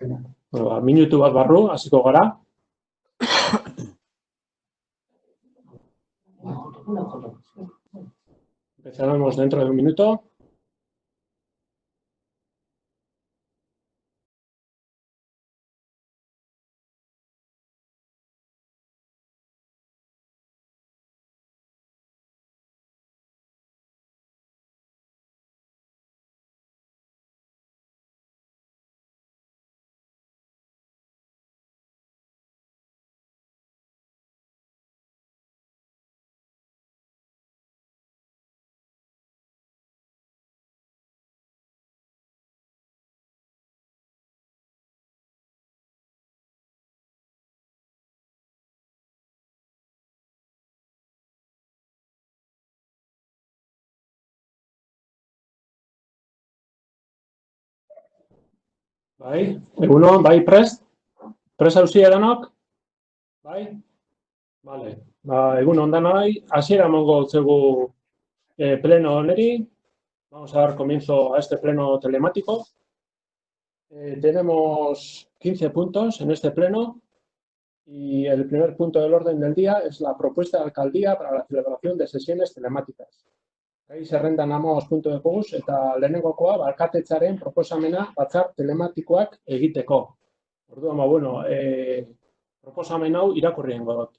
Minutu bat barru, hasiko gara. Empezaremos dentro de un minuto. Bai, egunon, bai, prest? Prest hauzia danok? Bai? Vale, egunon danoi, hasiera emango zegu pleno honeri. Vamos a dar comienzo a este pleno telemático. Tenemos 15 puntos en este pleno y el primer punto del orden del día es la propuesta de alcaldía para la celebración de sesiones telemáticas. Gai zerrendan 15 puntu dekoguz eta lehenengokoa alkatetzaren proposamena batzar telematikoak egiteko. Orduan, bueno, proposamen hau irakurri egingo dut.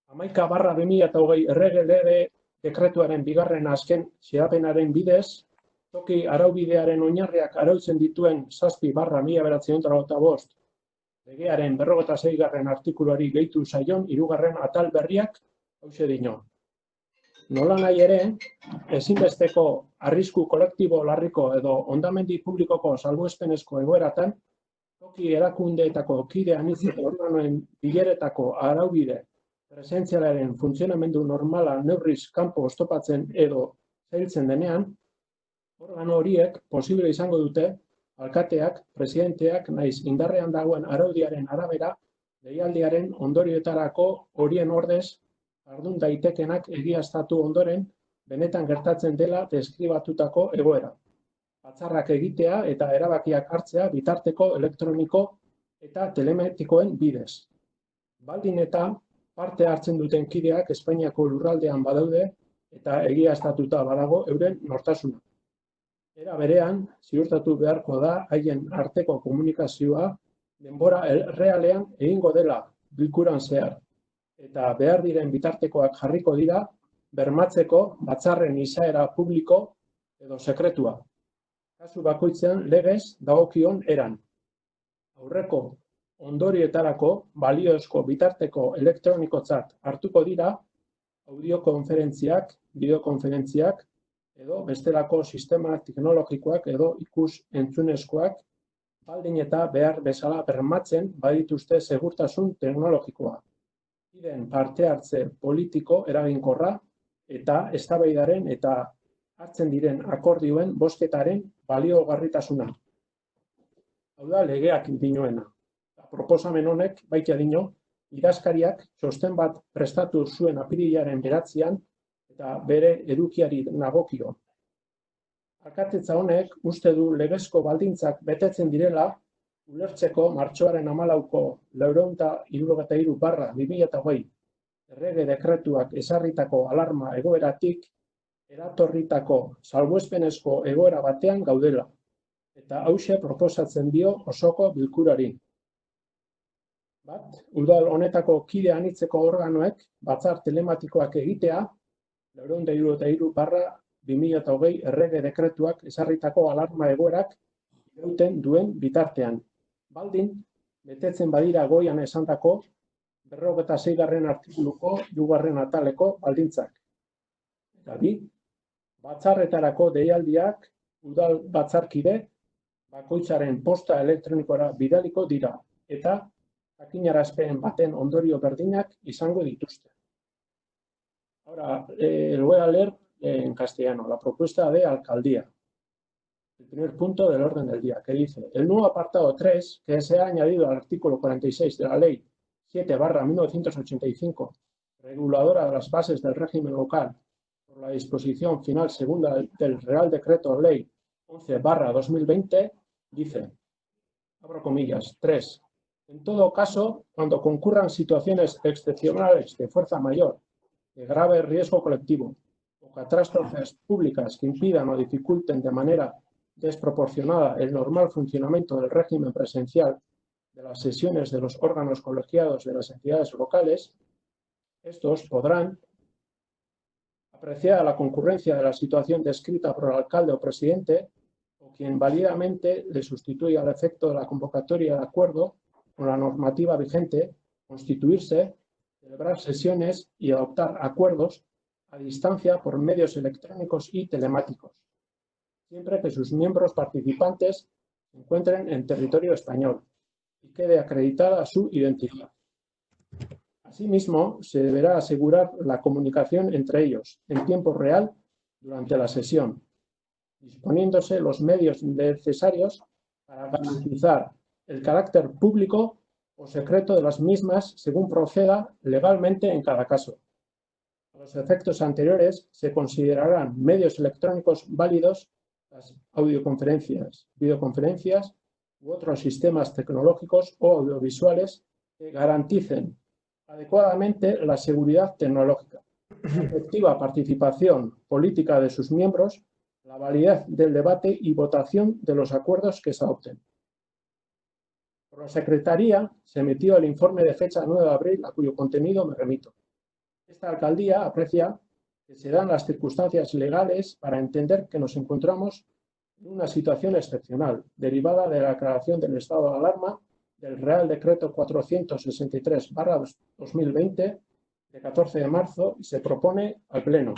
11/2020 errege lege dekretuaren bigarren azken xedapenaren bidez, toki araubidearen oinarriak arautzen dituen 7/1995 legearen 56. artikuluari gehitu zaion 3. atal berriak hauxe dio. Nolanahi ere, ezinbesteko arrisku kolektibo larriko edo hondamendi publikoko salbuespenezko egoeratan, toki erakundeetako kide anitzeko organoen bileretako araubide presentzialaren funtzionamendu normala neurriz kanpo oztopatzen edo zailtzen denean, organo horiek posible izango dute alkateak, presidenteak naiz indarrean dagoen araudiaren arabera deialdiaren ondorioetarako horien ordez jardun daitekenak egiaztatu ondoren benetan gertatzen dela deskribatutako egoera. Batzarrak egitea eta erabakiak hartzea bitarteko elektroniko eta telematikoen bidez. Baldin eta parte hartzen duten kideak Espainiako lurraldean badaude eta egiaztatuta badago euren nortasuna. Era berean, ziurtatu beharko da haien arteko komunikazioa denbora errealean egingo dela bilkuran zehar. Eta behar diren bitartekoak jarriko dira bermatzeko batzarren izaera publiko edo sekretua. Kasu bakoitzean legez dagokion eran. Aurreko ondorioetarako baliozko bitarteko elektronikotzat hartuko dira audiokonferentziak, bideokonferentziak edo bestelako sistema teknologikoak edo ikus-entzunezkoak baldin eta behar bezala bermatzen badituzte segurtasun teknologikoa. Kideen parte hartze politiko eraginkorra eta eztabaidaren eta hartzen diren akordioen bozketaren baliogarritasuna. Hau da legeak dinoena. Proposamen honek baita dio idazkariak txosten bat prestatu zuen apirilaren 9 eta bere edukiari nagokio. Alkatetza honek uste du legezko baldintzak betetzen direla ulertzeko martxoaren 14ko 473/2020 errege dekretuak ezarritako alarma egoeratik eratorritako salbuespenezko egoera batean gaudela, eta hauxe proposatzen dio osoko bilkurari. Bat, udal honetako kide anitzeko organoek batzar telematikoak egitea 473/2020 errege dekretuak ezarritako alarma egoerak irauten duen bitartean. Baldin, betetzen badira goian esandako 56. artikuluko 2. ataleko baldintzak. Eta bi, batzarretarako deialdiak udal batzarkide bakoitzaren posta elektronikora bidaliko dira eta jakinarazpen baten ondorio berdinak izango dituzte. Ahora, lo voy a leer en castellano, la propuesta de alcaldía. El primer punto del orden del día, que dice, el nuevo apartado 3, que se ha añadido al artículo 46 de la Ley 7/1985, reguladora de las bases del régimen local, por la disposición final segunda del Real Decreto Ley 11/2020, dice, Abro comillas. 3. En todo caso, cuando concurran situaciones excepcionales de fuerza mayor, de grave riesgo colectivo, o catástrofes públicas que impidan o dificulten de manera desproporcionada el normal funcionamiento del régimen presencial de las sesiones de los órganos colegiados de las entidades locales, estos podrán, apreciada la concurrencia de la situación descrita por el alcalde o presidente, o quien válidamente le sustituya al efecto de la convocatoria de acuerdo con la normativa vigente, constituirse, celebrar sesiones y adoptar acuerdos a distancia por medios electrónicos y telemáticos, siempre que sus miembros participantes se encuentren en territorio español y quede acreditada su identidad. Asimismo, se deberá asegurar la comunicación entre ellos en tiempo real durante la sesión, disponiéndose los medios necesarios para garantizar el carácter público o secreto de las mismas según proceda legalmente en cada caso. A los efectos anteriores se considerarán medios electrónicos válidos las audioconferencias, videoconferencias u otros sistemas tecnológicos o audiovisuales que garanticen adecuadamente la seguridad tecnológica, la efectiva participación política de sus miembros, la validez del debate y votación de los acuerdos que se adopten. Por la Secretaría se emitió el informe de fecha 9 de abril, a cuyo contenido me remito. Esta alcaldía aprecia que se dan las circunstancias legales para entender que nos encontramos en una situación excepcional, derivada de la declaración del estado de alarma del Real Decreto 463/2020 de 14 de marzo y se propone al Pleno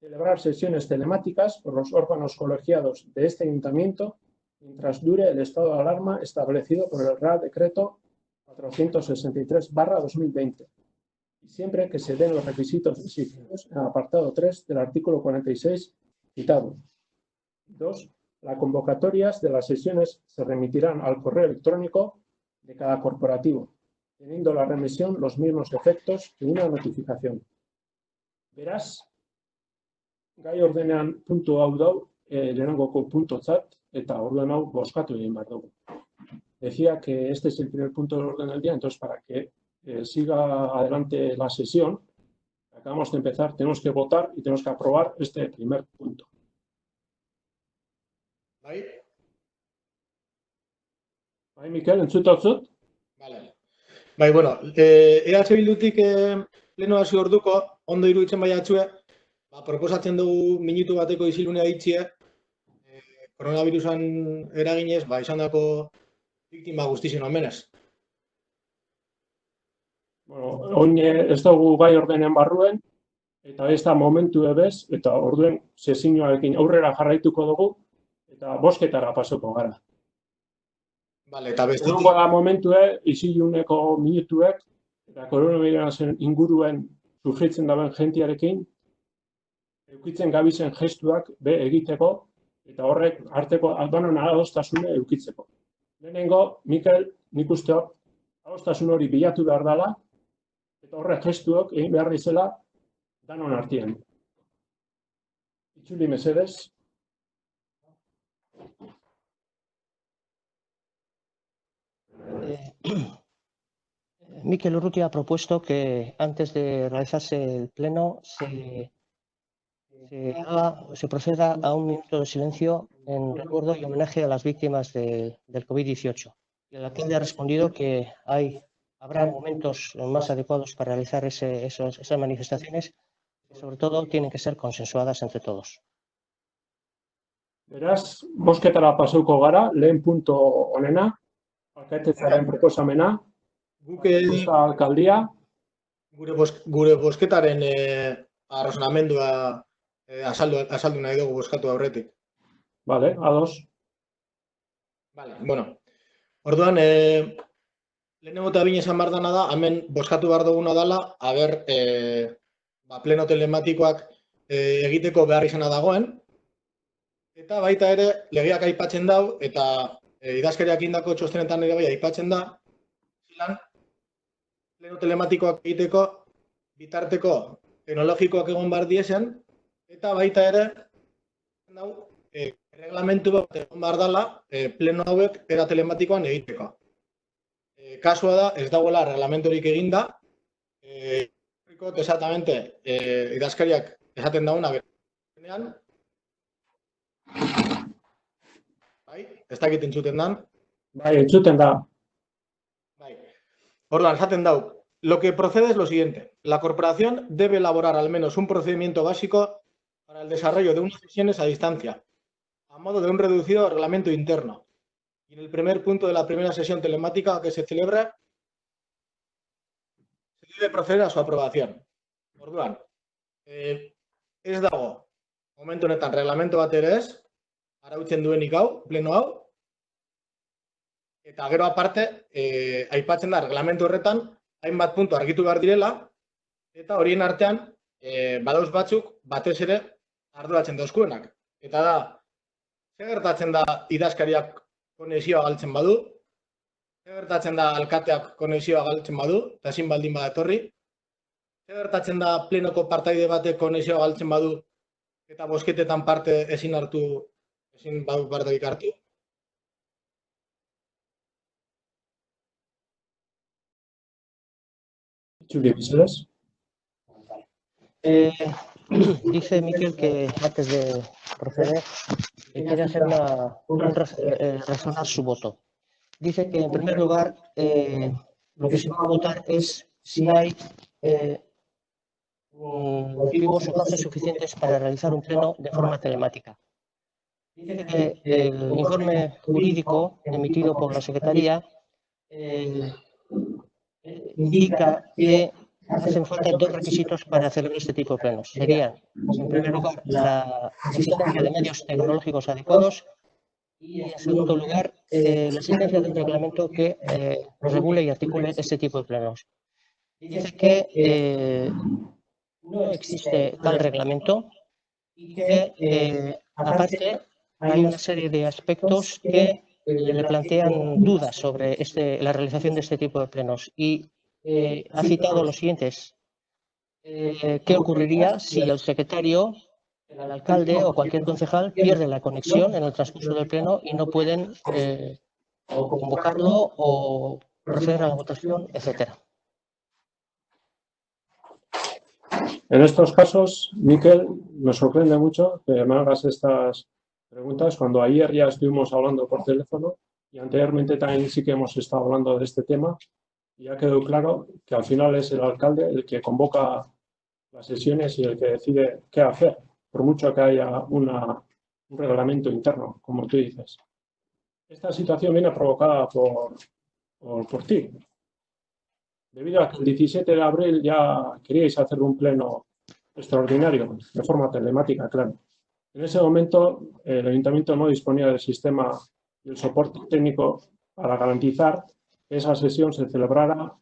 celebrar sesiones telemáticas por los órganos colegiados de este ayuntamiento mientras dure el estado de alarma establecido por el Real Decreto 463/2020 y siempre que se den los requisitos exigidos en el apartado 3 del artículo 46 citado. 2. Las convocatorias de las sesiones se remitirán al correo electrónico de cada corporativo, teniendo la remisión los mismos efectos que una notificación. Beraz, gai ordenean puntu hau dau, lehenengoko puntotzat, eta orduan hau bozkatu egin behar dugu. Decía que este es el primer punto del orden del día, entonces para que siga adelante la sesión, acabamos de empezar, tenemos que votar y tenemos que aprobar este primer punto. Bai? Bai, Mikel, entzuta zut? Vale. Bai, bueno, EH Bildutik pleno hasi orduko, ondo iruditzen baiatzue, proposatzen dugu minutu bateko isilunea itxie, koronavirusan eraginez, izandako biktima guztien omenez. Bueno, oin ez dugu gai ordenen barruen, eta ez da momentu ebez, eta orduen sesioarekin aurrera jarraituko dugu, eta bozketara pasoko gara. Vale, eta bestetik... Egongo da momentue, isiluneko minutuek, eta koronavirusen inguruen sufritzen daben jentiarekin, eukitzen gabizen gestuak be egiteko, eta horrek arteko danon adostasune eukitzeko. Lehenengo, Mikel, nik usteot, adostasun hori bilatu behar dela, eta horrek gestuok egin behar dizela danon artean. Itzuli mesedez. Mikel Urrutia ha propuesto que antes de realizarse el pleno se proceda a un minuto de silencio en recuerdo y homenaje a las víctimas del COVID-19. El alcalde ha respondido que habrá momentos más adecuados para realizar esas manifestaciones que sobre todo tienen que ser consensuadas entre todos. Beraz, bozketara pasauko gara, lehen punto honena, alkatetzaren proposamena, alkaldia. Gure bozketaren arrazonamendua azaldu nahi dugu bozkatu aurretik. Vale, ados. Vale, bueno. Orduan, lehenengo eta bine esan behar dana da, hemen bozkatu behar duguna dela, pleno telematikoak egiteko behar izana dagoen, eta baita ere, legeak aipatzen dau, eta idazkariak indako txostenetan ere bai aipatzen da, pleno telematikoak egiteko bitarteko teknologikoak egon behar diezen, eta baita ere, Erreglamentu bat egon behar dela, pleno hauek era telematikoan egiteko. Kasua da, ez dagoela erreglamentorik eginda, exactamente, idazkariak esaten dauna berean, bai, ez dakit entzuten dan. Bai, entzuten da. Bai. Orduan, esaten dau, lo que procede es lo siguiente. La corporación debe elaborar al menos un procedimiento básico para el desarrollo de unas sesiones a distancia, a modo de un reducido reglamento interno. Y en el primer punto de la primera sesión telemática que se celebra, se debe proceder a su aprobación. Orduan, ez dago, momentu honetan, reglamento bat ere ez, arautzen duenik hau, pleno hau, eta gero aparte, aipatzen da, reglamento horretan, hainbat puntu argitu behar direla, eta horien artean, badauz batzuk, batez ere, arduratzen dauzkuenak. Eta da, zer gertatzen da idazkariak konexioa galtzen badu, zer gertatzen da alkateak konexioa galtzen badu, eta ezin baldin badatorri, zer gertatzen da plenoko partaide batek konexioa galtzen badu, eta bozketetan parte ezin badu parterik hartu. Itzuli biziles. Dice Miquel que antes de proceder quiere hacer razonar su voto. Dice que en primer lugar lo que se va a votar es si hay motivos o causas suficientes para realizar un pleno de forma telemática. Dice que el informe jurídico emitido por la Secretaría indica que hacen falta dos requisitos para celebrar este tipo de plenos. Serían, en primer lugar, la existencia de medios tecnológicos adecuados y, en segundo lugar, la existencia de un reglamento que regule y articule este tipo de plenos. Dice que no existe tal reglamento y que, aparte, hay una serie de aspectos que le plantean dudas sobre la realización de este tipo de plenos. Y ha citado los siguientes. ¿Qué ocurriría si el secretario, el alcalde o cualquier concejal pierde la conexión en el transcurso del pleno y no pueden o convocarlo o proceder a la votación, etcétera? En estos casos, Miquel, me sorprende mucho que me hagas estas preguntas cuando ayer ya estuvimos hablando por teléfono y anteriormente también sí que hemos estado hablando de este tema y ya quedó claro que al final es el alcalde el que convoca las sesiones y el que decide qué hacer, por mucho que haya un reglamento interno, como tú dices. Esta situación viene provocada por ti, debido a que el 17 de abril ya queríais hacer un pleno extraordinario, de forma telemática, claro. En ese momento, el ayuntamiento no disponía del sistema y el soporte técnico para garantizar que esa sesión se celebrara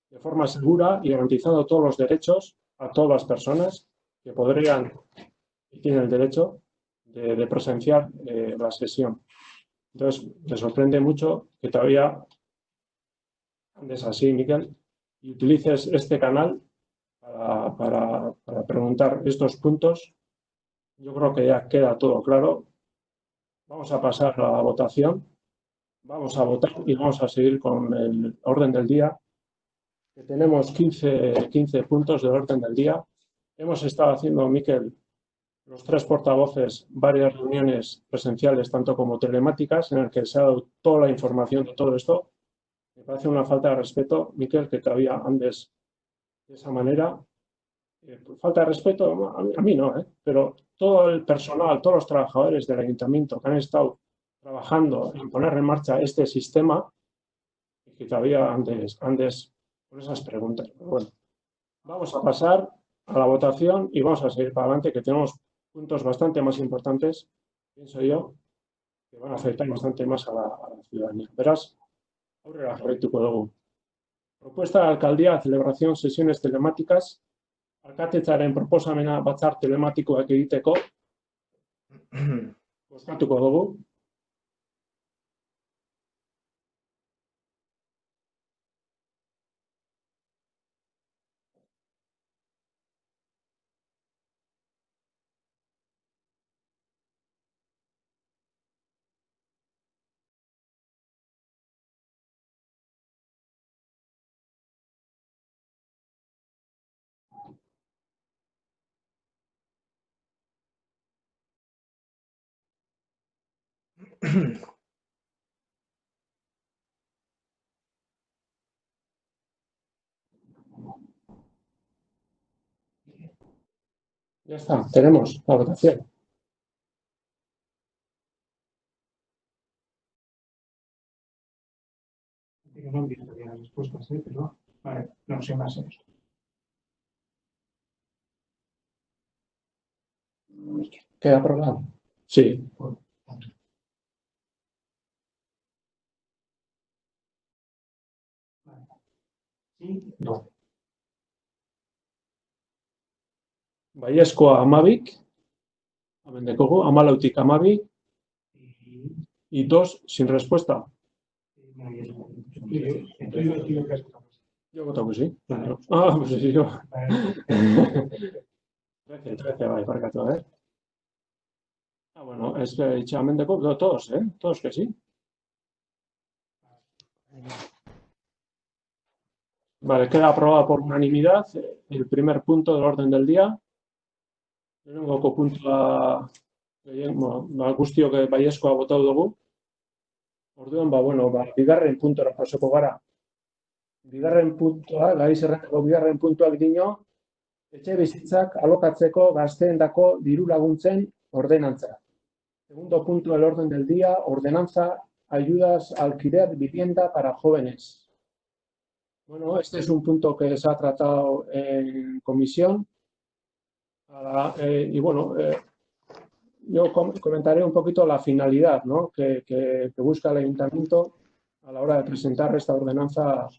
de forma segura y garantizando todos los derechos a todas las personas que podrían y tienen el derecho de presenciar la sesión. Entonces, me sorprende mucho que todavía andes así, Miquel, y utilices este canal para preguntar estos puntos. Yo creo que ya queda todo claro. Vamos a pasar a la votación. Vamos a votar y vamos a seguir con el orden del día. Que tenemos 15 puntos del orden del día. Hemos estado haciendo, Miquel, los tres portavoces, varias reuniones presenciales, tanto como telemáticas, en las que se ha dado toda la información de todo esto. Me parece una falta de respeto, Miquel, que todavía andes de esa manera. Falta de respeto, a mí no, pero todo el personal, todos los trabajadores del ayuntamiento que han estado trabajando en poner en marcha este sistema, y que todavía andes con esas preguntas. Pero bueno, vamos a pasar a la votación y vamos a seguir para adelante, que tenemos puntos bastante más importantes, pienso yo, que van a afectar bastante más a la ciudadanía. Verás, aurrera jarraituko dugu. Propuesta de alcaldía, celebración, sesiones telemáticas, alkatetzaren proposamena batzar telematikoak egiteko, bozkatuko dugu. Ya está, tenemos la votación. No han visto bien las respuestas, pero vale, no sé más en esto. ¿Queda aprobado? Sí. Sí, no. Baiezkoa 12, hemen dekogu, 14 12, y 2 sin respuesta. Yo voto que sí. Vale. Ah, pues sí, yo. Vale. 13, bai, barkatu, Ah, bueno, es que hemen dekogu, todos, todos que sí. Vale, queda aprobado por unanimidad el primer punto del orden del día. Lehenengoko puntua guztiok baiezkoa botatu dugu. Orduan, bigarren puntora pasoko gara. Bigarren puntua, gai zerrendako bigarren puntuak dino, etxe bizitzak alokatzeko gazteendako diru laguntzen ordenantza. Segundo punto del orden del día, ordenanza, ayudas al alquiler, vivienda para jóvenes. Bueno, este es un punto que se ha tratado en comisión. Yo comentaré un poquito la finalidad, ¿no? que busca el ayuntamiento a la hora de presentar esta ordenanza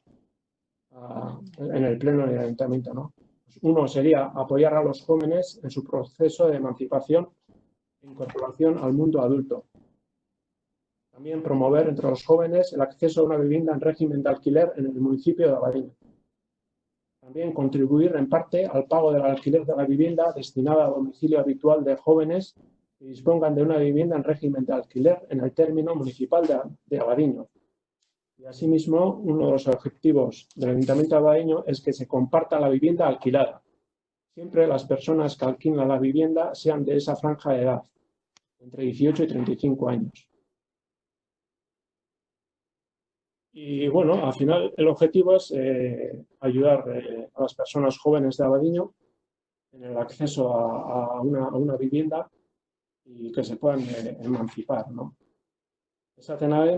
en el pleno del ayuntamiento, ¿no? Uno sería apoyar a los jóvenes en su proceso de emancipación e incorporación al mundo adulto. También promover entre los jóvenes el acceso a una vivienda en régimen de alquiler en el municipio de Abadiño. También contribuir en parte al pago del alquiler de la vivienda destinada a domicilio habitual de jóvenes que dispongan de una vivienda en régimen de alquiler en el término municipal de Abadiño. Y asimismo, uno de los objetivos del Ayuntamiento de Abadiño es que se comparta la vivienda alquilada. Siempre las personas que alquilan la vivienda sean de esa franja de edad, entre 18 y 35 años. Y bueno, al final el objetivo es ayudar a las personas jóvenes de Abadiño en el acceso a una vivienda y que se puedan emancipar, ¿no? Esaten nahi,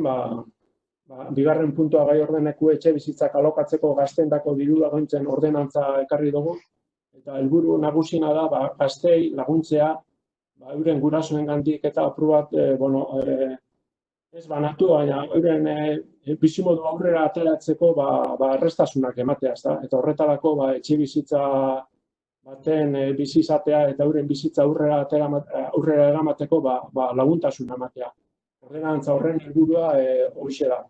bigarren puntua gai ordeneku etxe bizitzak alokatzeko gazteendako diru laguntzen ordenantza ekarri dugu, eta helburu nagusiena da gazteei laguntzea euren gurasoengandik eta apur bat ez banatu, baina euren bizimodu aurrera ateratzeko erraztasunak ematea, eta horretarako etxe bizitza baten bizi izatea eta euren bizitza aurrera eramateko laguntasuna ematea. Ordenantza horren helburua horixe da.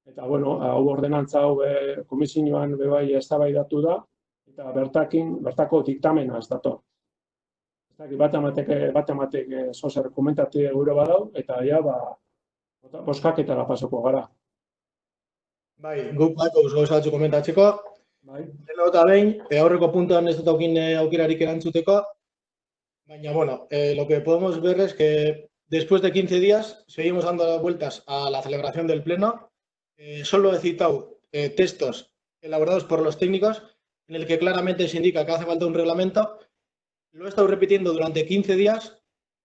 Eta, hau ordenantza hau komisioan bai eztabaidatu da, eta bertako diktamena ez dator. Bat ematek zozer komentatu gure badau, eta boskaketara pasoko gara. Bai, guk gauza batzu komentatzeko. Lehen eta behin, aurreko puntuan ez dut aukerarik erantzuteko, baina, lo que podemos ver es que después de 15 días seguimos dando vueltas a la celebración del pleno. Solo he citado textos elaborados por los técnicos en el que claramente se indica que hace falta un reglamento. Lo he estado repitiendo durante 15 días.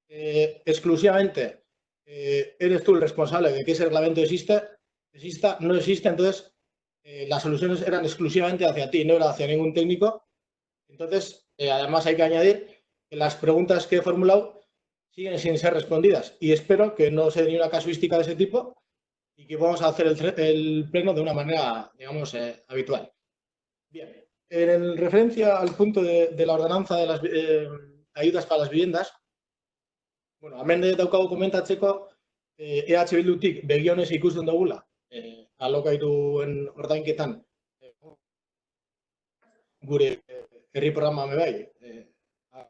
Exclusivamente eres tú el responsable de que ese reglamento exista, no existe. Entonces, las soluciones eran exclusivamente hacia ti, no era hacia ningún técnico. Entonces, además hay que añadir que las preguntas que he formulado siguen sin ser respondidas y espero que no se dé ni una casuística de ese tipo y que vamos a hacer el pleno de una manera, digamos, habitual. Bien. En referencia al punto de la ordenanza de las ayudas para las viviendas, hemen daukagu komentatzeko EH Bildutik begionez ikusten dugula alokairuen ordainketan gure herri programa bai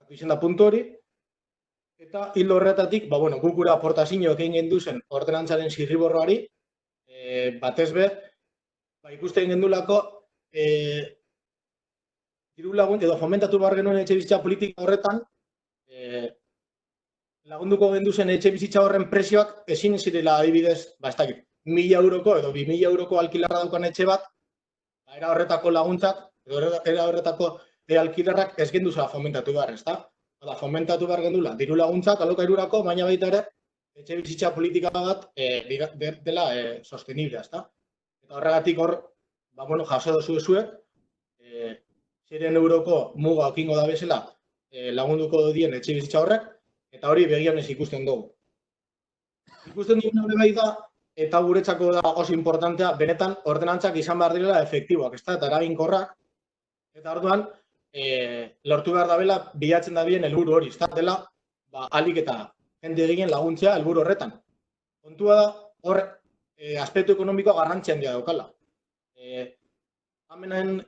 izan da puntu hori, eta hildo horretatik, guk gure aportazioak egin genduzen ordenantzaren zirriborroari, batez be, ikusten gendulako diru lagun edo fomentatu behar genuen etxe bizitza politika horretan lagunduko genduzen etxe bizitza horren prezioak ezin zirela adibidez, ez dakit, 1.000 euroko edo 2.000 euroko alkilerra daukan etxe bat, era horretako laguntzak, edo era horretako alkilerrak ez genduzela fomentatu behar, ezta? Fomentatu behar gendula, diru laguntzak alokairurako, baina baita ere, etxe bizitza politika bat dela sostenible, ezta? Eta horregatik hor, jaso dozu zuek, 100 euroko muga okingo da bezala lagunduko dien etxe bizitza horrek, eta hori begian ez ikusten dugu. Ikusten dugu hori bai da, eta guretzako da oso importantea, benetan ordenantzak izan behar direla efektiboak, eta eraginkorrak, eta orduan, lortu behar dabela, bilatzen da bien helburu hori, ez dela, alik eta jende eginen laguntzea helburu horretan. Kontua da, hor, aspektu ekonomikoa garrantzia handia daukala. Hamenain,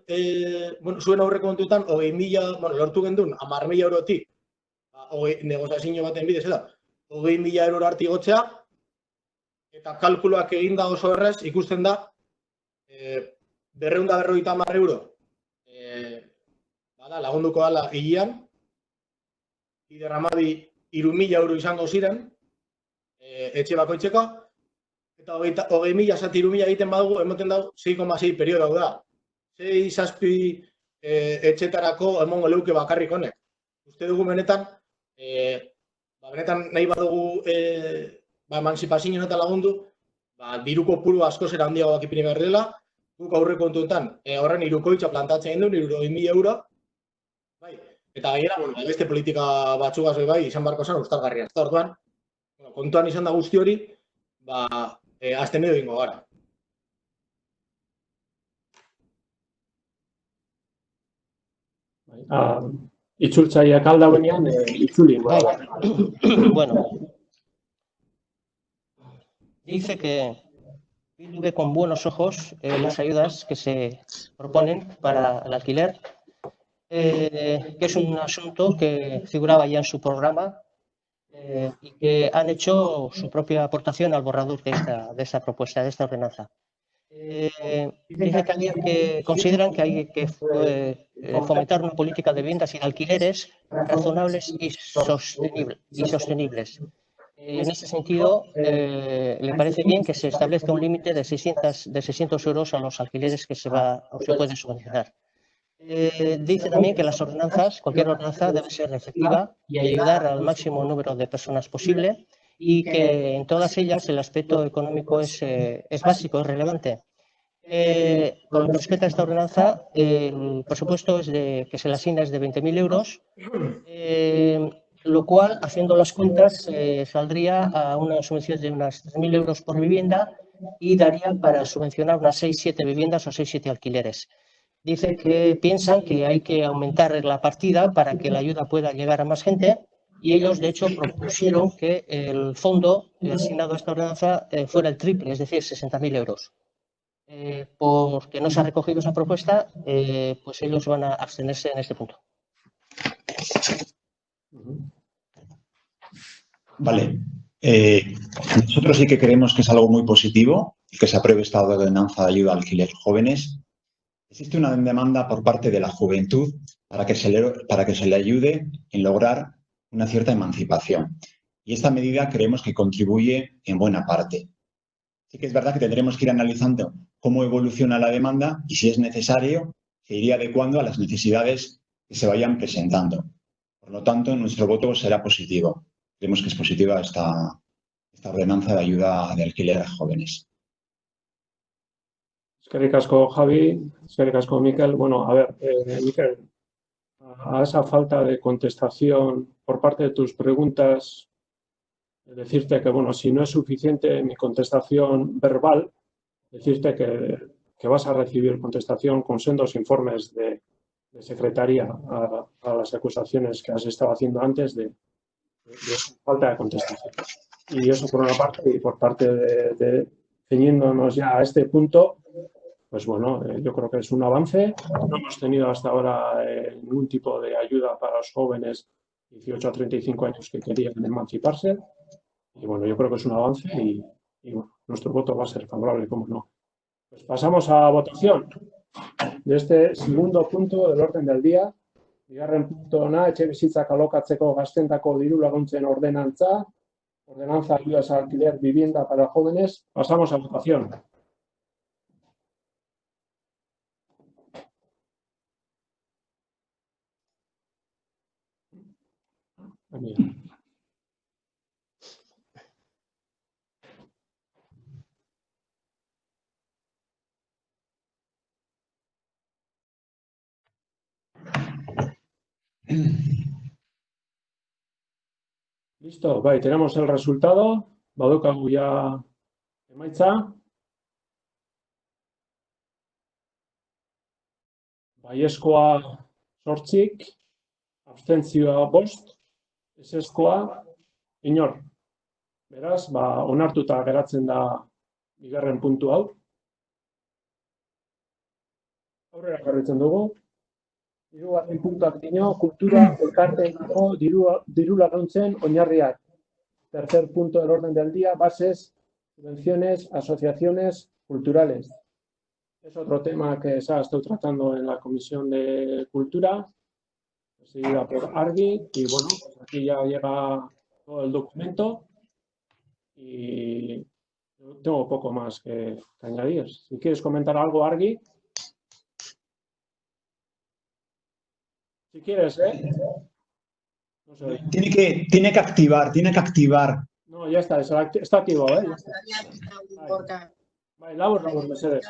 zuen aurreko kontuetan, 20.000, lortu gendun, 10.000 eurotik, negoziazio baten bidez, 20.000 euro arti gotzea, eta kalkuloak eginda oso errez, ikusten da, 250 euro lagunduko dala hilean, bider amabi 3.000 euro izango ziren, etxe bakoitzeko, eta 20.000 zati 3.000 egiten badugu, emoten dago 6,6 periodo da. 6-7 etxetarako emongo leuke bakarrik honek. Uste dugu benetan, benetan nahi badugu emantzipazioen eta lagundu, diruko puru asko zera handiagoak ipini behar dela, guk aurreko kontuetan horren irukoitza plantatzen du, 20.000 euro, eta gainera, beste politika batzugaz izan barko zen ustargarria. Eta orduan, kontuan izan da guzti hori, azten edo ingo gara. Itzultzaileak aldauenean, itzuli. Bueno, dice que ve con buenos ojos las ayudas que se proponen para el alquiler, que es un asunto que figuraba ya en su programa y que han hecho su propia aportación al borrador de esta propuesta, de esta ordenanza. Dice que consideran que hay que fomentar una política de viviendas y de alquileres razonables y sostenibles. En ese sentido, le parece bien que se establezca un límite de 600 euros a los alquileres que se puede subvencionar. Dice también que las ordenanzas, cualquier ordenanza debe ser efectiva y ayudar al máximo número de personas posible, y que en todas ellas el aspecto económico es básico, es relevante. Con respecto a esta ordenanza, el presupuesto que se le asigna es de 20.000 euros, lo cual, haciendo las cuentas, saldría a una subvención de unas 3.000 euros por vivienda y daría para subvencionar unas 6-7 viviendas o 6-7 alquileres. Dice que piensan que hay que aumentar la partida para que la ayuda pueda llegar a más gente, y ellos, de hecho, propusieron que el fondo asignado a esta ordenanza fuera el triple, es decir, 60.000 euros. Porque no se ha recogido esa propuesta, pues ellos van a abstenerse en este punto. Vale. Nosotros sí que creemos que es algo muy positivo que se apruebe esta ordenanza de ayuda al alquiler jóvenes. Existe una demanda por parte de la juventud para que se le ayude en lograr una cierta emancipación. Y esta medida creemos que contribuye en buena parte. Sí que es verdad que tendremos que ir analizando cómo evoluciona la demanda y, si es necesario, se iría adecuando a las necesidades que se vayan presentando. Por lo tanto, nuestro voto será positivo. Creemos que es positiva esta ordenanza de ayuda de alquiler a jóvenes. Eskerrik asko, Javi. Eskerrik asko, Mikel. Bueno, a ver, Mikel, a esa falta de contestación por parte de tus preguntas, decirte que, bueno, si no es suficiente mi contestación verbal, decirte que vas a recibir contestación con sendos informes de secretaría a las acusaciones que has estado haciendo antes de falta de contestación. Y eso por una parte, y por parte de ceñiéndonos ya a este punto, pues bueno, yo creo que es un avance. No hemos tenido hasta ahora ningún tipo de ayuda para los jóvenes 18 a 35 años que querían emanciparse. Y bueno, yo creo que es un avance y bueno, nuestro voto va a ser favorable, como no. Pues pasamos a votación de este segundo punto del orden del día, Bigarren puntu hona, etxe bizitzak alokatzeko gaztendako diru laguntzen ordenantza ayudas al alquiler, vivienda para jóvenes. Pasamos a votación. Listo, bai, tenemos el resultado. Badaukagu ya emaitza. Baiezkoa 8, abstentzioa 5, ezezkoa inor. Beraz, onartuta geratzen da bigarren puntu hau. Aurrera jarraitzen dugu. Hirugarren puntuak dino, kultura elkarteetako diru laguntzen oinarriak. Tercer punto del orden del día, bases, subvenciones, asociaciones culturales. Es otro tema que se ha estado tratando en la Comisión de Cultura, seguida por Argi, y bueno, pues aquí ya llega todo el documento y tengo poco más que añadir. Si quieres comentar algo, Argi. Si quieres, ¿eh? No sé. Tiene que activar. No, ya está activo, ¿eh? Vale, labor, mesedez.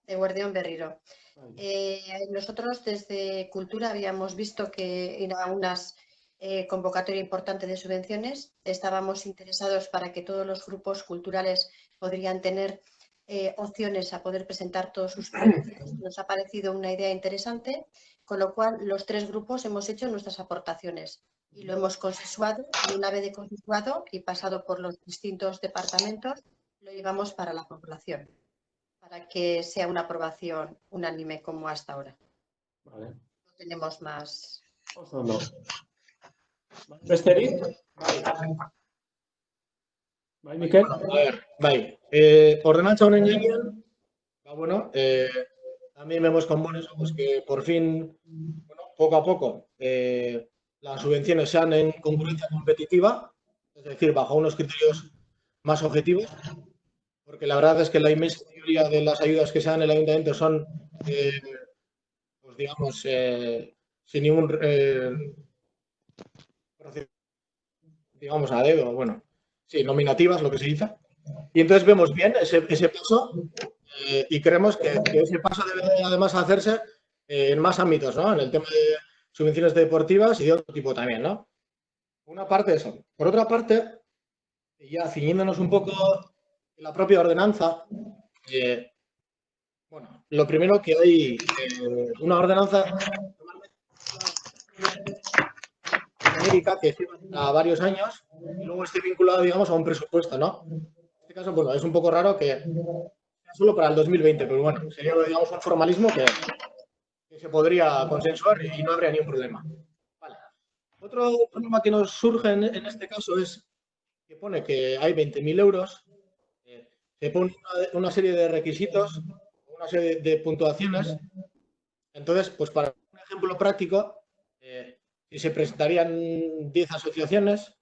Eguerdión Berriro. Nosotros desde Cultura habíamos visto que era una convocatoria importante de subvenciones. Estábamos interesados para que todos los grupos culturales podrían tener opciones a poder presentar todos sus proyectos. Nos ha parecido una idea interesante, con lo cual los 3 grupos hemos hecho nuestras aportaciones y lo hemos consensuado, y una vez consensuado y pasado por los distintos departamentos, lo llevamos para la población, para que sea una aprobación unánime como hasta ahora. Vale. No tenemos más. Besterik? Bai, Mikel? Bai, ordenantza honen gainean, bueno, también vemos con buenos ojos que por fin, bueno, poco a poco, las subvenciones sean en concurrencia competitiva, es decir, bajo unos criterios más objetivos, porque la verdad es que la inmensa mayoría de las ayudas que se dan en el ayuntamiento son, pues digamos, sin ningún, digamos, a dedo, bueno, sí, nominativas, lo que se dice. Y entonces vemos bien ese paso y creemos que ese paso debe además hacerse en más ámbitos, ¿no? En el tema de subvenciones deportivas y de otro tipo también, ¿no? Una parte de eso. Por otra parte, ya ciñéndonos un poco en la propia ordenanza, bueno, lo primero que hay una ordenanza genérica que sirve a varios años y luego esté vinculada, digamos, a un presupuesto, ¿no? En este caso, bueno, es un poco raro que sea solo para el 2020, pero bueno, sería, digamos, un formalismo que se podría consensuar y no habría ningún problema. Vale. Otro problema que nos surge en este caso es que pone que hay 20.000 euros, se pone una serie de requisitos, una serie de puntuaciones. Entonces, pues para un ejemplo práctico, si se presentarían 10 asociaciones,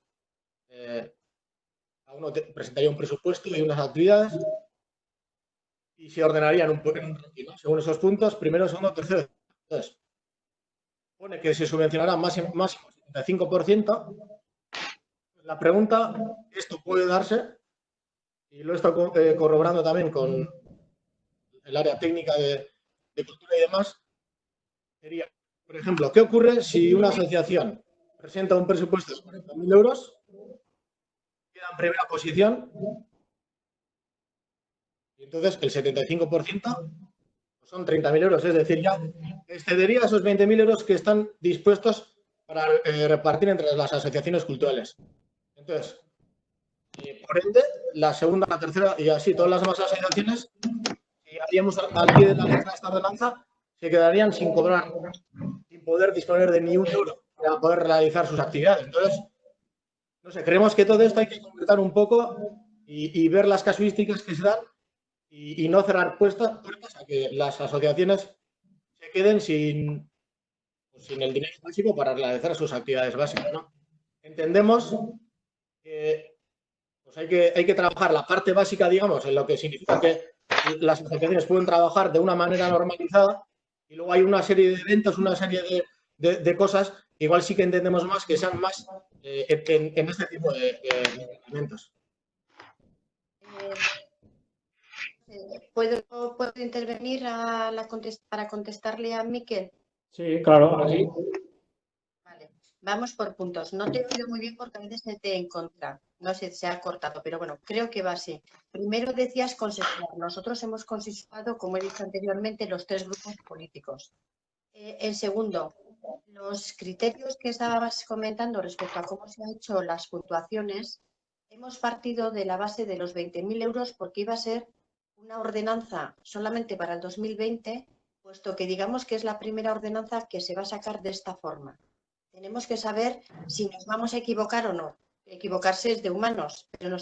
a uno presentaría un presupuesto y unas actividades y se ordenarían un ranking, ¿no? Según esos puntos, primero, segundo, tercero. Entonces, pone que se subvencionará máximo 75%. La pregunta, esto puede darse, y lo he estado corroborando también con el área técnica de cultura y demás, sería, por ejemplo, ¿qué ocurre si una asociación presenta un presupuesto de 40.000 euros, queda en primera posición, y entonces el 75% son 30.000 euros, es decir, ya excedería esos 20.000 euros que están dispuestos para repartir entre las asociaciones culturales. Entonces, por ende, la segunda, la tercera y así todas las demás asociaciones, si haríamos al pie de la letra de esta ordenanza, se quedarían sin cobrar, sin poder disponer de ni un euro para poder realizar sus actividades. Entonces, no sé, creemos que todo esto hay que concretar un poco y ver las casuísticas que se dan y no cerrar puertas a que las asociaciones se queden sin sin el dinero básico para realizar sus actividades básicas, ¿no? Entendemos que pues hay que trabajar la parte básica, digamos, en lo que significa que las asociaciones pueden trabajar de una manera normalizada, y luego hay una serie de eventos, una serie de cosas que igual sí que entendemos más que sean más en este tipo de eventos. ¿Puedo intervenir para contestarle a Miquel? Sí, claro, así. Vale, vamos por puntos. No te he oído muy bien porque a veces se te en contra. No sé, se ha cortado, pero bueno, creo que va así. Primero decías consensuar. Nosotros hemos consensuado, como he dicho anteriormente, los 3 grupos políticos. En segundo, los criterios que estabas comentando respecto a cómo se han hecho las puntuaciones, hemos partido de la base de los 20.000 euros porque iba a ser una ordenanza solamente para el 2020, puesto que digamos que es la primera ordenanza que se va a sacar de esta forma. Tenemos que saber si nos vamos a equivocar o no. Equivocarse es de humanos, pero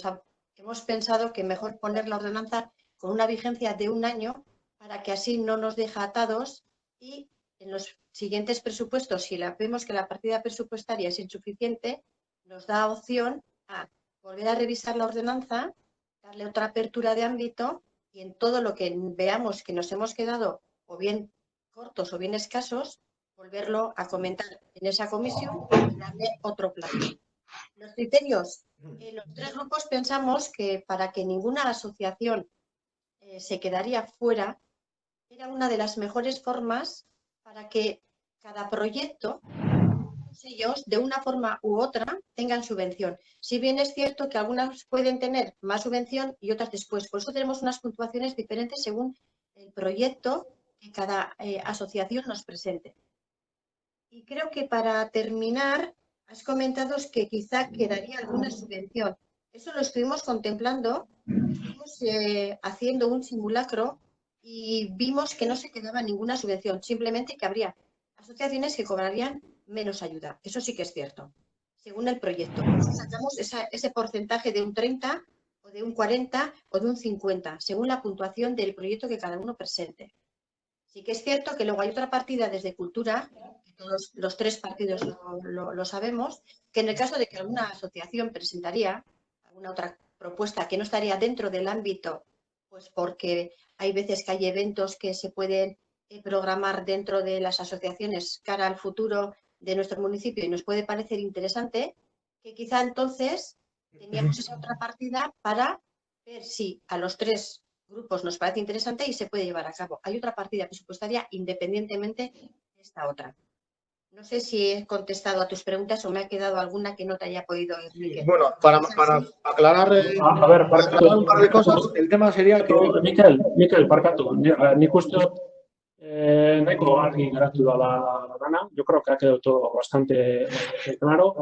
hemos pensado que mejor poner la ordenanza con una vigencia de 1 año para que así no nos deja atados, y en los siguientes presupuestos, si vemos que la partida presupuestaria es insuficiente, nos da opción a volver a revisar la ordenanza, darle otra apertura de ámbito, y en todo lo que veamos que nos hemos quedado o bien cortos o bien escasos, volverlo a comentar en esa comisión y darle otro plazo. Los criterios. Los 3 grupos pensamos que para que ninguna asociación se quedaría fuera, era una de las mejores formas para que cada proyecto, ellos de una forma u otra, tengan subvención. Si bien es cierto que algunas pueden tener más subvención y otras después. Por eso tenemos unas puntuaciones diferentes según el proyecto que cada asociación nos presente. Y creo que para terminar, has comentado que quizá quedaría alguna subvención. Eso lo estuvimos contemplando, estuvimos haciendo un simulacro y vimos que no se quedaba ninguna subvención, simplemente que habría asociaciones que cobrarían menos ayuda. Eso sí que es cierto, según el proyecto. Sacamos ese porcentaje de un 30 o de un 40 o de un 50, según la puntuación del proyecto que cada uno presente. Sí que es cierto que luego hay otra partida desde Cultura, que todos los 3 partidos lo sabemos, que en el caso de que alguna asociación presentaría alguna otra propuesta que no estaría dentro del ámbito, pues porque hay veces que hay eventos que se pueden programar dentro de las asociaciones cara al futuro de nuestro municipio y nos puede parecer interesante, que quizá entonces teníamos esa otra partida para ver si a los 3 grupos nos parece interesante y se puede llevar a cabo. Hay otra partida presupuestaria independientemente de esta otra. No sé si he contestado a tus preguntas o me ha quedado alguna que no te haya podido ir. Bueno, para aclarar, A ver, aclarar un par de cosas, el tema sería que... Mikel, parkatu, nik uste dut nahiko argi geratu da la dana. Yo creo que ha quedado todo bastante claro.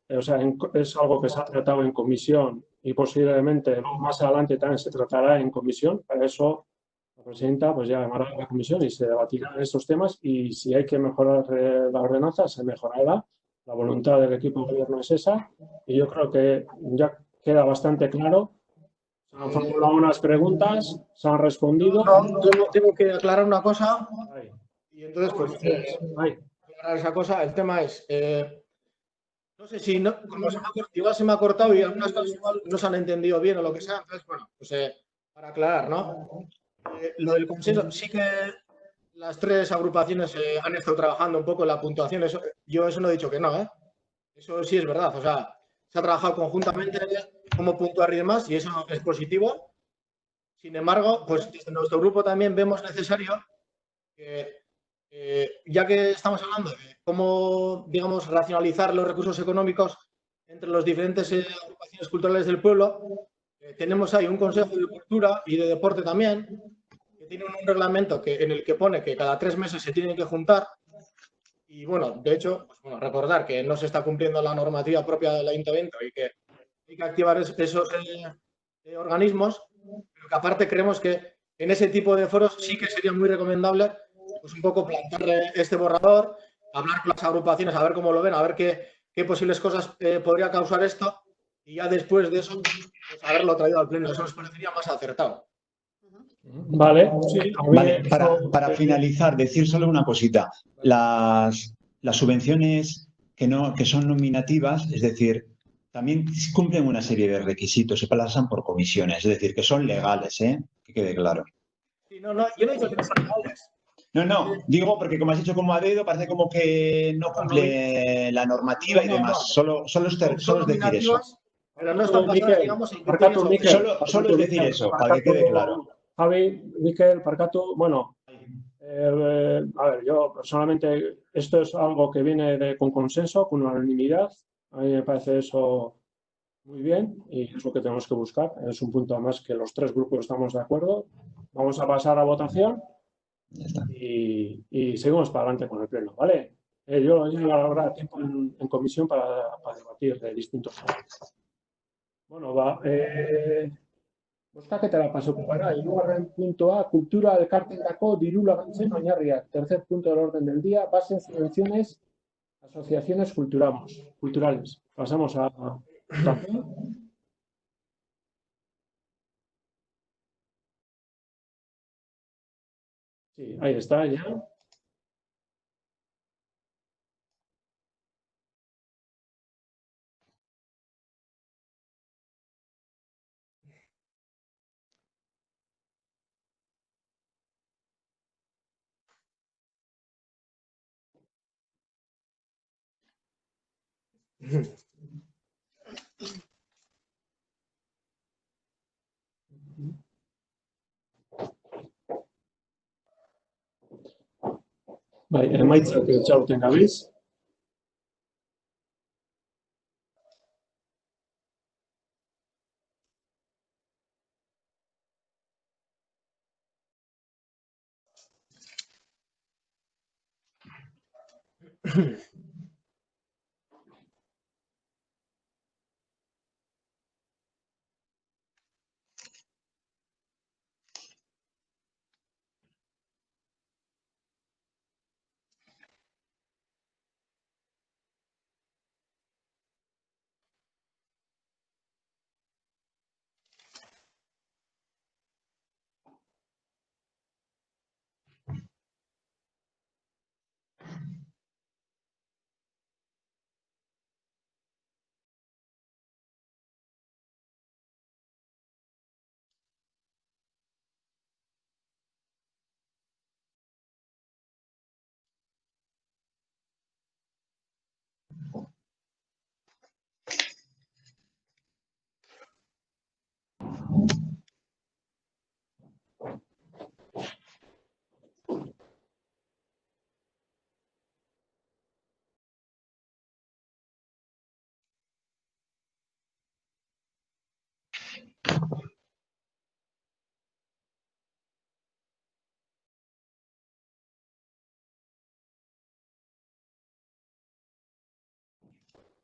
O sea, es algo que se ha tratado en comisión y posiblemente más adelante también se tratará en comisión. Para eso la presidenta pues ya llamará a la comisión y se debatirán estos temas, y si hay que mejorar la ordenanza, se mejorará. La voluntad del equipo de gobierno es esa, y yo creo que ya queda bastante claro. Se han formulado unas preguntas, se han respondido. No, tengo que aclarar una cosa. Y entonces, pues, aclarar esa cosa. El tema es, no sé si igual se me ha cortado y algunas cosas igual no se han entendido bien o lo que sea. Entonces, bueno, pues para aclarar, ¿no? Lo del consenso, sí que las 3 agrupaciones han estado trabajando un poco en la puntuación. Yo eso no he dicho que no, ¿eh? Eso sí es verdad. O sea, se ha trabajado conjuntamente cómo puntuar y demás, y eso es positivo. Sin embargo, pues desde nuestro grupo también vemos necesario que, ya que estamos hablando de cómo, digamos, racionalizar los recursos económicos entre las diferentes agrupaciones culturales del pueblo, tenemos ahí un Consejo de Cultura y de Deporte también, que tiene un reglamento en el que pone que cada 3 meses se tienen que juntar. Y bueno, de hecho, pues, bueno, recordar que no se está cumpliendo la normativa propia del ayuntamiento y que hay que activar esos organismos, pero que aparte creemos que en ese tipo de foros sí que sería muy recomendable pues un poco plantearle este borrador, hablar con las agrupaciones, a ver cómo lo ven, a ver qué posibles cosas podría causar esto, y ya después de eso pues, haberlo traído al pleno. Eso nos parecería más acertado. Vale, sí. Vale, para finalizar, decir solo una cosita. las subvenciones que son nominativas, es decir, también cumplen una serie de requisitos y pasan por comisiones, es decir, que son legales, ¿eh? Que quede claro. Sí, no, yo no he dicho que no sean legales. No, digo porque como has dicho como a dedo, parece como que no cumple la normativa y demás. Solo es decir eso. Pero no están basadas, digamos, en Parkatu, criterios Mikel. Solo es decir eso, para que quede claro. Javi, Mikel, Parkatu, bueno, a ver, yo personalmente, esto es algo que viene con consenso, con unanimidad. A mí me parece eso muy bien y es lo que tenemos que buscar. Es un punto más que los tres grupos estamos de acuerdo. Vamos a pasar a votación y seguimos para adelante con el pleno, ¿vale? Yo habrá tiempo en comisión para debatir de distintos temas. Bueno, bozkaketara pasoko gara. Hirugarren puntoa, kultura elkarteetako diru laguntzen oinarriak. Tercer punto del orden del día, bases, subvenciones, asociaciones culturales. Pasamos a votación. Sí, ahí está ya. Bai, emaitzak itxaroten gabiz.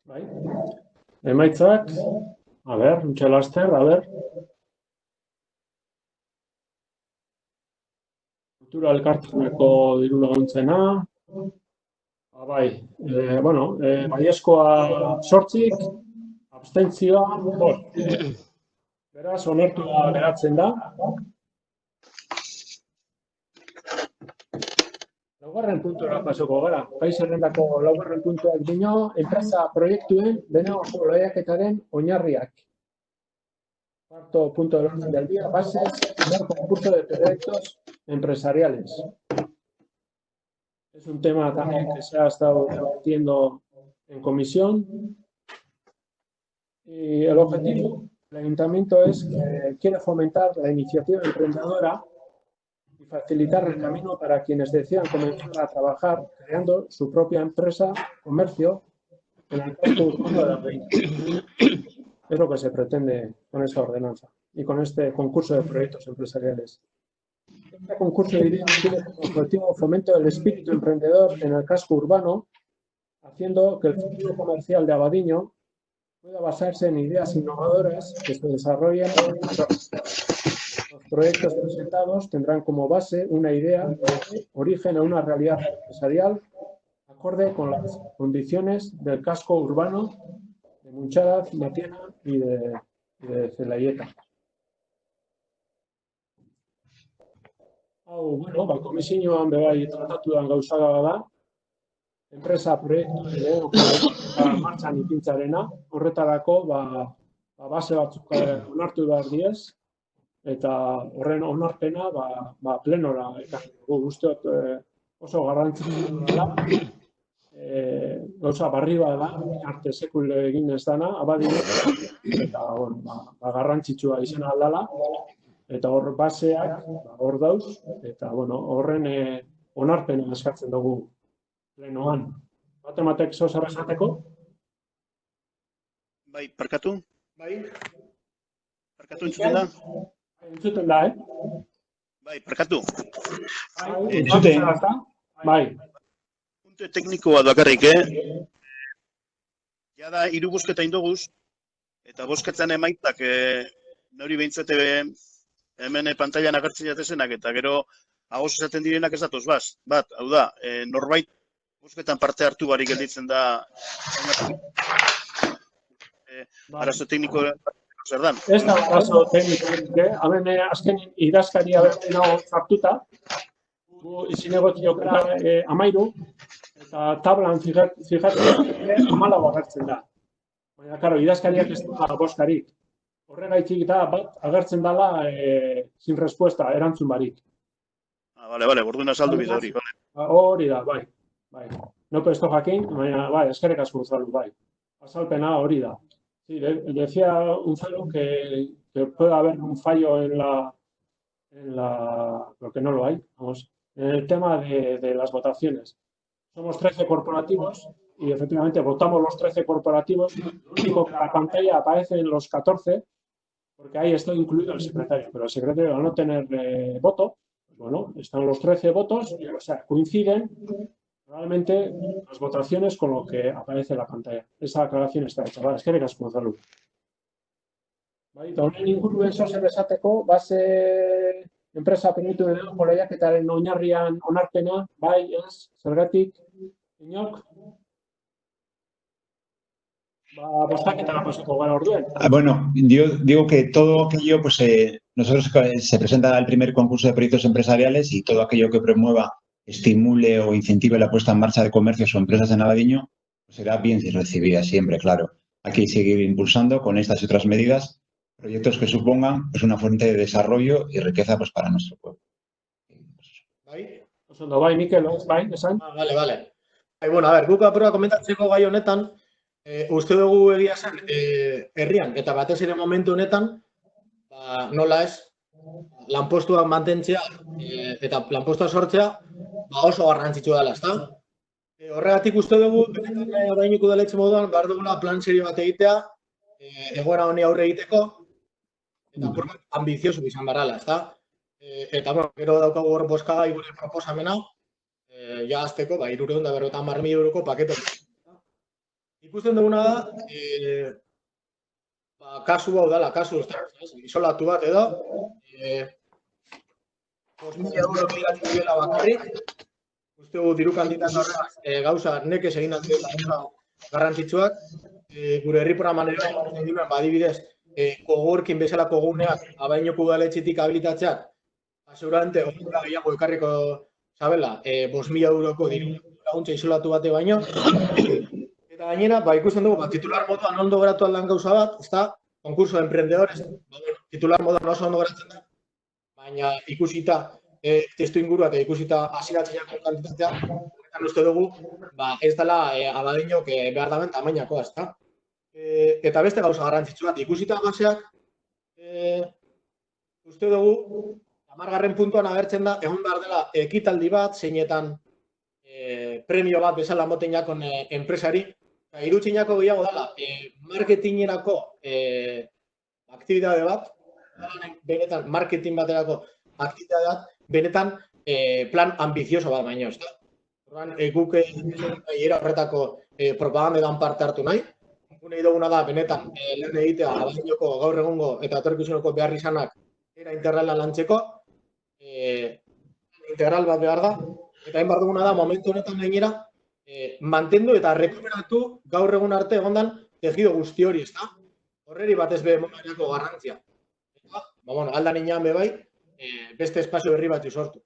Bai. Emaitzak, a ver, Laster, a ver. Kultura elkarteko diru laguntzena. Bai, baiezkoa 8, abstentzioa 5. Beraz, onartua geratzen da. Laugarren puntura pasoko gara. Gai zerrendako laugarren puntuak dino, enpresa proiektuen denegoko lehiaketaren oinarriak. Cuarto punto del orden del día, bases del concurso de proyectos empresariales. Es un tema también que se ha estado debatiendo en comisión. Y el objetivo del ayuntamiento es que quiere fomentar la iniciativa emprendedora y facilitar el camino para quienes decidan comenzar a trabajar creando su propia empresa, comercio, en el casco urbano de la Reina. Es lo que se pretende con esta ordenanza y con este concurso de proyectos empresariales. Este concurso de ideas tiene como objetivo fomento del espíritu emprendedor en el casco urbano, haciendo que el futuro comercial de Abadiño pueda basarse en ideas innovadoras que se desarrollen en el entorno. Los proyectos presentados tendrán como base una idea de origen a una realidad empresarial acorde con las condiciones del casco urbano de Muntxaraz, Matiena y de Zelaieta. Komisioan bebai tratatuan gauza da, enpresa proiektu martxan ipintzarena, horretarako base batzuk onartu behar diez, eta horren onarpena plenora ekarri dugu. Uste oso garrantzitsua dela, gauza barri da, arte sekul egin ez dana, abadine, eta garrantzitsua izan aldala, eta hor baseak hor dauz, eta horren onarpena eskatzen dugu plenoan. Matematek zer esateko? Bai, parkatu? Bai, Parkatu entzuten da? Entzuten da, Bai, parkatu. Entzuten. Bai. Puntu tekniko bat bakarrik, Jada 3 bozketa indoguz, eta bozketzen emaitzak nori behintzate hemen pantailan agertzen jatezenak, eta gero agoz esaten direnak ez datoz bat, hau da, norbait bozketan parte hartu barik gelditzen da arazo tekniko zer dan. Ez da arazo teknikorik, hemen azken idazkaria nago zartuta, gu izin egotiokera 13, eta tablan fijatzen 14 agertzen da. Baina, karo, idazkariak ez da bozkarik. Horregaitik da bat agertzen dela sin respuesta, erantzun barik. Bale, orduan azaldu bide hori. Hori da, bai. Nope esto jakin, baina, eskerrik asko Unzalu, bai. Azalpena hori da. Sí, decía Unzalu que puede haber un fallo en lo que no lo hay, vamos, en el tema de las votaciones. Somos 13 corporativos y efectivamente votamos los 13 corporativos. Lo único que en la pantalla aparecen los 14, porque ahí está incluido el secretario, pero el secretario al no tener voto, pues bueno, están los 13 votos, o sea, coinciden realmente las votaciones con lo que aparece en la pantalla. Esa aclaración está hecha. Vale, eskerrik asko Unzalu. Bai, eta honen inguruen zer esateko, base enpresa proiektu edo lehiaketaren oinarrian onarpena, bai, ez, zergatik, inok? Bostaketara pasako gara orduen. Bueno, yo digo que todo aquello, pues nosotros se presenta el primer concurso de proyectos empresariales y todo aquello que promueva, estimule o incentive la puesta en marcha de comercios o empresas en Abadiño, pues será bien recibida siempre, claro. Hay que seguir impulsando con estas y otras medidas proyectos que supongan pues, una fuente de desarrollo y riqueza pues, para nuestro pueblo. bai. Osondo, bai, Mikel, bai, esan? Vale. Bueno, a ver, guk apurua komentatzeko gai honetan, uste dugu egia zen, herrian, eta batez ere momentu honetan, nola ez, lanpostuak mantentzea eta lanpostua sortzea oso garrantzitsua dela, ezta? Horregatik uste dugu, benetan Abadiñoko udaletxe moduan, behar dugula plan serio bat egitea, egoera honi aurre egiteko, eta apurrak ambizioso izan barala, ezta? Eta, bueno, gero daukagu hor bozkagai gure proposamena, ja azteko, 350.000 euroko pakete. Ikusten duguna da, kasu hau dela, kasu isolatu bat edo, 5.000 euro bideratzen duela bakarrik, uste gu diru kantitate horregaz gauza nekez egin altzela garrantzitsuak, gure herri programan ere badibidez, kogorkin bezalako guneak Abadiñoko udaletxetik habilitatzeak, seguramente horrela gehiago ekarriko zabela, 5.000 euroko diru laguntza isolatu bate baino, eta gainera, ikusten dugu, titular moduan ondo geratu aldan gauza bat, ezta, konkurso de emprendedores, titular moduan oso ondo geratzen da, baina ikusita testu ingurua eta ikusita hasieratzaileako kantitatea, horretan uste dugu, ez dela Abadiñok behar daben tamainakoa, ezta. Eta beste gauza garrantzitsu bat, ikusita baseak, uste dugu, 10. puntuan agertzen da, egon behar dela ekitaldi bat, zeinetan premio bat bezala moten jakon enpresari, irutxinako gehiago dela, marketingerako aktibitate bat, benetan marketing baterako aktibitate bat, benetan plan ambizioso bat baino, ez da? Guk era horretako propagandetan parte hartu nahi, nahi duguna da, benetan, lehen egitea Abadiñoko gaur egungo eta etorkizuneko behar izanak era integrala lantzeko, integral bat behar da, eta hain behar duguna da, momentu honetan gainera, mantendu eta rekuperatu gaur egun arte egondan tejido guzti hori, ez da? Horreri batez beharako garrantzia. Eta, aldan inean bebai, beste espazio berri bat sortu.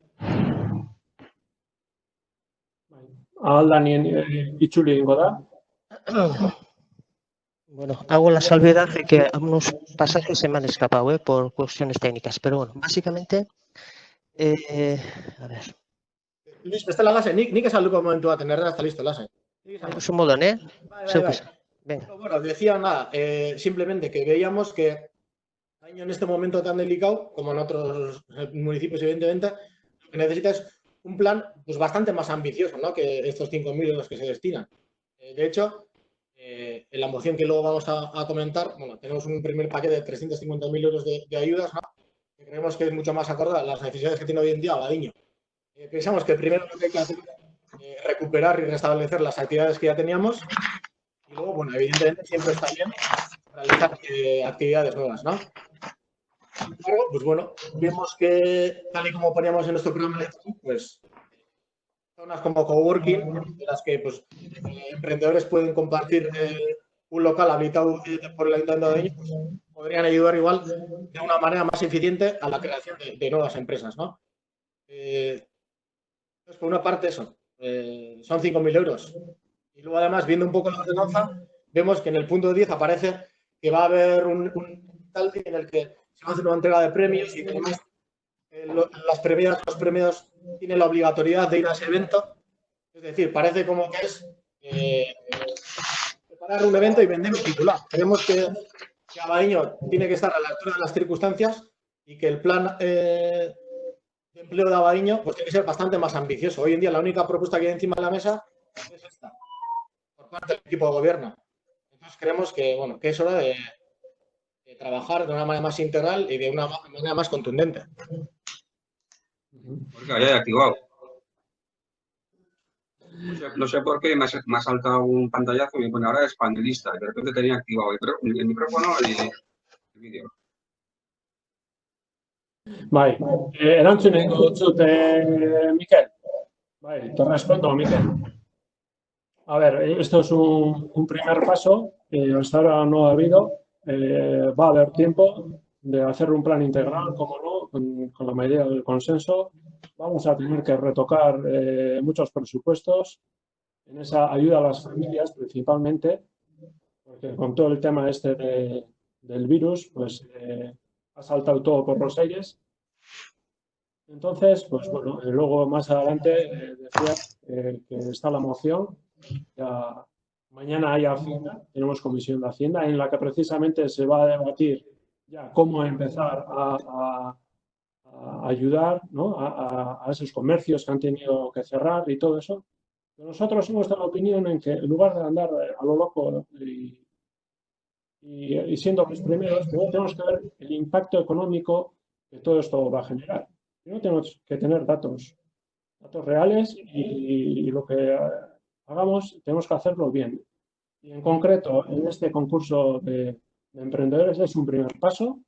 Ahal itzuli egingo da. Bueno, hago la salvedad de que algunos pasajes se me han escapado, por cuestiones técnicas, pero bueno, básicamente, a ver, Luis, beste lagase, nik esalduko momentu bat, nerdera está listo, lasai. su modo, Vale. Venga. Bueno, decía nada, simplemente que veíamos que en este momento tan delicado, como en otros municipios, evidentemente, lo que necesita es un plan pues, bastante más ambicioso, ¿no?, que estos 5.000 euros que se destinan. De hecho, en la moción que luego vamos a comentar, bueno, tenemos un primer paquete de 350.000 euros de ayudas, ¿no?, que creemos que es mucho más acorde a las necesidades que tiene hoy en día Abadiño. Pensamos que primero lo que hay que hacer es recuperar y restablecer las actividades que ya teníamos y luego, bueno, evidentemente siempre está bien realizar actividades nuevas, ¿no? Sin embargo, pues bueno, vemos que tal y como poníamos en nuestro programa electoral, pues zonas como coworking, en las que pues, emprendedores pueden compartir un local habilitado por el Ayuntamiento de Abadiño, pues, podrían ayudar igual de una manera más eficiente a la creación de nuevas empresas, ¿no? Entonces, por una parte eso, son 5.000 euros. Y luego además, viendo un poco la ordenanza, vemos que en el punto 10 aparece que va a haber un tal en el que se va a hacer una entrega de premios y que además los premiados tienen la obligatoriedad de ir a ese evento. Es decir, parece como que es preparar un evento y vender un titular. Creemos que Abadiño tiene que estar a la altura de las circunstancias y que el plan de empleo de Abadiño pues, tiene que ser bastante más ambicioso. Hoy en día la única propuesta que hay encima de la mesa es esta, por parte del equipo de gobierno. Entonces creemos que, bueno, que es hora de trabajar de una manera más integral y de una manera más contundente. Porque ya he activado. No sé por qué me ha saltado un pantallazo y me pone ahora es panelista. Y de repente tenía activado el micrófono y el vídeo. Bai, erantzun egingo dut, Mikel. Bai, te respondo, Mikel. A ver, esto es un primer paso, hasta ahora no ha habido, va a haber tiempo de hacer un plan integral, como no, con la mayoría del consenso. Vamos a tener que retocar muchos presupuestos en esa ayuda a las familias principalmente, porque con todo el tema este del virus, pues ha saltado todo por los aires. Entonces, pues bueno, luego más adelante decía que está la moción. Ya, mañana hay Hacienda, tenemos comisión de Hacienda, en la que precisamente se va a debatir ya cómo empezar a ayudar, ¿no?, a esos comercios que han tenido que cerrar y todo eso. Pero nosotros hemos dado la opinión en que en lugar de andar a lo loco y siendo los primeros, tenemos que ver el impacto económico que todo esto va a generar. Primero tenemos que tener datos reales y lo que hagamos tenemos que hacerlo bien. Y en concreto, en este concurso de emprendedores es un primer paso,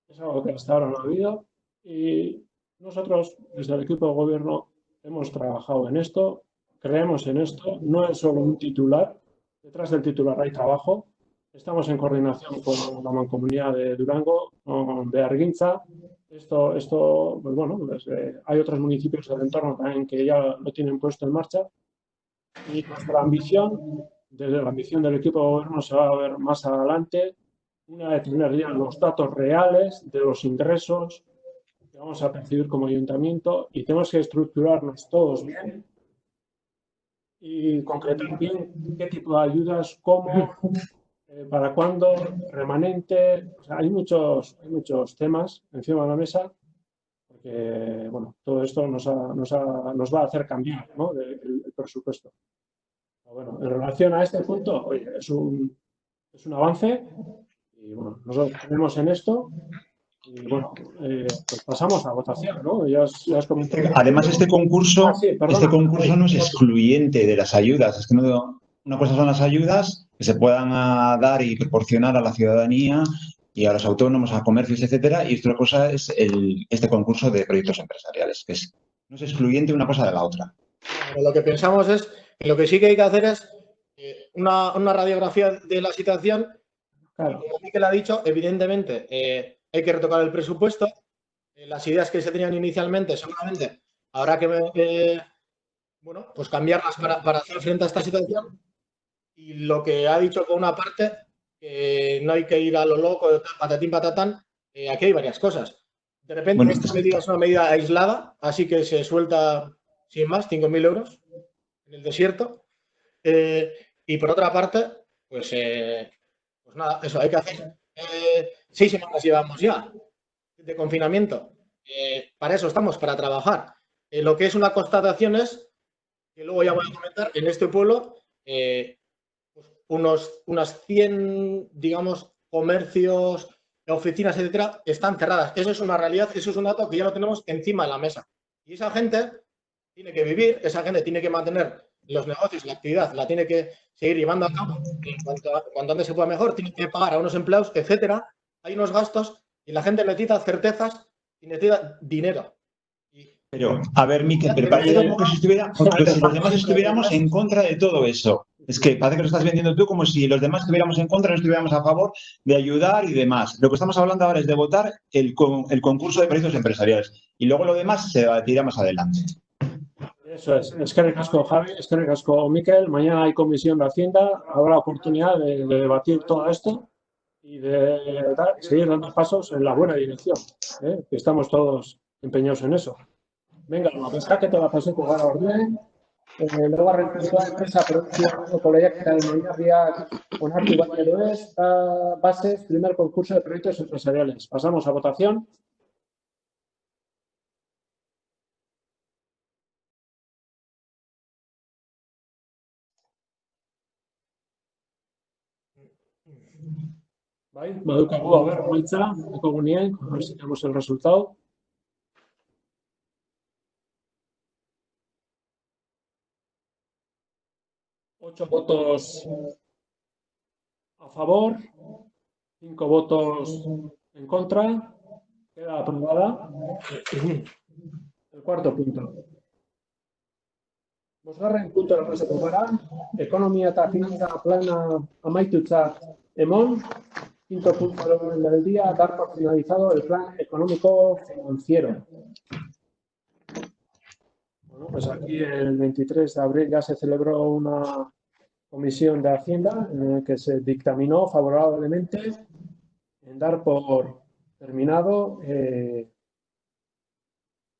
es algo que hasta ahora no ha habido y nosotros desde el equipo de gobierno hemos trabajado en esto, creemos en esto, no es solo un titular, detrás del titular hay trabajo, estamos en coordinación con la Mancomunidad de Durango, de Arguintza. Esto pues bueno, pues, hay otros municipios del entorno también que ya lo tienen puesto en marcha. Y nuestra ambición, desde la ambición del equipo de gobierno, se va a ver más adelante, una vez tener ya los datos reales de los ingresos que vamos a percibir como ayuntamiento y tenemos que estructurarnos todos bien y concretar bien qué tipo de ayudas, cómo, para cuándo, remanente. O sea, hay muchos temas encima de la mesa porque, bueno, todo esto nos va a hacer cambiar, ¿no?, el presupuesto. Pero bueno, en relación a este punto, oye, es un avance y, bueno, nosotros tenemos en esto y, bueno, pues pasamos a votación, ¿no? Ya has comentado. Además, este concurso no es excluyente de las ayudas. Es que no, una cosa son las ayudas que se puedan dar y proporcionar a la ciudadanía y a los autónomos, a comercios, etcétera, y otra cosa es este concurso de proyectos empresariales, que no es excluyente una cosa de la otra. Lo que pensamos es que lo que sí que hay que hacer es una radiografía de la situación. Claro. Como Mikel ha dicho, evidentemente hay que retocar el presupuesto. Las ideas que se tenían inicialmente seguramente habrá que bueno, pues cambiarlas para hacer frente a esta situación. Y lo que ha dicho por una parte, que no hay que ir a lo loco, patatín, patatán, aquí hay varias cosas. De repente, Bueno, esta medida es una medida aislada, así que se suelta sin más, 5.000 euros en el desierto. Y por otra parte, pues nada, eso hay que hacer. 6 semanas llevamos ya de confinamiento. Para eso estamos, para trabajar. Lo que es una constatación es, que luego ya voy a comentar, en este pueblo, unas 100, digamos, comercios, oficinas, etcétera, están cerradas. Eso es una realidad, eso es un dato que ya lo tenemos encima de la mesa. Y esa gente tiene que vivir, esa gente tiene que mantener los negocios, la actividad, la tiene que seguir llevando a cabo cuanto antes se pueda mejor, tiene que pagar a unos empleados, etcétera. Hay unos gastos y la gente necesita certezas y necesita dinero. pero, a ver, Miquel, pero parece como que si los demás estuviéramos en contra de todo eso. Es que parece que lo estás vendiendo tú como si los demás estuviéramos en contra, no estuviéramos a favor de ayudar y demás. Lo que estamos hablando ahora es de votar el concurso de precios empresariales. Y luego lo demás se debatirá más adelante. Eso es. Eskerrik asko, Javi, eskerrik asko, Miquel. Mañana hay comisión de Hacienda. Habrá oportunidad de debatir todo esto y de seguir dando pasos en la buena dirección. Que estamos todos empeñados en eso. Venga, bozkaketa bat paseko gara orduen. Laugarren puntua enpresa produkzio proiektuaren oinarriak onartu bai edo ez, bases, primer concurso de proyectos empresariales. Pasamos a votación. Bai, badukagu, a ver, emaitza, ekogunien, a ver si tenemos el resultado. Ocho votos a favor, 5 votos en contra. Queda aprobada. El cuarto punto. Bosgarren puntora pasako gara. Ekonomia eta finantza plana amaitutzat emon. Quinto punto del orden del día, dar por finalizado el plan económico financiero. Bueno, pues aquí el 23 de abril ya se celebró una comisión de Hacienda en la que se dictaminó favorablemente en dar por terminado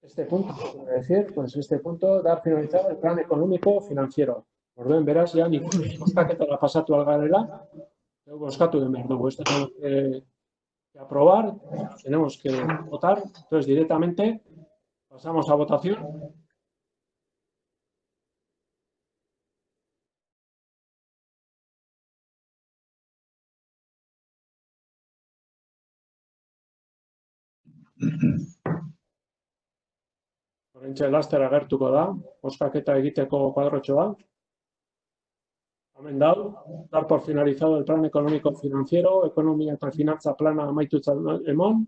este punto, es decir, pues este punto, dar finalizado el plan económico financiero. Orduen beraz, ya nik bozkaketara pasatu algarela, bozkatu den behar dugu, esto tenemos que aprobar, tenemos que votar, entonces directamente pasamos a votación. Horrentxe laster agertuko da, bozkaketa egiteko kuadrotxoa. Hemen dau, dar por finalizado el plan económico financiero, ekonomia eta finantza plana amaitutzat emon.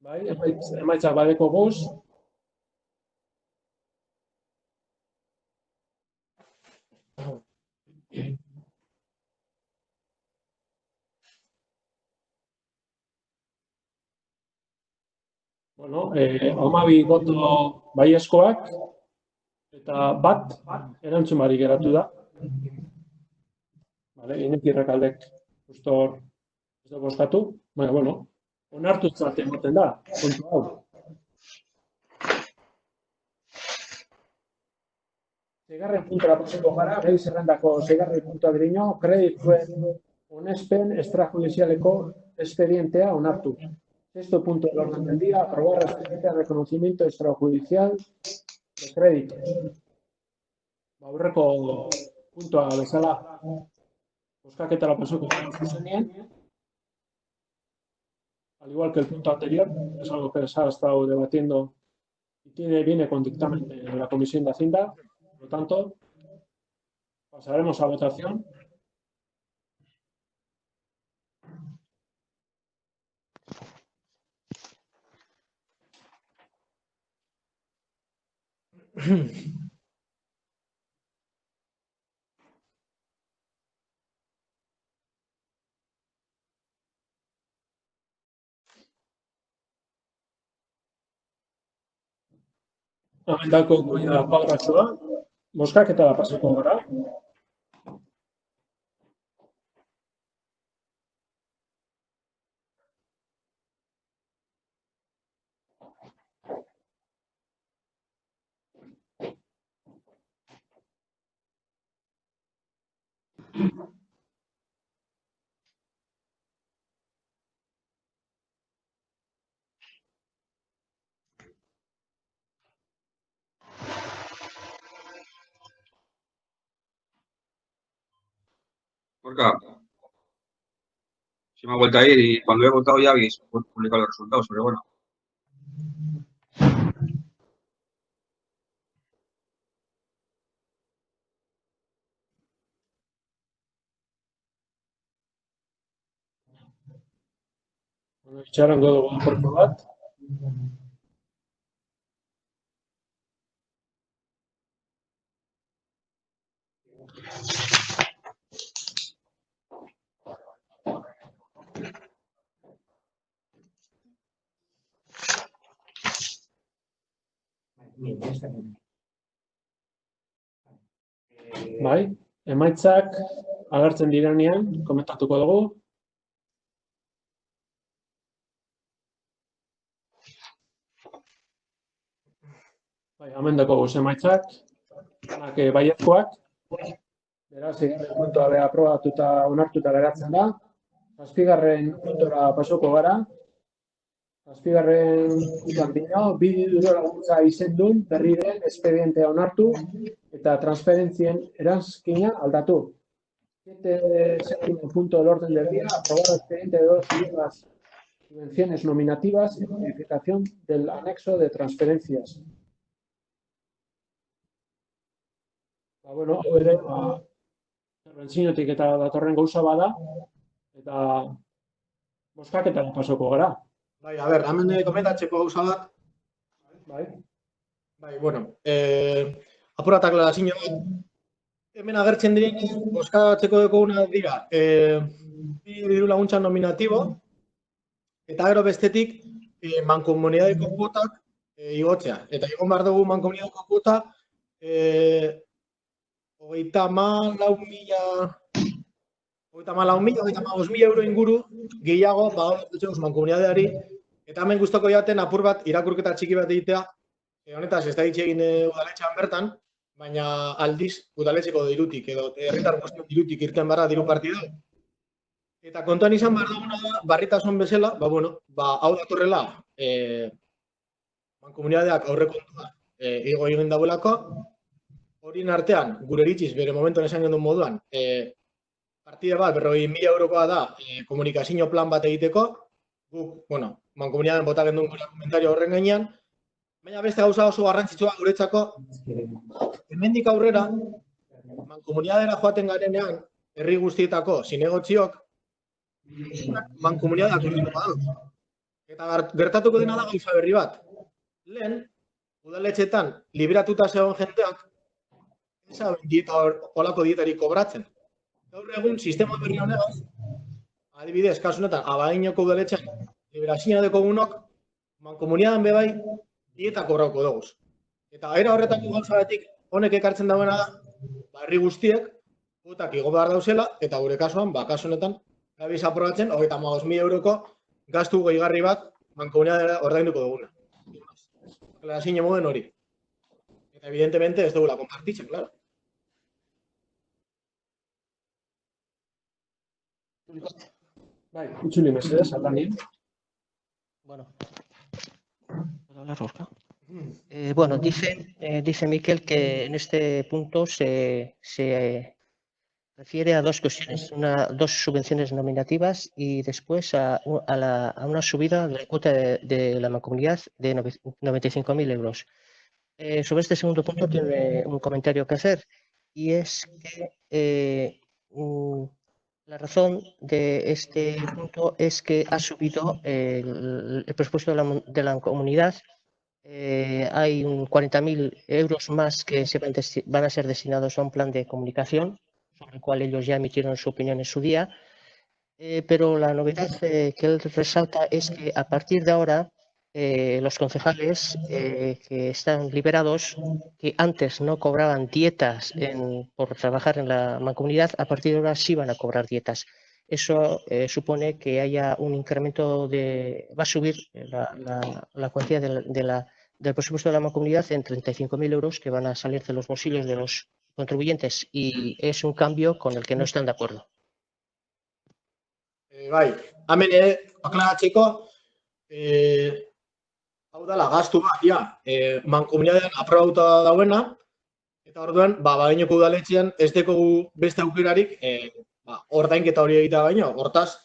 Bai, emaitza badeko guz. Bueno, 12 boto baiezkoak eta bat erantzun barik geratu da. Vale, Iñaki Rekaldek justo hor ez da bozkatu. Bueno, onartutzat ematen da, puntu hau. Seigarren puntura pasako gara, gai zerrendako seigarren puntua dirino, kredituen onespen extrajudizialeko expedientea onartu. Sexto punto del orden del día, aprobar la expediente de reconocimiento extrajudicial de créditos. Aurreko puntua bezala, bozkaketara pasoko zuzenean, al igual que el punto anterior, es algo que se ha estado debatiendo y viene con dictamen de la Comisión de Hacienda. Por lo tanto, pasaremos a votación. Amendako kuadrazioa, bozkaketara pasako gara. Gorka, si me ha vuelto a ir y cuando he votado ya habéis publicado los resultados, pero bueno. Itxarango dugu apurtu bat. Bai, emaitzak agertzen direnean komentatuko dugu. Bai, amendako guz emaitzak, baiezkoak. Beraz, puntua beha aprobatuta onartuta geratzen da. 7. puntora pasoko gara. 7. puntuan dira, bi dirulaguntza izendun berri den espedientea onartu eta transferentzien eranskina aldatu. 7. punto del orden del día, aprobar el expediente de 2 las subvenciones nominativas y modificación del anexo de transferencias. Bueno, hau ere, interbentziotik eta datorren gauza bada, eta bozkaketara pasoko gara. Bai, a ber, hemen komentatzeko gauza bat. Bai. Bai, bueno, apuratak lalazio bat. Hemen agertzen diren, bozkatzeko dekoguna dira, bi diru laguntza nominatibo, eta gero bestetik, mankomunidadeko kuotak igotzea. Eta igon behar dugu mankomunidadeko kuota, 34.000 euro inguru gehiago badagoz mankomunidadeari, eta hemen gustoko jaten apur bat irakurketa txiki bat egitea, honetaz ez da hitz egin udaletxean bertan, baina aldiz udaletxeko dirutik edo herritar guztion dirutik irten barra diru partida. Eta kontuan izan behar duguna da, barritasun bezala, hau datorrela mankomunidadeak aurrekontua igo egin dagoelako, horien artean, gure eritziz, bere momentuan esan gendun moduan, partide bat, 40.000 eurokoa da komunikazio plan bat egiteko, guk, mankomunidaden bota gendun gure komentario horren gainean, baina beste gauza oso garrantzitsua guretzako, hemendik aurrera, mankomunidadera joaten garenean, herri guztietako zinegotziok, mankomunidadeak urrituko da. Eta gertatuko dena da gauza berri bat. Lehen, udaletxetan liberatuta zegoen jendeak, eza olako dietarik kobratzen. Gaur egun, sistema berri honegaz, adibidez, kasunetan, Abadiñoko udaletxean, liberazioa dekogunok, mankomunidaden bebai, dieta kobrauko dugu. Eta era horretako gauzatik, honek ekartzen dagoena da, herri guztiek, kuotak igo behar dauzela, eta gure kasuan, kasunetan, gabiz aprobatzen, 35.000 euroko gastu gehigarri bat, mankomunidadera ordainduko duguna. Klasine moden hori. Eta evidentemente ez dugula konpartitzen, claro. Bai, itzuli mesedez, Aldani. Bueno, ¿puedo hablar, Oscar? Bueno, dice Miquel que en este punto se refiere a dos cuestiones, dos subvenciones nominativas y después a una subida de la cuota de la mancomunidad de 95.000 euros. Sobre este segundo punto tiene un comentario que hacer y es que la razón de este punto es que ha subido el presupuesto de la comunidad. Hay 40.000 euros más que van a ser destinados a un plan de comunicación, sobre el cual ellos ya emitieron su opinión en su día, pero la novedad que él resalta es que a partir de ahora los concejales que están liberados, que antes no cobraban dietas por trabajar en la mancomunidad, a partir de ahora sí van a cobrar dietas. Eso supone que haya un incremento va a subir la cuantía del presupuesto de la mancomunidad en 35.000 euros que van a salir de los bolsillos de los contribuyentes, y es un cambio con el que no están de acuerdo. Bai, hemen aklaratzeko, hau dela gastu bat, mankomunitatean aprobatuta dauena, eta orduan, Bagenoko udaletxean ez dekogu beste aukerarik ordainketa hori egitea baino. Hortaz,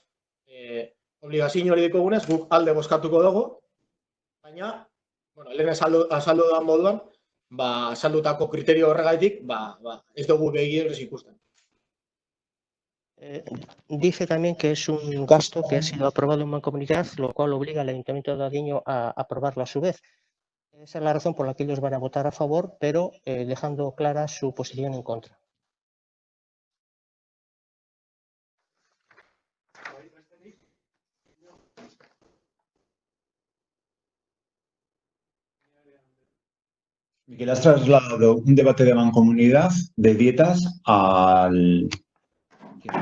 obligazio hori dekogunez, guk alde bozkatuko dugu, baina, lehen azaldu da moduan, azaldutako kriterio horregaitik, ez dugu begirez ikusten. Dice también que es un gasto que ha sido aprobado en mancomunidad, lo cual obliga al Ayuntamiento de Adiño a aprobarlo a su vez. Esa es la razón por la que ellos van a votar a favor, pero dejando clara su posición en contra. Miguel, has trasladado un debate de mancomunidad de dietas al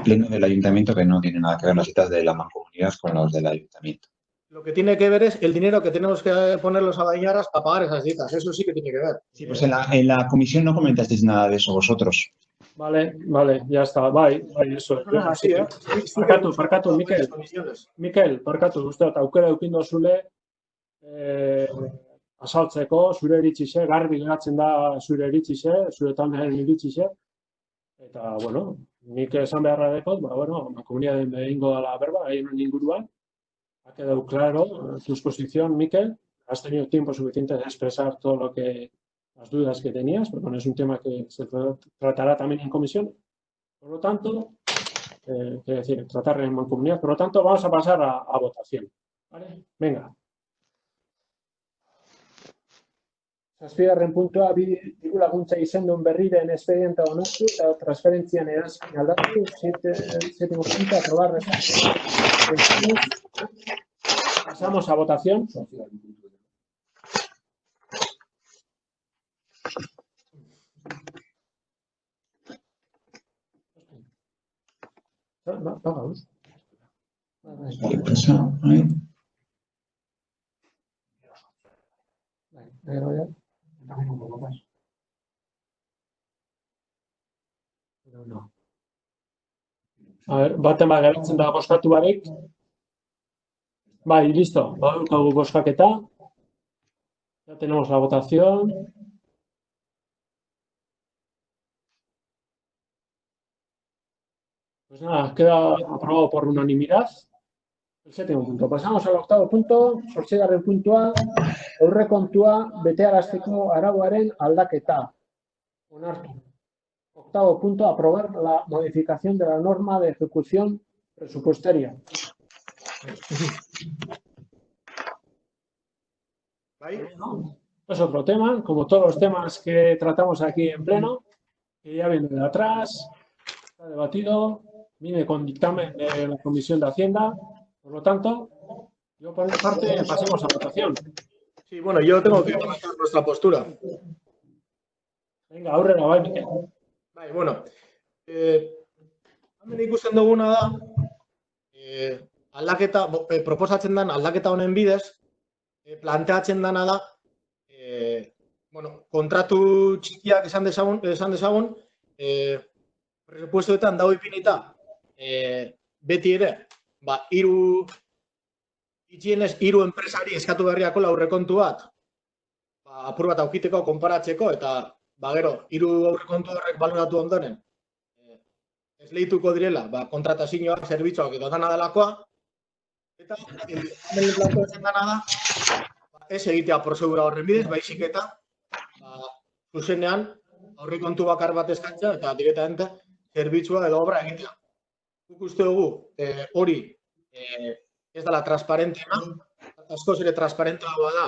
pleno del ayuntamiento, que no tiene nada que ver las dietas de la mancomunidad con los del ayuntamiento. Lo que tiene que ver es el dinero que tenemos que poner los abadiñaras a pagar esas dietas. Eso sí que tiene que ver. Sí, pues en la comisión no comentasteis nada de eso vosotros. Vale, ya está. Bai, eso. Así, Parkatu, Mikel, parkatu, uste dut, aukera eukin dozule azaltzeko, zure iritzize, garbi geratzen da zure iritzize, zure taldearen iritzize. Eta, bueno, nik esan beharra dekot, mankomunitatean egingo dela berba, egin inguruan. Ha quedado claro tu exposición, Mikel. Has tenido tiempo suficiente de expresar todo las dudas que tenías, porque es un tema que se tratará también en comisión. Por lo tanto, quiero decir, tratar en mancomunidad. Por lo tanto, vamos a pasar a votación. ¿Vale? Venga. Zazpigarren puntua, diru laguntza izendun berriren espedienta onartu eta transferentzian erazkin aldatu, 7º punto, aprobar. Pasamos a votación. Vamos. No. A ver, baten bat geratzen da bozkatu barik. Bai, listo. Badaukagu bozkaketa. Ya tenemos la votación. Pues nada, queda aprobado por unanimidad. El 7º punto. Pasamos al 8º punto. 8. puntua, aurrekontua betearazteko arauaren aldaketa. Onartu. 8º punto, aprobar la modificación de la norma de ejecución presupuestaria. Es otro tema, como todos los temas que tratamos aquí en pleno, que ya viene de atrás, está debatido, viene con dictamen de la Comisión de Hacienda. Por lo tanto, yo por mi parte pasemos a votación. Sí, bueno, yo tengo que comentar nuestra postura. Venga, aurrera, bai, Mikel. Bai, bueno, hemen ikusten duguna da, aldaketa, proposatzen den aldaketa honen bidez, planteatzen dena da, kontratu txikiak esan dezagun, presupuestoetan dago ipinita, beti ere, itxienez, 3 enpresari eskatu berriako aurrekontu bat, apur bat aukiteko, konparatzeko, eta gero, 3 aurrekontu horrek baloratu ondoren, esleituko direla, kontratazioak, zerbitzuak eta dana delakoa, eta hemen planteatzen dena da, ez egitea prozedura horren bidez, baizik eta zuzenean aurrekontu bakar bat eskatzea eta direktamente zerbitzua edo obra egitea. Guk uste dugu hori ez dela transparenteena, askoz ere transparenteagoa da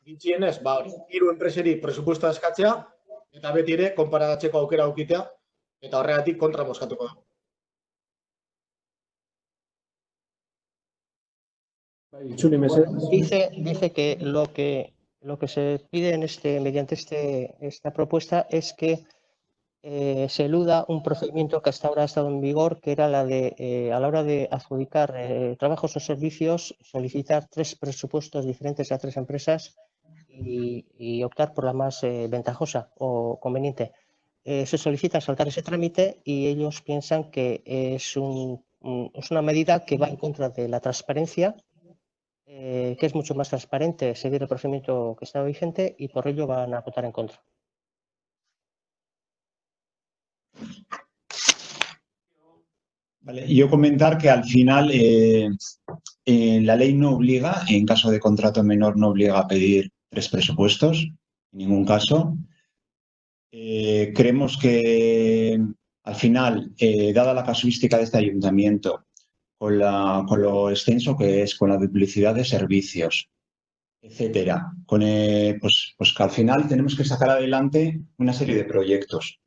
gitxienez, 3 enpreseri presupuestoa eskatzea eta beti ere konparatzeko aukera aukitea eta horregatik kontra bozkatuko da. Dice que lo que se pide mediante esta propuesta es que se eluda un procedimiento que hasta ahora ha estado en vigor, que era la de, a la hora de adjudicar trabajos o servicios, solicitar 3 presupuestos diferentes a 3 empresas y optar por la más ventajosa o conveniente. Se solicita saltar ese trámite y ellos piensan que es una medida que va en contra de la transparencia, que es mucho más transparente seguir el procedimiento que estaba vigente, y por ello van a votar en contra. Vale, y yo comentar que al final la ley no obliga, en caso de contrato menor, no obliga a pedir 3 presupuestos, en ningún caso. Creemos que al final, dada la casuística de este ayuntamiento, con lo extenso que es, con la duplicidad de servicios, etcétera, pues que al final tenemos que sacar adelante una serie de proyectos.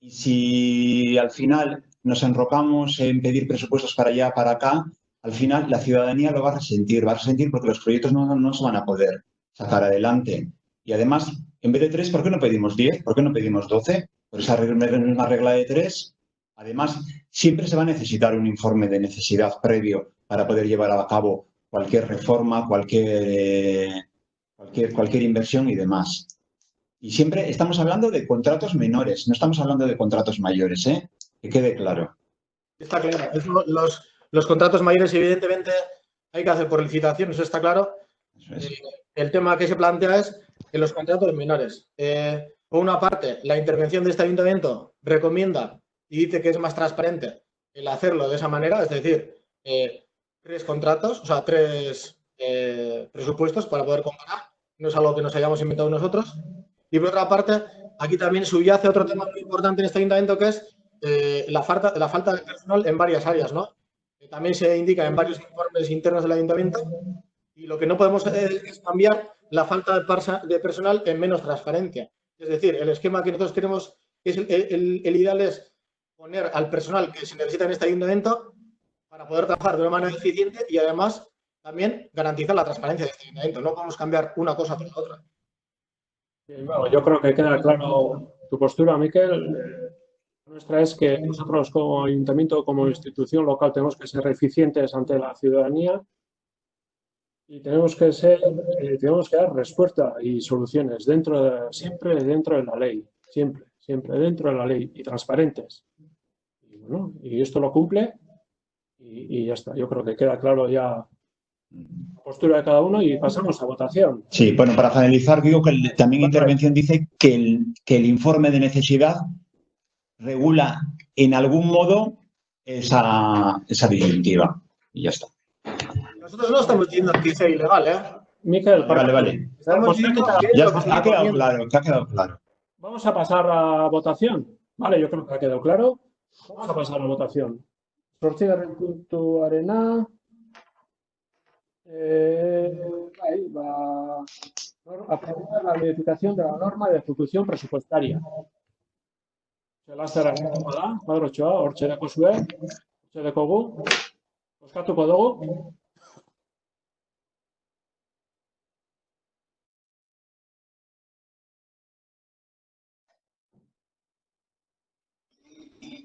Y si al final nos enrocamos en pedir presupuestos para allá, para acá, al final la ciudadanía lo va a resentir porque los proyectos no se van a poder sacar adelante. Y además, en vez de 3, ¿por qué no pedimos 10? ¿Por qué no pedimos 12? Por esa misma regla de 3. Además, siempre se va a necesitar un informe de necesidad previo para poder llevar a cabo cualquier reforma, cualquier inversión y demás. Y siempre estamos hablando de contratos menores, no estamos hablando de contratos mayores, ¿eh? Que quede claro. Está claro. Los contratos mayores, evidentemente, hay que hacer por licitación, eso está claro. Eso es. El tema que se plantea es en los contratos menores. Por una parte, la intervención de este ayuntamiento recomienda y dice que es más transparente el hacerlo de esa manera, es decir, 3 contratos, o sea, 3 presupuestos para poder comparar. No es algo que nos hayamos inventado nosotros. Y por otra parte, aquí también subyace otro tema muy importante en este ayuntamiento, que es la falta de personal en varias áreas, ¿no? También se indica en varios informes internos del ayuntamiento, y lo que no podemos es cambiar la falta de personal en menos transparencia. Es decir, el esquema que nosotros queremos, el ideal es poner al personal que se necesita en este ayuntamiento para poder trabajar de una manera eficiente y además también garantizar la transparencia de este ayuntamiento. No podemos cambiar una cosa por la otra. Bueno, yo creo que queda claro tu postura, Miquel. Nuestra es que nosotros como ayuntamiento, como institución local, tenemos que ser eficientes ante la ciudadanía y tenemos que dar respuesta y soluciones siempre dentro de la ley, siempre dentro de la ley y transparentes. Y bueno, y esto lo cumple y ya está. Yo creo que queda claro ya la postura de cada uno y pasamos a votación. Sí, bueno, para finalizar, digo que también intervención dice que el informe de necesidad regula en algún modo esa disyuntiva. Y ya está. Nosotros no estamos diciendo que sea ilegal, ¿eh? Miquel, vale. Estamos diciendo que Ya ha quedado claro. Vamos a pasar a votación. Vale, yo creo que ha quedado claro. Vamos a pasar a votación. Zortzigarren puntuarena. Ahí va. Aprobar la modificación de la norma de ejecución presupuestaria. Zelazera geratuko da, Padrotxoa, hortxe dakozue, hortxe dekogu, bozkatuko dugu.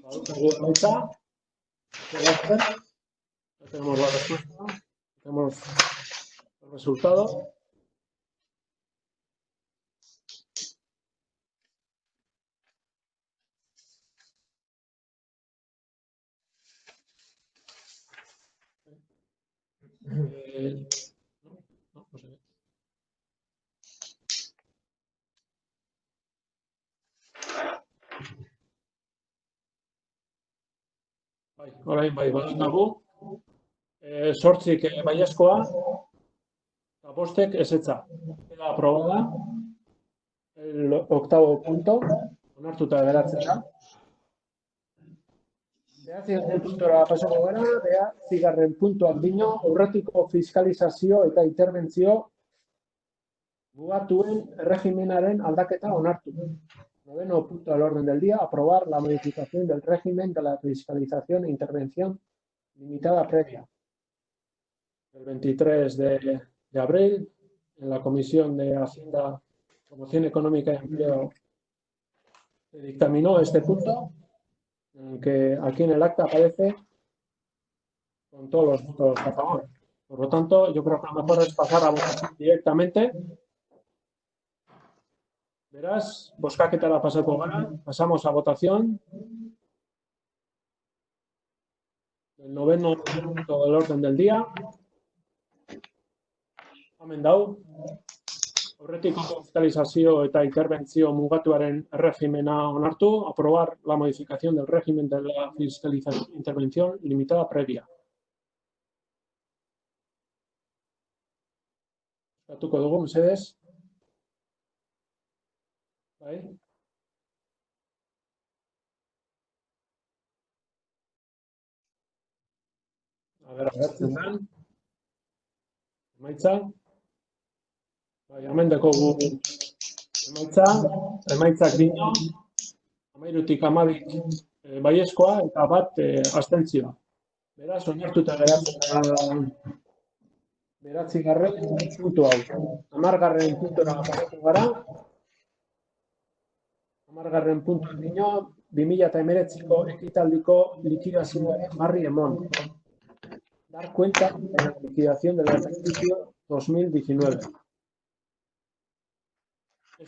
Badukagu emaitza, Zelazera, ya tenemos la respuesta, tenemos el resultado. No sé. Orain bai, badaukagu. 8 baiezkoa, eta 5 ezetza. Queda aprobada el 8º punto, onartuta geratzen da. 9. puntora pasako gara, 9. puntuak dino, aurretiko fiskalizazio eta interbentzio mugatuen regimenaren aldaketa onartu. 9. punto del orden del día, aprobar la modificación del régimen de la fiscalización e intervención limitada previa. el 23 de abril, en la Comisión de Hacienda, Promoción Económica y Empleo, se dictaminó este punto, en el que aquí en el acta aparece con todos los votos a favor. Por lo tanto, yo creo que lo mejor es pasar a votación directamente. Verás, bozkaketara pasako gara, pasamos a votación. El 9º punto del orden del día. Hemen dau. Aurretiko fiscalizazio eta interbentzio mugatuaren erregimena onartu, aprobar la modificación del régimen de la fiscalización intervención limitada previa. Batuko dugu, mesedez. Bai. A ver, zendan. Emaitza. Bai, hemen dekogu emaitzak dino. 13tik 12 baiezkoa eta bat abstentzioa. Beraz, onartuta geratzen da 9. puntu hau. 10. puntura pasatu gara. 10. puntu dino, 2019ko ekitaldiko likidazioaren barri emon. Dar cuenta de la liquidación del ejercicio 2019.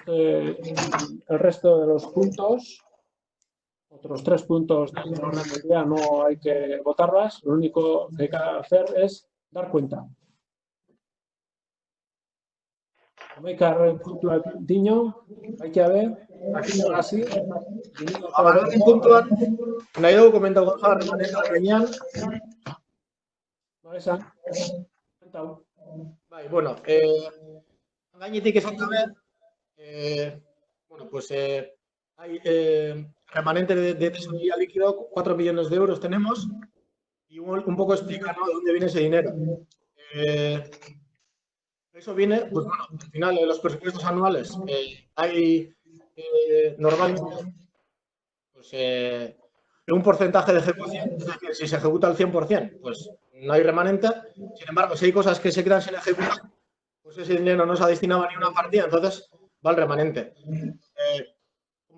El resto de los puntos, otros 3 puntos de la orden del día, no hay que votarlas. Lo único que hay que hacer es dar cuenta. 11. puntuak dino, hay que ver, aquí no así. Agarren puntuan, nahi dugu komentau remanente gainean. Esan. Bai, bueno, gainetik esan gabe, bueno, pues hay remanente de tesorería líquido, 4 millones de euros tenemos, y un poco explica, ¿no?, de dónde viene ese dinero. Eso viene, pues bueno, al final de los presupuestos anuales hay normalmente pues, un porcentaje de ejecución, es decir, si se ejecuta al 100%, pues no hay remanente. Sin embargo, si hay cosas que se quedan sin ejecutar, pues ese dinero no se ha destinado a ni una partida, entonces va al remanente.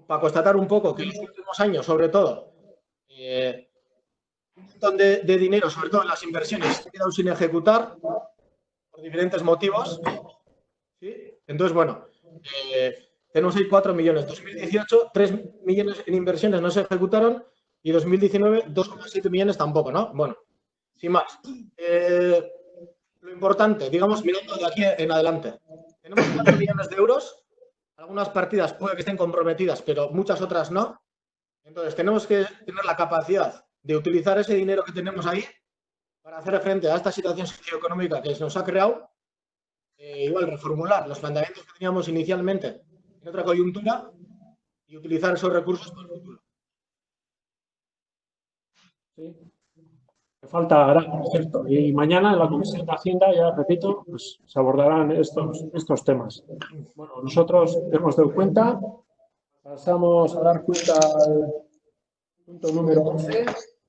Para constatar un poco que en los últimos años, sobre todo, un montón de dinero, sobre todo en las inversiones, se ha quedado sin ejecutar por diferentes motivos. ¿Sí? Entonces, bueno, tenemos ahí 4 millones. 2018, 3 millones en inversiones no se ejecutaron y 2019, 2,7 millones tampoco, ¿no? Bueno, sin más. Lo importante, digamos, mirando de aquí en adelante. Tenemos 4 millones de euros. Algunas partidas puede que estén comprometidas, pero muchas otras no. Entonces, tenemos que tener la capacidad de utilizar ese dinero que tenemos ahí para hacer frente a esta situación socioeconómica que se nos ha creado. Igual, reformular los planteamientos que teníamos inicialmente en otra coyuntura y utilizar esos recursos para el futuro. Sí. Me falta ahora, por cierto. Y mañana en la Comisión de Hacienda, ya repito, pues se abordarán estos temas. Bueno, nosotros hemos dado cuenta. Pasamos a dar cuenta al punto número 11.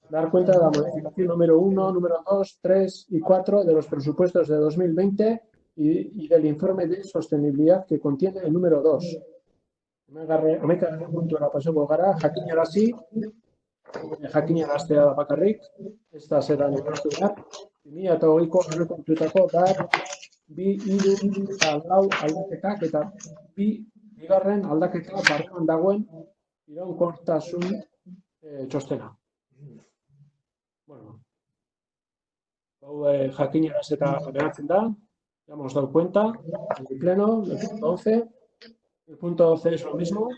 Dar cuenta de la modificación número 1, número 2, 3 y 4 de los presupuestos de 2020 y del informe de sostenibilidad que contiene el número 2. Hamaikagarren puntura pasako gara, jakinarazi, jakinaraztea da bakarrik, ez da zeran ekartu behar, 2020ko aurrekontutako bat, 2, 3 eta 4 aldaketak eta 2. aldaketa barruan dagoen iraunkortasun txostena. Bueno, jakinaraz eta geratzen da, ya hemos dado cuenta, en el pleno, el punto 11. El punto 12 es lo mismo.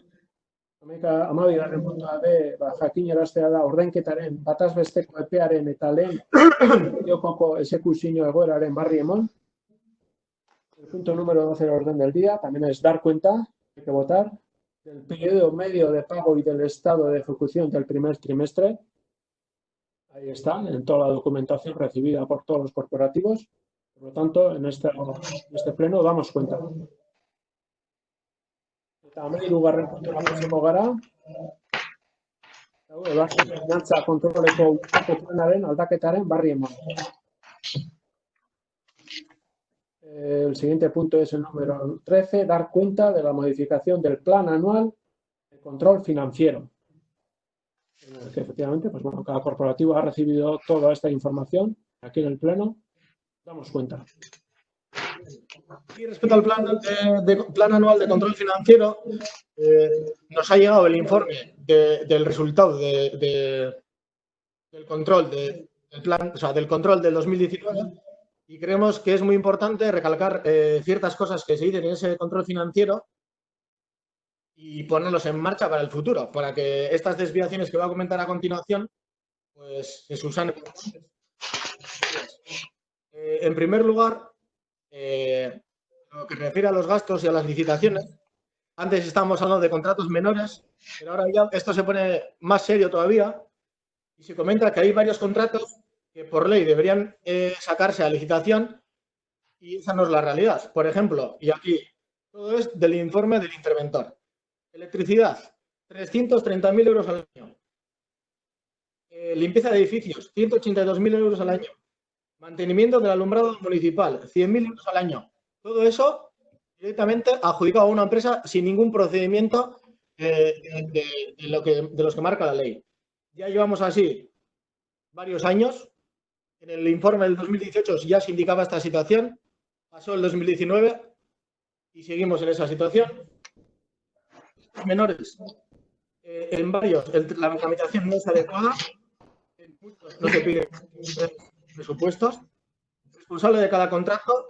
12. puntua B, jakinaraztea da ordainketaren batazbesteko epearen eta lehen jokoko exekuzio egoeraren barri emon. El punto número 12 del orden del día también es dar cuenta, hay que votar, del periodo medio de pago y del estado de ejecución del primer trimestre. Ahí está, en toda la documentación recibida por todos los corporativos. Por lo tanto, en este pleno damos cuenta. Eta 13. puntura pasako gara. Finantza kontroleko planaren aldaketaren barri emon. El siguiente punto es el número 13, dar cuenta de la modificación del plan anual de control financiero. Que efectivamente, pues bueno, cada corporativo ha recibido toda esta información. Aquí en el Pleno damos cuenta. Y respecto al plan anual de control financiero, nos ha llegado el informe del resultado del control del plan, o sea, del control del 2019, y creemos que es muy importante recalcar ciertas cosas que se dicen en ese control financiero y ponerlos en marcha para el futuro, para que estas desviaciones que voy a comentar a continuación, pues se subsanen. En primer lugar, lo que se refiere a los gastos y a las licitaciones, antes estábamos hablando de contratos menores, pero ahora ya esto se pone más serio todavía y se comenta que hay varios contratos que por ley deberían sacarse a licitación y esa no es la realidad. Por ejemplo, y aquí todo es del informe del interventor. Electricidad, 330.000 euros al año. Limpieza de edificios, 182.000 euros al año. Mantenimiento del alumbrado municipal, 100.000 euros al año. Todo eso directamente adjudicado a una empresa sin ningún procedimiento de los que marca la ley. Ya llevamos así varios años. En el informe del 2018 ya se indicaba esta situación. Pasó el 2019 y seguimos en esa situación. Menores, en varios la tramitación no es adecuada, en muchos no se piden presupuestos. Responsable de cada contrato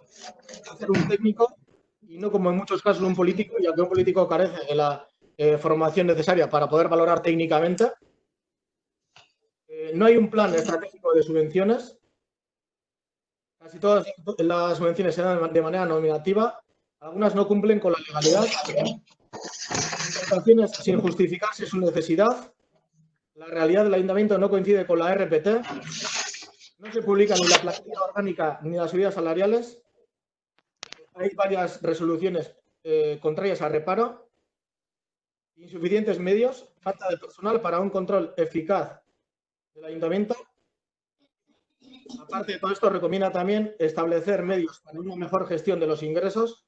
hacer un técnico y no como en muchos casos un político, ya que un político carece de la formación necesaria para poder valorar técnicamente. No hay un plan estratégico de subvenciones. Casi todas las subvenciones se dan de manera nominativa. Algunas no cumplen con la legalidad. Contrataciones sin justificarse su necesidad. La realidad del ayuntamiento no coincide con la RPT. No se publica ni la plantilla orgánica ni las subidas salariales. Hay varias resoluciones contrarias al reparo. Insuficientes medios. Falta de personal para un control eficaz del ayuntamiento. Aparte de todo esto, recomienda también establecer medios para una mejor gestión de los ingresos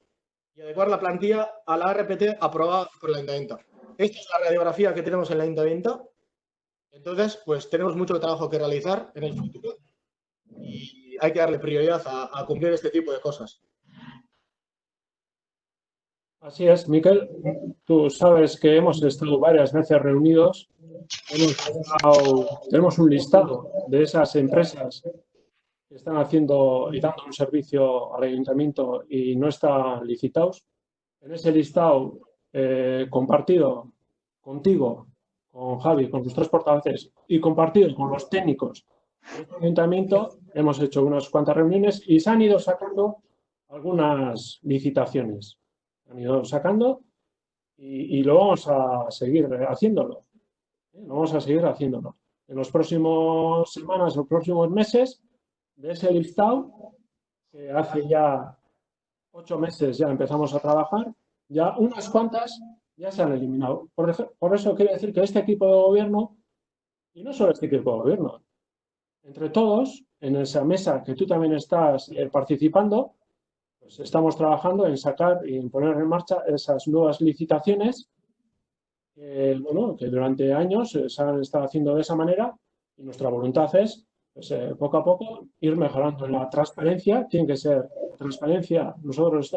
y adecuar la plantilla a la RPT aprobada por el ayuntamiento. Esta es la radiografía que tenemos en el ayuntamiento. Entonces, pues tenemos mucho trabajo que realizar en el futuro y hay que darle prioridad a cumplir este tipo de cosas. Así es, Miquel. Tú sabes que hemos estado varias veces reunidos. Tenemos un listado de esas empresas que están haciendo y dando un servicio al ayuntamiento y no están licitados. En ese listado compartido contigo, con Javi, con tus tres portavoces y compartido con los técnicos del ayuntamiento, hemos hecho unas cuantas reuniones y se han ido sacando algunas licitaciones. Han ido sacando y lo vamos a seguir haciéndolo. Lo vamos a seguir haciéndolo. En las próximas semanas o próximos meses, de ese listado, que hace ya 8 meses ya empezamos a trabajar, ya unas cuantas ya se han eliminado. Por eso quiero decir que este equipo de gobierno, y no solo este equipo de gobierno, entre todos, en esa mesa que tú también estás participando, pues estamos trabajando en sacar y en poner en marcha esas nuevas licitaciones que durante años se han estado haciendo de esa manera y nuestra voluntad es, pues, poco a poco, ir mejorando en la transparencia. Tiene que ser transparencia. Nosotros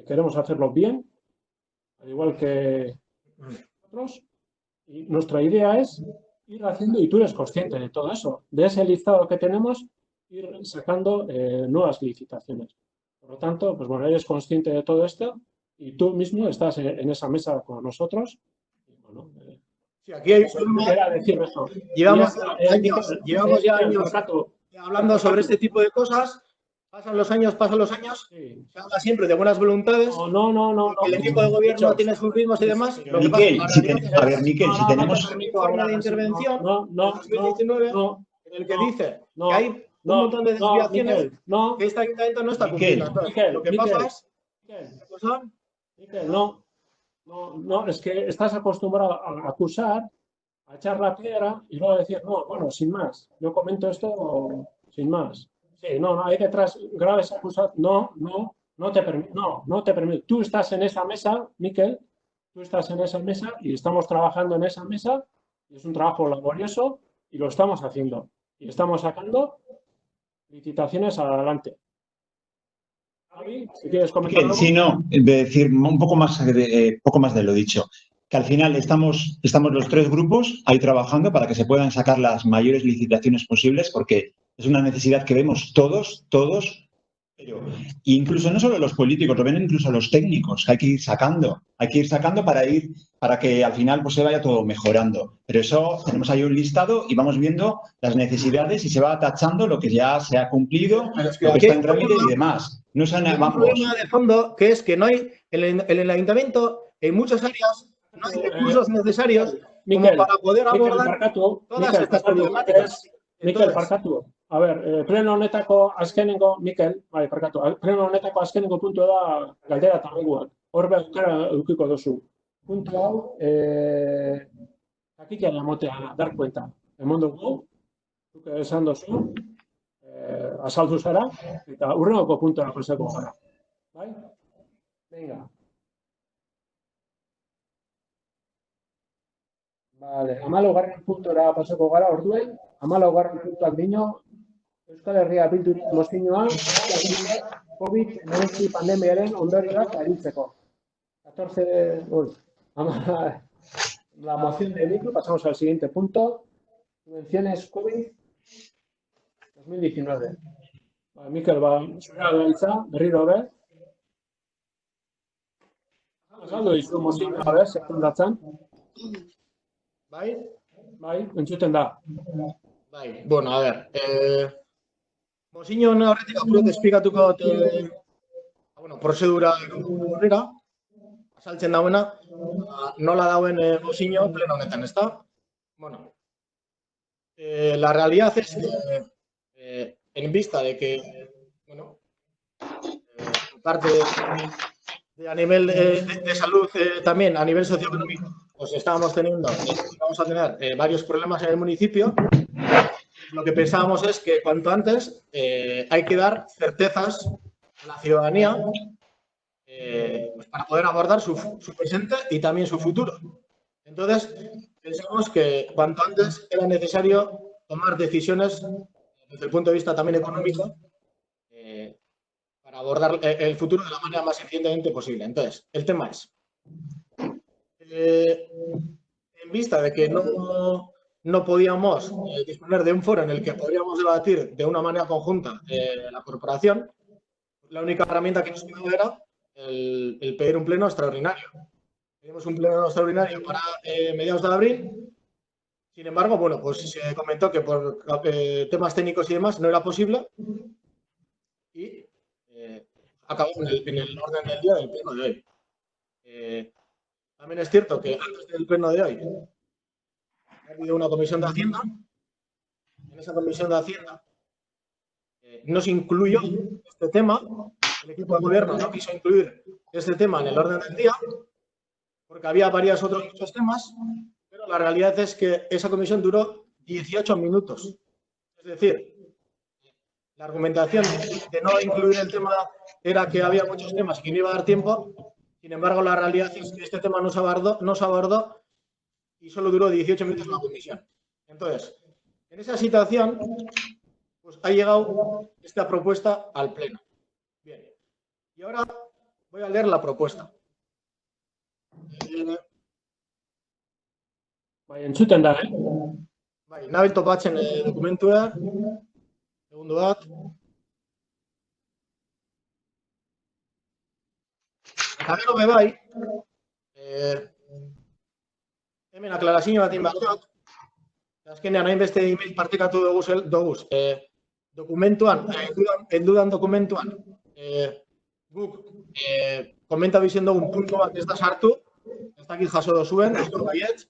queremos hacerlo bien, al igual que nosotros. Y nuestra idea es ir haciendo, y tú eres consciente de todo eso, de ese listado que tenemos, ir sacando nuevas licitaciones. Por lo tanto, pues bueno, eres consciente de todo esto y tú mismo estás en esa mesa con nosotros. Y bueno, sí, aquí hay decir eso. Llevamos ya años hablando sobre este tipo de cosas. Pasan los años. Sí. Se habla siempre de buenas voluntades. No. El equipo de gobierno tiene sus ritmos y demás. Miquel, Miquel, si tenemos un informe de intervención de 2019 en el que dice que hay un montón de desviaciones que este ayuntamiento no está cumpliendo. Lo que pasa es Miquel, no, es que estás acostumbrado a acusar, a echar la piedra y luego decir, no, bueno, sin más. Yo comento esto sin más. Sí, no, hay detrás graves acusaciones. No te permito. Tú estás en esa mesa, Miquel, tú estás en esa mesa y estamos trabajando en esa mesa y es un trabajo laborioso y lo estamos haciendo. Y estamos sacando licitaciones adelante. Javi, si quieres comentar algo. Sí, no, de decir un poco más de lo dicho. Que al final estamos los tres grupos ahí trabajando para que se puedan sacar las mayores licitaciones posibles, porque es una necesidad que vemos todos, pero incluso no solo los políticos, lo ven incluso los técnicos, que hay que ir sacando para que al final pues se vaya todo mejorando. Pero eso, tenemos ahí un listado y vamos viendo las necesidades y se va tachando lo que ya se ha cumplido, lo que está en trámite y demás. No es Hay un problema de fondo que es que no hay, en el ayuntamiento, en muchas áreas, no hay recursos necesarios como para poder abordar todas estas problemáticas. Miquel, parkatu. A ver, pleno honetako azkenengo, Miquel, bai, parkatu. Pleno honetako azkenengo puntu da galdera eta reguak. Horbe aukera edukiko duzu. Puntu hau, jakitean emotea, dar cuenta. Emon dugu, zuk esan duzu, azaldu zara, eta hurrengoko puntura pasako gara. Bai? Venga. Vale, 14. puntura pasako gara orduen. 14. puntuak dino, Euskal Herria Bilduren mozioa COVID-19 pandemiaren ondorioak arintzeko. 14. La moción de micro, pasamos al siguiente punto. Subvenciones COVID 2019. Mikel, zurea gaitza, berriro be. Azaldu dizu mozioa be, sekundatzen. Bai? Bai, entzuten da. Bai, bueno, a ver. Mozio horretik apuret esplikatuko prozedura horrera, azaltzen dauena, nola dauen mozio pleno honetan, ezta? Bueno, la realidad es que, en vista de que, bueno, parte de a nivel de salud también, a nivel socioeconómico, pues vamos a tener varios problemas en el municipio. Lo que pensábamos es que cuanto antes hay que dar certezas a la ciudadanía pues para poder abordar su presente y también su futuro. Entonces, pensamos que cuanto antes era necesario tomar decisiones desde el punto de vista también económico para abordar el futuro de la manera más eficientemente posible. Entonces, el tema es, en vista de que no podíamos disponer de un foro en el que podríamos debatir de una manera conjunta la corporación, la única herramienta que nos quedaba era el pedir un pleno extraordinario. Pedimos un pleno extraordinario para mediados de abril. Sin embargo, bueno, pues se comentó que por temas técnicos y demás no era posible y acabó en el orden del día del pleno de hoy. También es cierto que antes del pleno de hoy ha habido una comisión de Hacienda. En esa comisión de Hacienda no se incluyó este tema. El equipo de gobierno no quiso incluir este tema en el orden del día porque había varios otros muchos temas, pero la realidad es que esa comisión duró 18 minutos. Es decir, la argumentación de no incluir el tema era que había muchos temas y que no iba a dar tiempo. Sin embargo, la realidad es que este tema no se abordó y solo duró 18 minutos la comisión. Entonces, en esa situación, pues ha llegado esta propuesta al Pleno. Bien. Y ahora voy a leer la propuesta. Bai, entzuten da, Bai, nabil topatzen dokumentua. Segundo bat. Eta gero bebai, hemen aklarazio bat egin behar dut. Azkenean hainbeste email partekatu doguz. Dokumentuan, heldudan dokumentuan, guk komenta bizen dugun puntu bat ez da sartu, ez dakit jaso dozuen, ez dut baiet.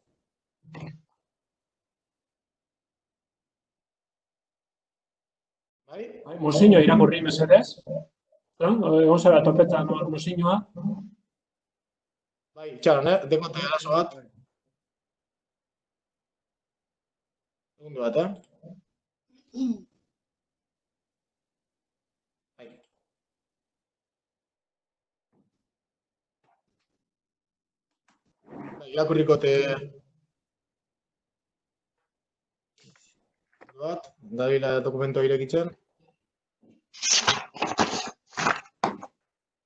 Mozioa irakurri mesedez. Egon zara topetan mozioa. Bai, txaron, dekote eraso bat. Segundo bat, Irakurrikote bat, dabila dokumentua irekitzen.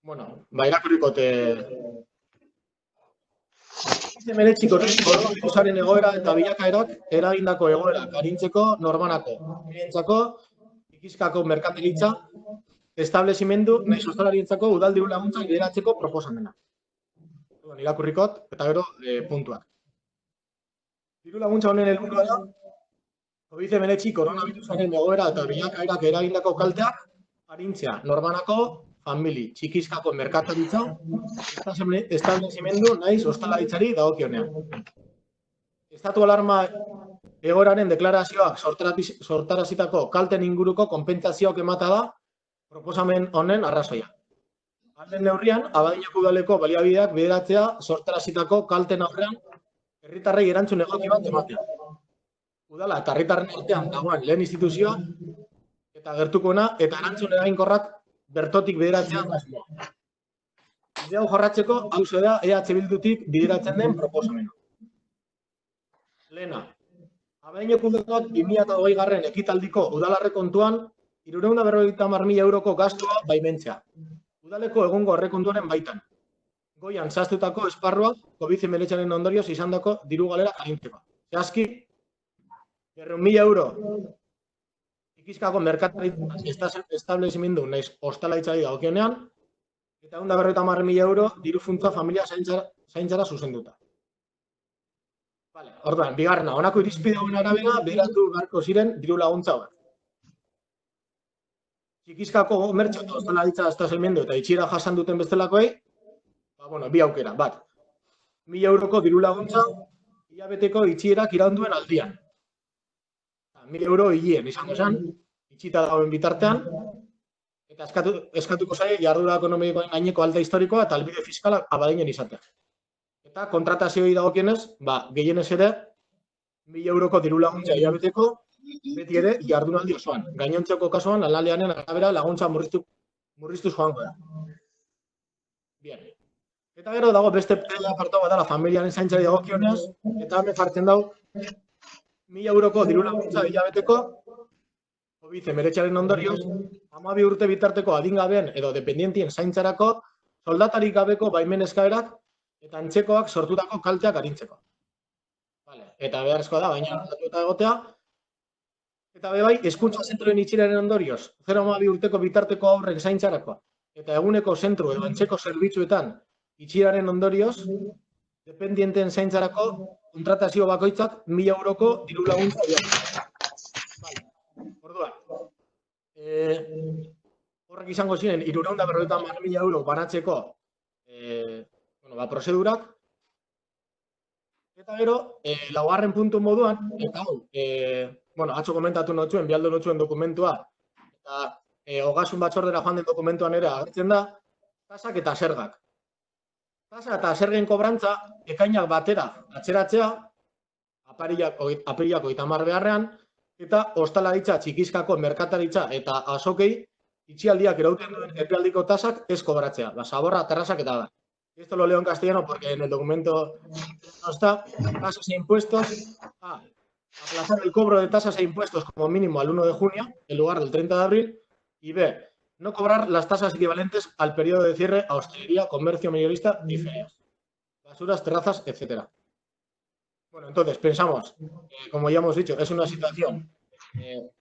Bueno, irakurrikote Hemeretzi koronabirusaren egoera eta bilakaerak eragindako egoerak arintzeko norbanako, familientzako, Txikizkako merkataritza, establezimendu nahiz ostalarientzako udal diru laguntzak bideratzeko proposamena. Irakurrikot eta gero puntuak. Diru laguntza honen helburua da COVID-19 koronabirusaren egoera eta bilakaerak eragindako kalteak arintzea norbanako, famili, Txikizkako merkataritza, establezimendu nahiz ostalaritzari dagokionean. Estatu alarma egoeraren deklarazioak sortarazitako kalten inguruko konpentsazioak emata da proposamen honen arrazoia. Alden neurrian, Abadiñoko udaleko baliabideak bideratzea sortarazitako kalten aurrean herritarrei erantzun egoki bat ematea. Udala eta herritarren artean dagoen lehen instituzioa eta gertukoena eta erantzun eraginkorrak bertotik bideratzea asmoa. Bide hau jorratzeko, hauxe da EH Bildutik bideratzen den proposamena. Lehena, Abadiñoko udalak 2020 ekitaldiko udalarre kontuan 350.000 euroko gastua baimentzea. Udaleko egungo aurrekontuaren baitan. Goian zehaztutako esparrua COVID-19 ondorioz izandako diru galera arintzeko. Zehazki, 200.000 euro Txikizkako merkataritza establezimendu nahiz ostalaritzari dagokionean eta 150.000 euro diru funtsa familia zaintzara zuzenduta. Orduan, bigarrena, honako irizpide hauen arabera bideratu beharko ziren diru laguntza hauek. Txikizkako komertzio eta ostalaritza establezimendu eta itxiera jasan duten bestelakoei, bi aukera, bat. 1.000 euroko diru laguntza hilabeteko itxierak iraunduen aldian. 1.000 euro hilien, izango zen, itxita dagoen bitartean, eta eskatuko zaie jarduera ekonomikoen gaineko alta historikoa eta albide fiskalak Abadiñon izatea. Eta kontratazioi dagokienez, gehienez ere, 1.000 euroko diru laguntza hilabeteko, beti ere jardunaldi osoan. Gainontzeko kasuan, lanaldianen arabera laguntza murriztuz joango da. Bien. Eta gero dago beste apartatu bat da familiaren zaintzari dagokionez, eta hemen jartzen dago 1.000 euroko diru laguntza hilabeteko, COVID-19 ondorioz, 12 urte bitarteko adingabeen edo dependientien zaintzarako, soldatarik gabeko baimen eskaerak eta antzekoak sortutako kalteak arintzeko. Eta beharrezkoa da, baina eta egotea. Eta bai, hezkuntza zentroen itxieraren ondorioz, 0,2 urteko bitarteko aurrek zaintzarako eta eguneko zentru edo antzeko zerbitzuetan itxieraren ondorioz, dependienten zaintzarako kontratazio bakoitzak 1.000 euroko diru laguntza dira. Orduan, horrek izango ziren 350.000 euro banatzeko prozedurak. Eta gero, laugarren puntu moduan, eta hau, atzo komentatu notzuen, bialdo notzuen dokumentua, eta ogasun batzordera joan den dokumentuan ere agertzen da, tasak eta zergak. Tasa eta zergen kobrantza, ekainak batera atzeratzea, apirilako 30 beharrean, eta ostalaritza, Txikizkako merkataritza eta azokei, itxialdiak erauten duen epealdiko tasak ez kobratzea, zaborra, terrazak eta da. Esto lo leo en castellano porque en el documento no está. Tasas e impuestos. Aplazar el cobro de tasas e impuestos como mínimo al 1 de junio en lugar del 30 de abril. Y B, no cobrar las tasas equivalentes al periodo de cierre a hostelería, comercio mayorista y ferias. Basuras, terrazas, etc. Bueno, entonces pensamos, como ya hemos dicho, es una situación de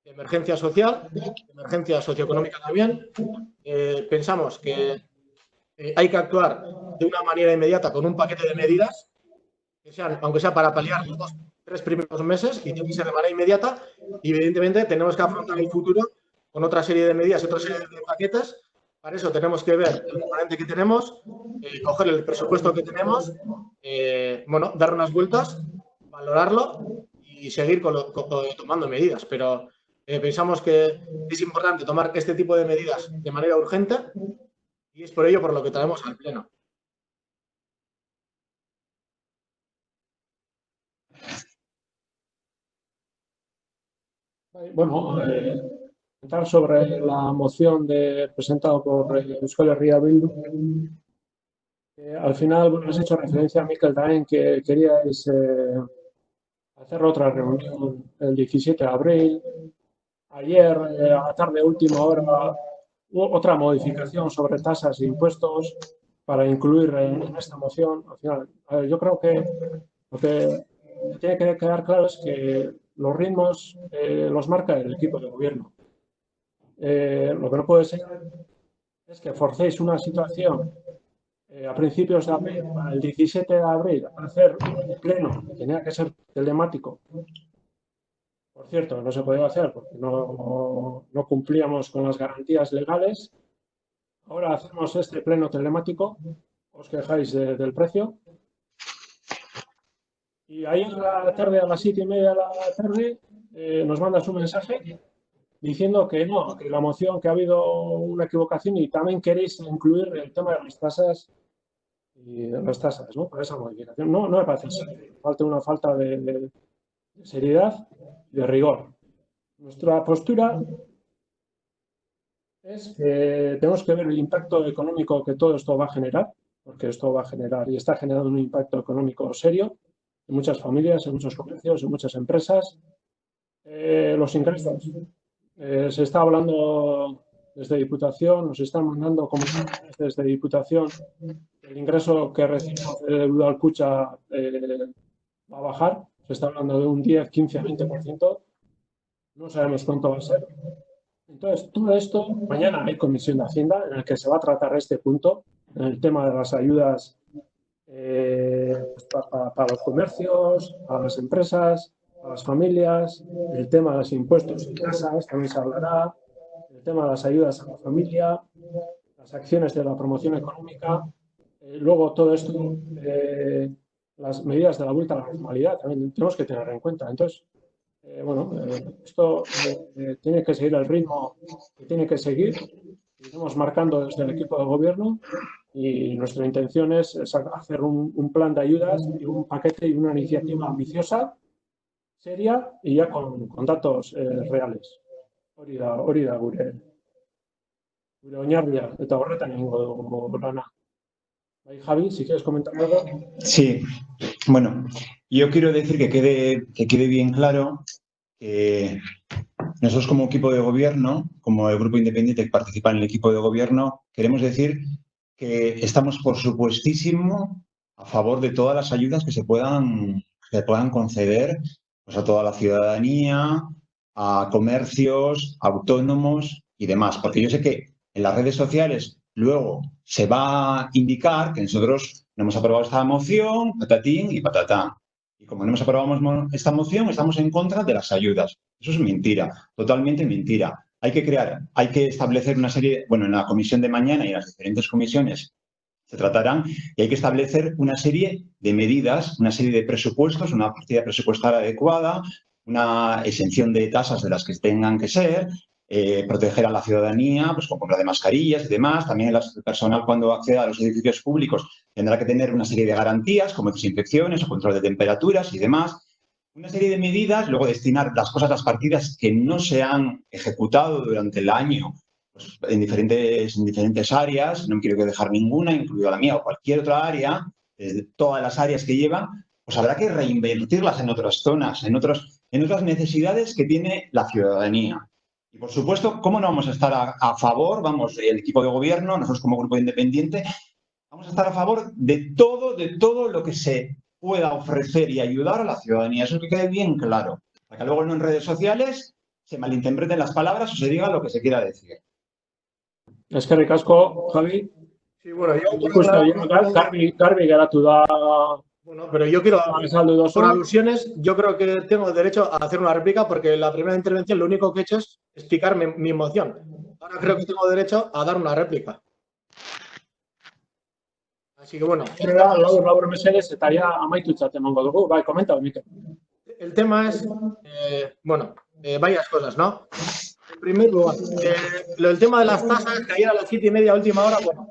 emergencia social, de emergencia socioeconómica también. Pensamos que hay que actuar de una manera inmediata con un paquete de medidas, que sean, aunque sea para paliar los 2-3 primeros meses, y tiene que ser de manera inmediata. Y evidentemente tenemos que afrontar el futuro con otra serie de medidas y otra serie de paquetes. Para eso tenemos que ver el componente que tenemos, coger el presupuesto que tenemos, dar unas vueltas, valorarlo y seguir tomando medidas. Pero pensamos que es importante tomar este tipo de medidas de manera urgente. Y es por ello por lo que traemos al Pleno. Bueno, comentar sobre la moción presentada por Euskal Herria Bildu. Al final, bueno, has hecho referencia a Miquel también que queríais hacer otra reunión el 17 de abril. Ayer, a la tarde, última hora, hubo otra modificación sobre tasas e impuestos para incluir en esta moción. Al final, a ver, yo creo que lo que tiene que quedar claro es que los ritmos los marca el equipo de gobierno. Lo que no puede ser es que forcéis una situación a principios de abril, para el 17 de abril, a hacer un pleno que tenía que ser telemático. Por cierto, no se podía hacer porque no cumplíamos con las garantías legales. Ahora hacemos este pleno telemático, os quejáis del precio. Y ayer a la tarde, a las 7:30 de la tarde, nos mandas un mensaje diciendo que no, que la moción, que ha habido una equivocación y también queréis incluir el tema de las tasas ¿no? Por esa modificación. No me parece así. Falta una falta de seriedad y de rigor. Nuestra postura es que tenemos que ver el impacto económico que todo esto va a generar, porque esto va a generar y está generando un impacto económico serio en muchas familias, en muchos comercios, en muchas empresas. Los ingresos. Se está hablando desde Diputación, nos están mandando comunicaciones desde Diputación. El ingreso que recibimos de Udal Kutxa va a bajar. Se está hablando de un 10, 15, 20%. No sabemos cuánto va a ser. Entonces, todo esto, mañana hay comisión de Hacienda en la que se va a tratar este punto, en el tema de las ayudas para los comercios, para las empresas, para las familias, el tema de los impuestos en casas también se hablará, el tema de las ayudas a la familia, las acciones de la promoción económica, luego todo esto, las medidas de la vuelta a la normalidad también tenemos que tener en cuenta. Entonces, esto tiene que seguir el ritmo que tiene que seguir. Estamos marcando desde el equipo de gobierno y nuestra intención es hacer un plan de ayudas y un paquete y una iniciativa ambiciosa, seria y ya con datos reales. Hori da gure oinarria eta horretan egingo dugu lana. Javi, si quieres comentar algo. Sí, bueno, yo quiero decir que quede bien claro que nosotros como equipo de gobierno, como el grupo independiente que participa en el equipo de gobierno, queremos decir que estamos por supuestísimo a favor de todas las ayudas que se puedan conceder pues, a toda la ciudadanía, a comercios, autónomos y demás. Porque yo sé que en las redes sociales luego se va a indicar que nosotros no hemos aprobado esta moción, patatín y patatán. Y como no hemos aprobado esta moción, estamos en contra de las ayudas. Eso es mentira, totalmente mentira. Hay que establecer una serie, bueno, en la comisión de mañana y en las diferentes comisiones se tratarán y hay que establecer una serie de medidas, una serie de presupuestos, una partida presupuestaria adecuada, una exención de tasas de las que tengan que ser, proteger a la ciudadanía pues, con compra de mascarillas y demás. También el personal cuando acceda a los edificios públicos tendrá que tener una serie de garantías como desinfecciones o control de temperaturas y demás. Una serie de medidas, luego destinar las partidas que no se han ejecutado durante el año pues, en diferentes áreas, no quiero dejar ninguna, incluida la mía o cualquier otra área, todas las áreas que llevan, pues habrá que reinvertirlas en otras zonas, en otras necesidades que tiene la ciudadanía. Y, por supuesto, ¿cómo no vamos a estar a favor? Vamos, el equipo de gobierno, nosotros como grupo independiente, vamos a estar a favor de todo lo que se pueda ofrecer y ayudar a la ciudadanía. Eso que quede bien claro, para que luego no en redes sociales se malinterpreten las palabras o se diga lo que se quiera decir. Eskerrik asko, Javi. Sí, bueno, Garbi geratu da. Bueno, pero yo quiero, por alusiones, yo creo que tengo derecho a hacer una réplica porque en la primera intervención lo único que he hecho es explicar mi moción. Ahora creo que tengo derecho a dar una réplica. Así que bueno. Labur mesedez eta ja amaitutzat emango dugu. Bai, comenta, Mikel. El tema es, varias cosas, ¿no? En primer lugar, el tema de las tasas, que ayer a las 7:30 última hora, bueno,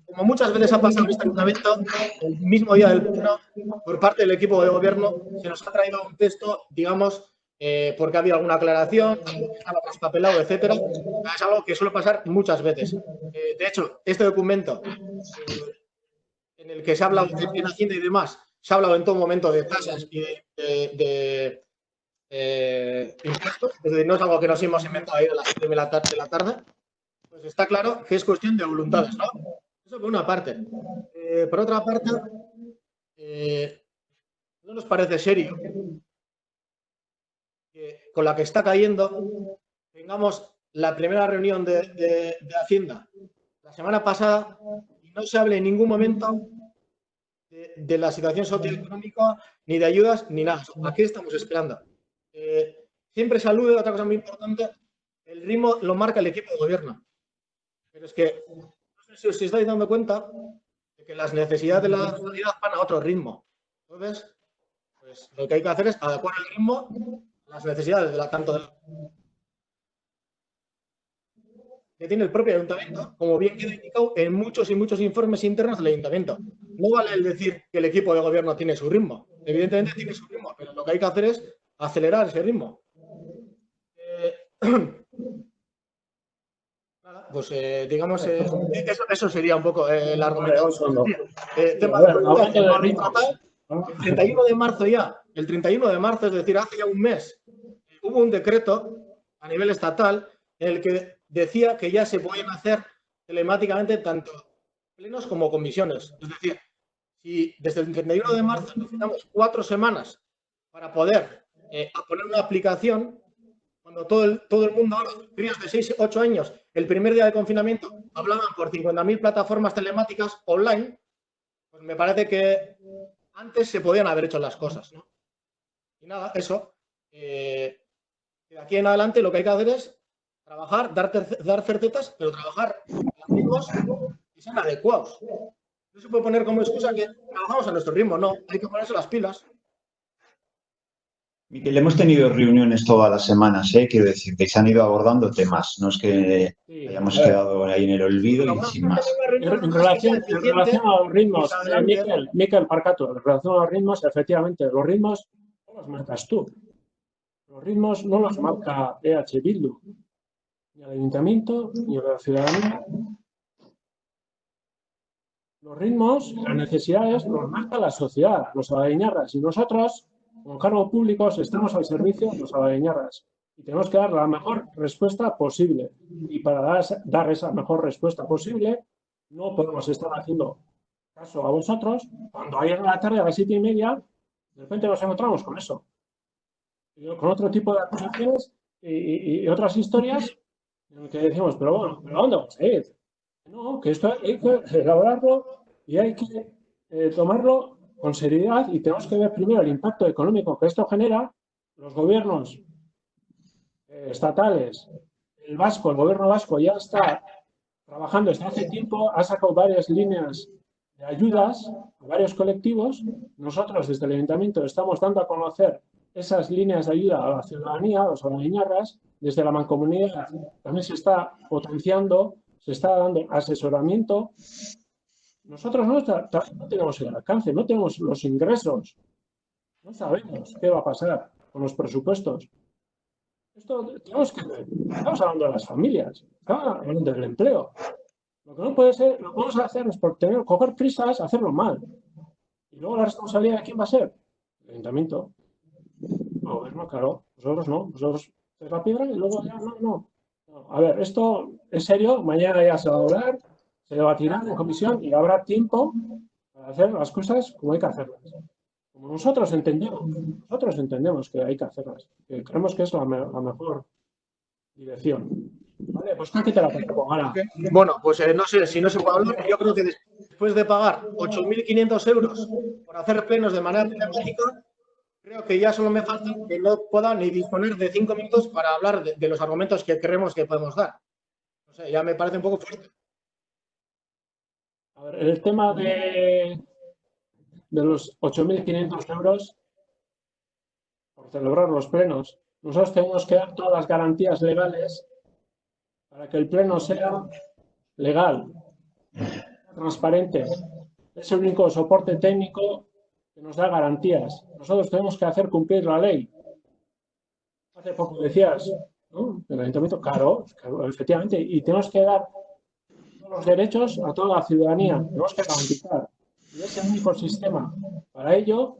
como muchas veces ha pasado en este ayuntamiento, el mismo día del pleno, por parte del equipo de gobierno, se nos ha traído un texto, digamos, porque había alguna aclaración, estaba traspapelado, etcétera. Es algo que suele pasar muchas veces. De hecho, este documento en el que se ha hablado en Hacienda y demás, se ha hablado en todo momento de tasas y de impuestos, es decir, no es algo que nos hemos inventado ahí a las 7 de la tarde, pues está claro que es cuestión de voluntades, ¿no? Eso por una parte. Por otra parte, no nos parece serio que con la que está cayendo tengamos la primera reunión de Hacienda la semana pasada y no se hable en ningún momento de la situación socioeconómica, ni de ayudas, ni nada. ¿A qué estamos esperando? Siempre se alude, otra cosa muy importante, el ritmo lo marca el equipo de gobierno. Pero es que, no sé si os estáis dando cuenta de que las necesidades de la sociedad van a otro ritmo. Entonces, pues lo que hay que hacer es adecuar el ritmo a las necesidades que tiene el propio ayuntamiento, como bien queda indicado en muchos y muchos informes internos del ayuntamiento. No vale el decir que el equipo de gobierno tiene su ritmo. Evidentemente tiene su ritmo, pero lo que hay que hacer es acelerar ese ritmo. Pues digamos, eso sería un poco el argumento. El 31 de marzo ya, el 31 de marzo, es decir, hace ya un mes, hubo un decreto a nivel estatal en el que decía que ya se podían hacer telemáticamente tanto plenos como comisiones. Es decir, si desde el 31 de marzo necesitamos 4 semanas para poder poner una aplicación, cuando todo el mundo ahora, críos de 6, 8 años, el primer día de confinamiento, hablaban por 50.000 plataformas telemáticas online, pues me parece que antes se podían haber hecho las cosas, ¿no? Y nada, eso. De aquí en adelante lo que hay que hacer es trabajar, dar certetas, pero trabajar a ritmos que sean adecuados. No se puede poner como excusa que trabajamos a nuestro ritmo, no, hay que ponerse las pilas. Miquel, hemos tenido reuniones todas las semanas, quiero decir, que se han ido abordando temas, no es que hayamos quedado ahí en el olvido y sin más. En relación a los ritmos, Miquel Parcato, en relación a los ritmos, efectivamente, los ritmos no los marcas tú. Los ritmos no los marca EH Bildu, ni el ayuntamiento, ni la ciudadanía. Los ritmos, las necesidades, los marca la sociedad, los abadiñarras, y nosotros, como cargos públicos, estamos al servicio de los abadiñarras y tenemos que dar la mejor respuesta posible. Y para dar esa mejor respuesta posible, no podemos estar haciendo caso a vosotros cuando ayer en la tarde a las 7:30 de repente nos encontramos con eso. Con otro tipo de acusaciones y otras historias en las que decimos, pero bueno, ¿pero dónde vamos a ir? No, que esto hay que elaborarlo y hay que tomarlo con seriedad y tenemos que ver primero el impacto económico que esto genera. Los gobiernos estatales, el gobierno vasco ya está trabajando desde hace tiempo, ha sacado varias líneas de ayudas a varios colectivos. Nosotros desde el ayuntamiento estamos dando a conocer esas líneas de ayuda a la ciudadanía, a los abadiñarras. Desde la mancomunidad también se está potenciando, se está dando asesoramiento. Nosotros no tenemos el alcance, no tenemos los ingresos, no sabemos qué va a pasar con los presupuestos. Esto estamos hablando de las familias, estamos hablando del empleo. Lo que no puede ser, lo que vamos a hacer es coger prisas, hacerlo mal. Y luego la responsabilidad de quién va a ser, el ayuntamiento. El gobierno, claro, nosotros no, nosotros es la piedra y luego ya no. A ver, esto es serio, mañana ya se va a hablar. Se debatirá en comisión y habrá tiempo para hacer las cosas como hay que hacerlas. Como nosotros entendemos que hay que hacerlas, que creemos que es la mejor dirección. Vale, pues ¿qué te la pongo ahora? Bueno, pues no sé, si no se puede hablar, yo creo que después de pagar 8.500 euros por hacer plenos de manera telemática, creo que ya solo me falta que no pueda ni disponer de 5 minutos para hablar de los argumentos que creemos que podemos dar. No sé, ya me parece un poco fuerte. A ver, el tema de los 8.500 euros por celebrar los plenos. Nosotros tenemos que dar todas las garantías legales para que el pleno sea legal, transparente. Es el único soporte técnico que nos da garantías. Nosotros tenemos que hacer cumplir la ley. Hace poco decías, ¿no? El ayuntamiento, claro, efectivamente, y tenemos que dar los derechos a toda la ciudadanía. Tenemos que garantizar. Y ese único sistema. Para ello,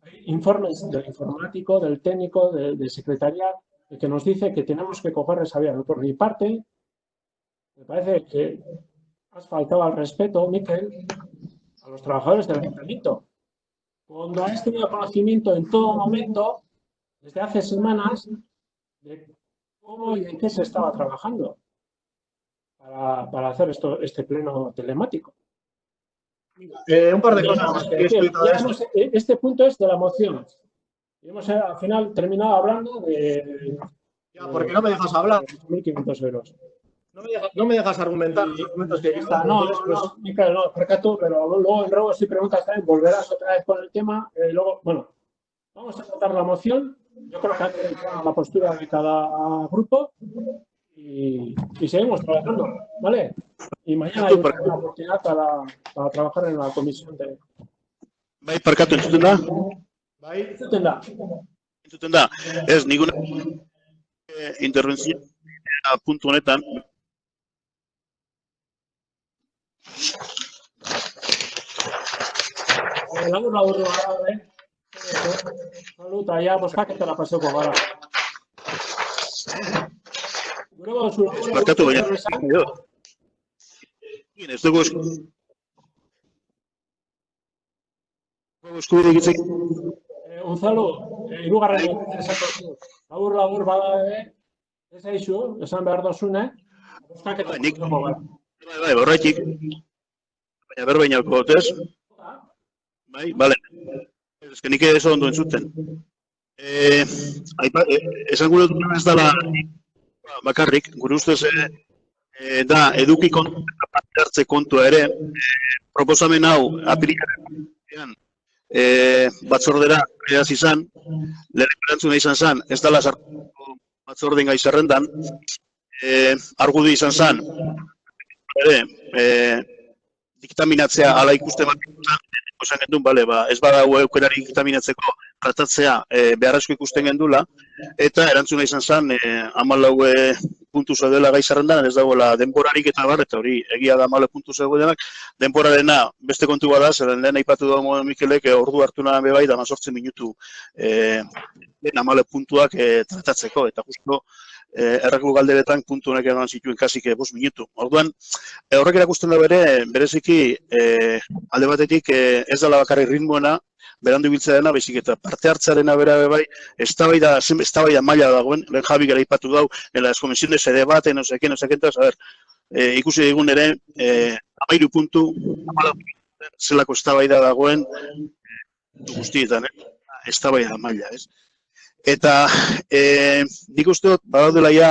hay informes del informático, del técnico, de secretaría, que nos dice que tenemos que coger esa vía. Por mi parte, me parece que has faltado al respeto, Miquel, a los trabajadores del ayuntamiento. Cuando has tenido conocimiento en todo momento, desde hace semanas, de cómo y en qué se estaba trabajando para hacer este pleno telemático. Un par de cosas que he escrito de esto. Este punto es de la moción. Y hemos al final terminado hablando de... Ya, porque no me dejas hablar. 1.500 euros. No me dejas argumentar los argumentos que No, Miquel, no, tú, pero luego si preguntas también, volverás otra vez con el tema. Luego, bueno, vamos a tratar la moción. Yo creo que hay que entrar la postura de cada grupo y seguimos trabajando, ¿vale? Y mañana hay una oportunidad para trabajar en la comisión de... Bai, parkatu, entzuten da? Bai, Entzuten da. Ez, ninguna interventzio puntu honetan. Labur, Saluta, ya, boskaketara paseko gara. Barkatu baina. Ez dugu eskubiderik hitz egin. Unzalu, hirugarren esatu. Labur bada ez aizu, esan behar dozune. Boskaketara paseko gara. Bai, horretik. Baina berbainako, ez? Bai, bale. Ez que nik ez ondo entzuten. Esan gure dut ez dela bakarrik, gure ustez da eduki kontu eta parte hartze kontua ere, proposamen hau apirilaren batzordera edaz izan, lehen erantzuna izan zen, ez dela sartuko batzorden gai zerrendan, argudi izan zen, diktaminatzea ala ikuste bat esan gendun, ez bada aukerari diktaminatzeko tratatzea beharrezko ikusten gendula, eta erantzuna izan zen 14 puntu zeudela gai zerrendan, ez dagoela denborarik eta bar, eta hori egia da 14 puntu zeudenak, denborarena beste kontu bada, zeren lehen aipatu dago Mikelek ordu hartu nahan bebai, da 18 minutu 14 puntuak tratatzeko, eta justo errako galderetan puntu honek eman zituen kasik 5 minutu. Orduan, horrek erakusten da bereziki alde batetik ez dela bakarri ritmoena, berandu biltzea dena, baizik eta parte hartzarena bera bai, eztabaida maila dagoen, lehen Javi gara ipatu dau, en las comisiones de debate, no sé qué, entonces, a ver, ikusi digun ere, 13 puntu, zelako eztabaida dagoen, guztietan, eztabaida maila, ez? Eta nik uste dut, badaudela ja,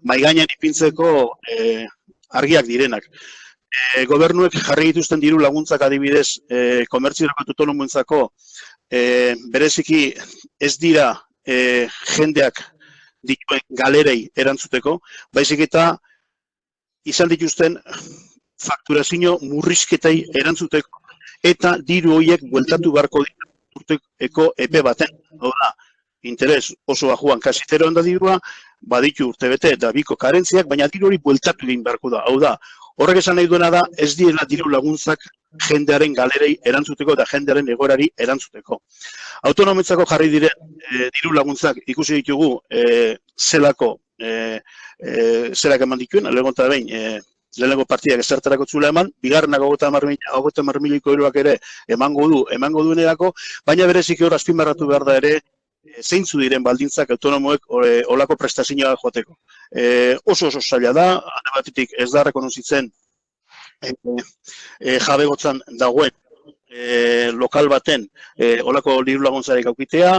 maigainan ipintzeko argiak direnak. Gobernuek jarri dituzten diru laguntzak adibidez, komertziorako autonomoentzako, bereziki ez dira jendeak dituen galerei erantzuteko, baizik eta izan dituzten fakturazio murrizketei erantzuteko, eta diru horiek bueltatu beharko dira urteko epe baten. Oda, interes oso bajuan kasi zeroan da dirua, baditu urtebete eta biko karentziak, baina diru hori bueltatu egin beharko da. Hau da, horrek esan nahi duena da, ez direla diru laguntzak jendearen galerei erantzuteko eta jendearen egoerari erantzuteko. Autonomentzako jarri diren diru laguntzak ikusi ditugu zelako zelak eman dituen, lehenko behin, lehenengo partidak ezertarako txula eman, bigarrenak 50 milioiko euroak ere emango duenerako, baina bereziki hor azpimarratu behar da ere, zeintzu diren baldintzak autonomoek olako prestazioa joateko. Oso zaila da, alde batetik ez da rekonozitzen jabegotzan dagoen lokal baten olako diru laguntzarek aukitea,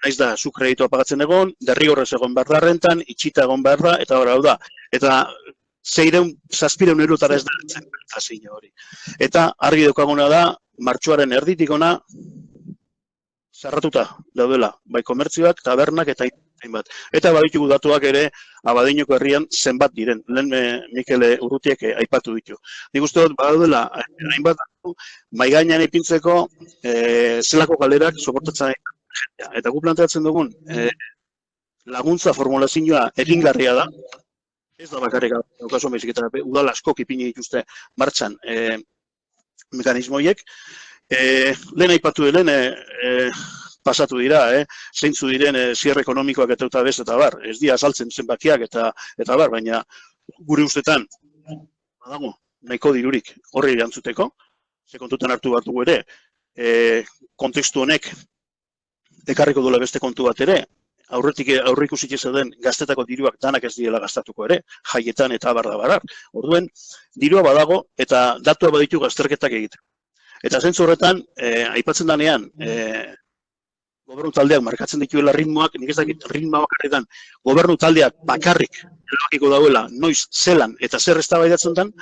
naiz da, zu kreditua pagatzen egon, derrigorrez egon behar da rentan, itxita egon behar da, eta hor hau da. Eta 600 eurotara ez da prestazio hori. Eta argi daukaguna da, martxoaren erditik ona, zerratuta daudela, bai komertzioak, tabernak eta hainbat. Eta baditugu datuak ere, Abadiñoko herrian zenbat diren, lehen Mikel Urrutiek aipatu ditu. Nik uste dut badaudela, hainbat datu, maigainan ipintzeko zelako galerak soportatzen jendea. Eta gu planteatzen dugun, laguntza formulazioa egingarria da, ez da bakarrik daukazu baizik eta udal askok ipini dituzte martxan mekanismoiek. Lehen aipatu lehen pasatu dira, zeintzu diren zierre ekonomikoak eta bez eta bar, ez dira azaltzen zenbakiak eta bar, baina gure ustetan, badago, nahiko dirurik horri erantzuteko, ze kontutan hartu bat dugu ere, kontekstu honek ekarriko duela beste kontu bat ere, aurreikusik zeuden gaztetako diruak danak ez direla gastatuko ere, jaietan eta abar da barar. Orduen, dirua badago eta datua baditu gazterketak egiteko. Eta zentzu horretan, aipatzen danean, gobernu taldeak markatzen dituela ritmoak, nik ez dakit ritmoa bakarritan, gobernu taldeak bakarrik erabakiko dauela noiz zelan eta zer eztabaidatzen den,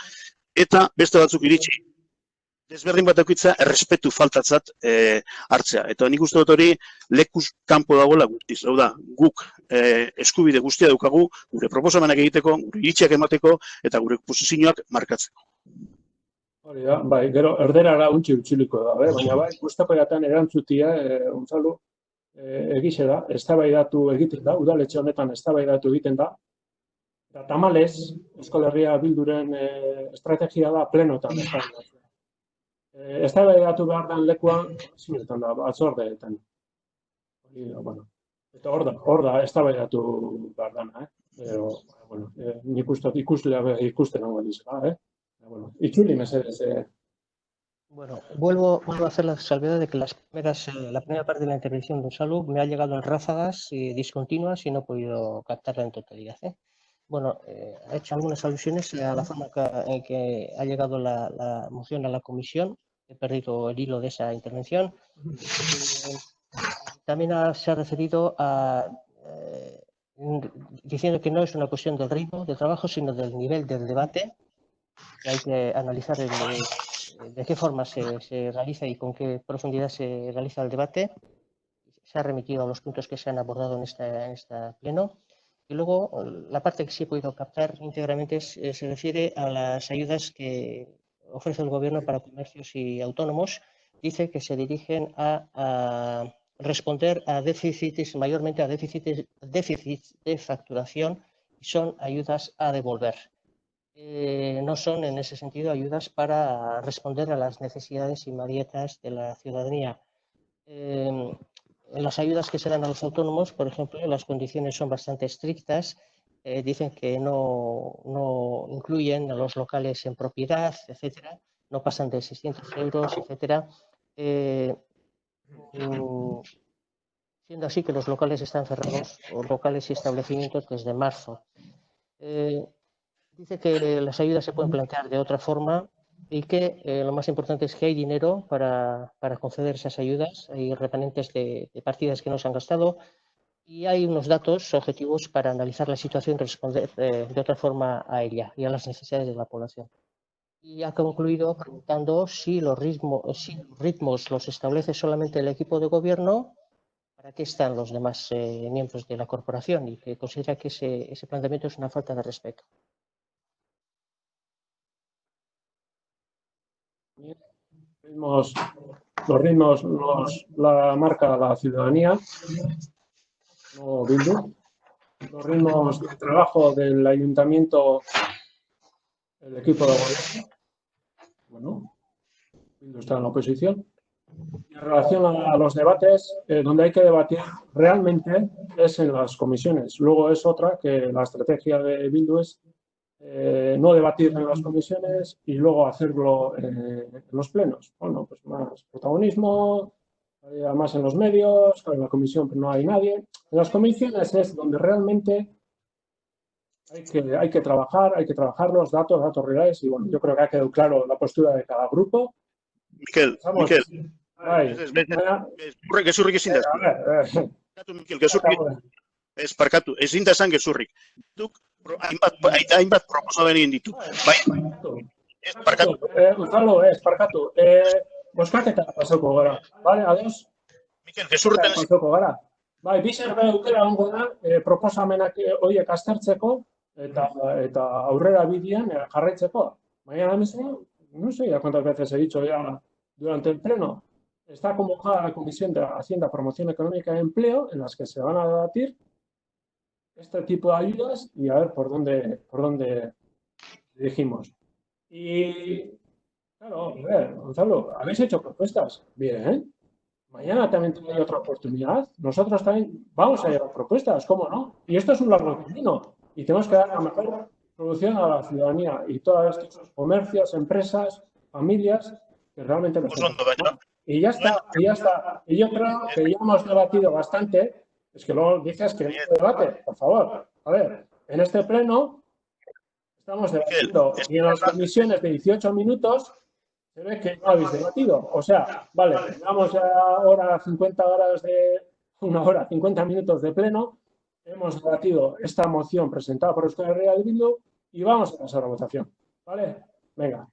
eta beste batzuk iritsi. Desberdin bat eukitza errespetu faltatzat hartzea. Eta nik uste dut hori lekuz kanpo dagoela guztiz. Hau da, guk eskubide guztia daukagu, gure proposamenak egiteko, gure iritziak emateko eta gure posizioak markatzeko. Hori da, bai, gero erderara untxi utziliko da, baina bai, guztapeatan erantzutia, Unzalu, egize da, eztabaidatu egiten da, udaletxe honetan eztabaidatu egiten da, eta tamalez, Euskal Herria Bilduren estrategia da plenotan eztabaidatu. Eztabaidatu behar den lekuan, zinetan da, batzordeetan. Eta hor da, eztabaidatu behar dena, nik ikuslea ikusten hau dizela, Itzuli, mesedez. Bueno, vuelvo a hacer la salvedad de que la primera parte de la intervención de Unzalu me ha llegado en ráfagas discontinuas y no he podido captarla en totalidad. Bueno, ha hecho algunas alusiones a la forma en que ha llegado la moción a la comisión. He perdido el hilo de esa intervención. También se ha referido a diciendo que no es una cuestión del ritmo de trabajo, sino del nivel del debate. Hay que analizar de qué forma se realiza y con qué profundidad se realiza el debate. Se ha remitido a los puntos que se han abordado en este pleno. Y luego, la parte que sí he podido captar íntegramente se refiere a las ayudas que ofrece el Gobierno para comercios y autónomos. Dice que se dirigen a responder a déficits, mayormente a déficits de facturación, y son ayudas a devolver. No son, en ese sentido, ayudas para responder a las necesidades inmediatas de la ciudadanía. Las ayudas que se dan a los autónomos, por ejemplo, las condiciones son bastante estrictas. Dicen que no incluyen a los locales en propiedad, etcétera. No pasan de 600 euros, etcétera. Siendo así que los locales están cerrados, o locales y establecimientos, desde marzo. Dice que las ayudas se pueden plantear de otra forma y que lo más importante es que hay dinero para conceder esas ayudas. Hay remanentes de partidas que no se han gastado y hay unos datos objetivos para analizar la situación y responder de otra forma a ella y a las necesidades de la población. Y ha concluido preguntando si los ritmos los establece solamente el equipo de gobierno, para qué están los demás miembros de la corporación, y que considera que ese planteamiento es una falta de respeto. Los ritmos la marca la ciudadanía, no Bildu. Los ritmos de trabajo del ayuntamiento, el equipo de gobierno. Bueno, Bildu está en la oposición. En relación a los debates, donde hay que debatir realmente es en las comisiones. Luego es otra que la estrategia de Bildu es no debatir en las comisiones y luego hacerlo en los plenos. Bueno, pues más protagonismo, más en los medios, en la comisión no hay nadie. En las comisiones es donde realmente hay que trabajar los datos reales, y bueno, yo creo que ha quedado claro la postura de cada grupo. Mikel, gezurrik ezin da. Mikel, gezurrik ez parkatu, ezin da esan gezurrik. Hainbat proposamen egin ditu. Ez parkatu. Unzalu, ez parkatu. Boskaketa pasoko gara. Bale, ados? Mikel, gezurretan ezin. Pasoko gara. Bai, bizerbe aukera hongo da, proposamenak horiek aztertzeko eta aurrera bidean jarraitzeko. Mañana mismo, no sé ya cuántas veces he dicho ya durante el pleno, está convocada la Comisión de Hacienda, Promoción Económica y Empleo, en las que se van a debatir este tipo de ayudas y a ver por dónde dirigimos. Y Claro, a ver, Gonzalo, habéis hecho propuestas. Bien. Mañana también hay otra oportunidad. Nosotros también vamos a llevar propuestas, ¿cómo no? Y esto es un largo camino. Y tenemos que dar la mejor solución a la ciudadanía y todos estos comercios, empresas, familias que realmente lo están haciendo. Y ya está, y ya está. Y yo creo que ya hemos debatido bastante. Es que luego dices que no hay debate, por favor. A ver, en este pleno estamos debatiendo y en las comisiones de 18 minutos se ve que no habéis debatido. O sea, vale, llevamos ya ahora 50 horas de 1 hora, 50 minutos de pleno. Hemos debatido esta moción presentada por Euskal Herria Bildu y vamos a pasar a votación. ¿Vale? Venga.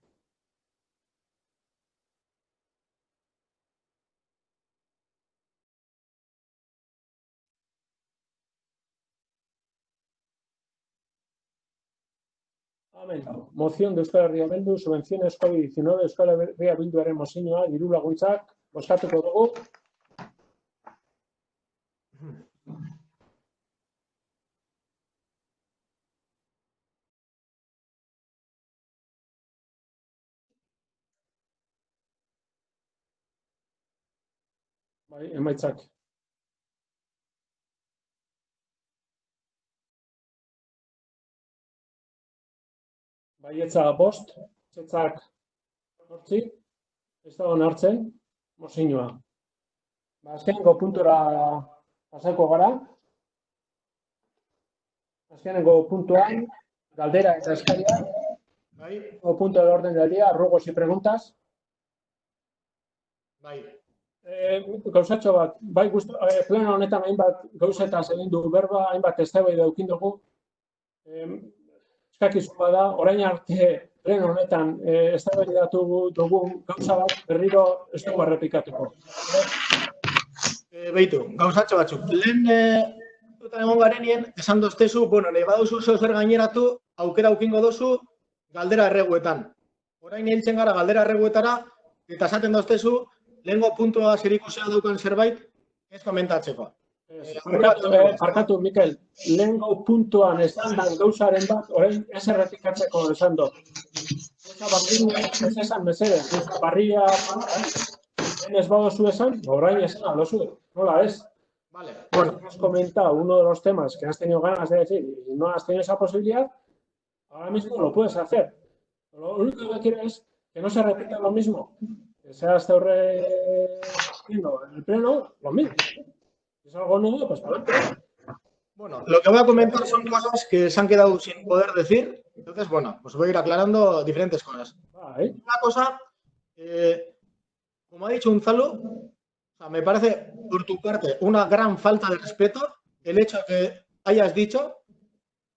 Moción de Euskal Herria Bildu, subvenciones COVID-19, Euskal Herria Bilduaren mozioa, diru laguntzak, bozkatuko dugu. Bai, emaitzak. Baietza 5, zetzak 8, ez da onartzen, mozioa. Azkenengo puntura pasako gara. Azkenengo puntuan, galdera eta eskaria. O punto del orden del día, ruegos y preguntas. Gauzatxo bat, bai pleno honetan hainbat gauzetaz egin du berba, hainbat eztabaida eduki dugu. Eskakizun bada, orain arte pleno honetan eztabaidatu dugun gauza bat berriro ez dugu errepikatuko. Beitu, gauzatxo batzuk. Lehen egon garenien, esan doztezu, bueno, nahi baduzu zer gaineratu, aukera aukingo dozu galdera erreguetan. Orain hiltzen gara galdera erreguetara, eta esaten doztezu, lehengo puntua zerikusia daukan zerbait, ez komentatzeko. Barkatu, Mikel, lehengo puntuan esan da gauzaren bat, orain ez errepikatzeko esan dut. Ez esan mesede, barria, ez badozu esan, orain esan aldozu, nola ez? Bueno, has comentado uno de los temas que has tenido ganas de decir y no has tenido esa posibilidad, ahora mismo lo puedes hacer. Lo único que quiero es que no se repita lo mismo. Que sea hasta haciendo en el pleno lo mismo. Si es algo nuevo, pues para adelante. Bueno, lo que voy a comentar son cosas que se han quedado sin poder decir. Entonces, bueno, pues voy a ir aclarando diferentes cosas. Una cosa, como ha dicho Gonzalo, me parece por tu parte una gran falta de respeto el hecho de que hayas dicho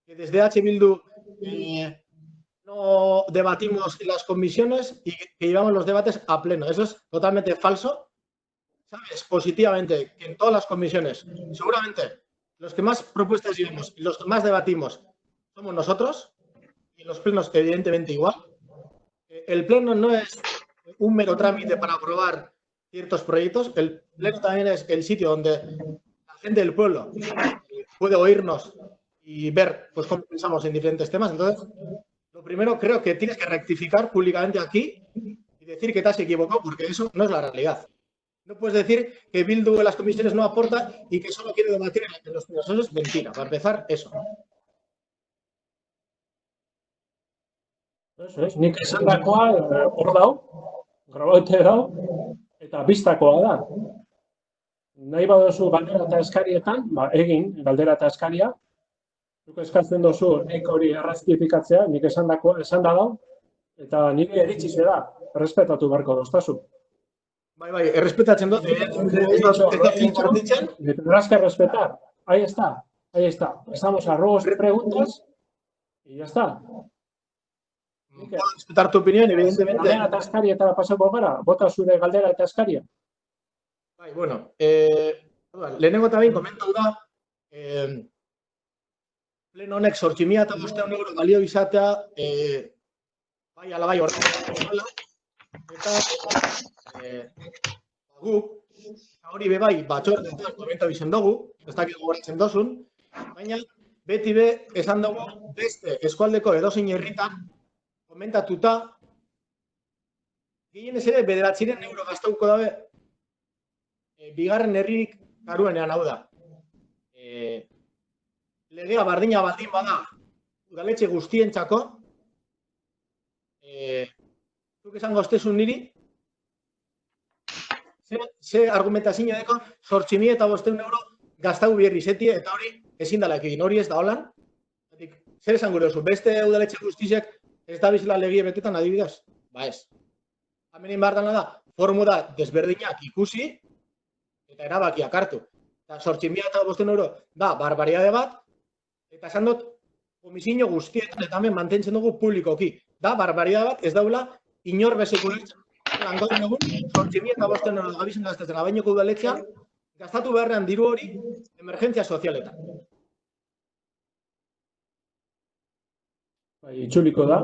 que desde H. Bildu no debatimos en las comisiones y que llevamos los debates a pleno. Eso es totalmente falso. Sabes positivamente que en todas las comisiones, seguramente los que más propuestas llevamos y los que más debatimos somos nosotros, y en los plenos evidentemente igual. El pleno no es un mero trámite para aprobar ciertos proyectos. El pleno también es el sitio donde la gente del pueblo puede oírnos y ver pues, cómo pensamos en diferentes temas. Entonces, lo primero, creo que tienes que rectificar públicamente aquí y decir que te has equivocado, porque eso no es la realidad. No puedes decir que Bildu en las comisiones no aporta y que solo quiere debatir en los plenos. Eso es mentira. Para empezar, eso. Eso es. Nik esandakoa hor dago, grabatu dago, eta bistakoa da. Nahi baduzu galdera eta eskarietan, egin galdera eta eskaria. Zuk eskatzen duzu nik hori erraztifikatzea, nik esan dago, eta nire eritxize da, errespetatu beharko doztazu. Bai, errespetatzen dut. Me tendrás que respetar. Ahí está. Estamos a ruegos y preguntas y ya está. Puedo respetar tu opinión, evidentemente. Galdera eta eskarietara pasako gara, bota zure galdera eta eskaria. Bai, bueno, lehenengo eta behin komentau da, pleno honek 8.500 euro balio izatea, bai ala bai horrela, eta guk, hori bebai batzordetan komentau izen dugu, ez dakit gogoratzen dozun, baina beti be esan dugu beste eskualdeko edozein herritan komentatuta gehienez ere 900 euro gastauko dabe bigarren herririk karuenean, hau da. Legea bardina baldin bada udaletxe guztientzako, zuk esango ostezun niri, ze argumentazio deko 8.500 euro gastau bierri zetie, eta hori ezin dela egin, hori ez da holan. Zer esan gure oso, beste udaletxe guztiek ez da bizela legie betetan adibidez? Ba ez. Hemen behar dena da, formula desberdinak ikusi eta erabakiak hartu. Eta 8.500 euro da barbariade bat, eta esan dut, komisio guztietan eta hemen mantentzen dugu publikoki. Da barbariade bat, ez daula inor bezekulitzen. Langoen egun, 8.500 euro gabizen gaztetzen abainoko udaletxean, gastatu beharrean diru hori emergentzia sozialetan. Itzuliko da.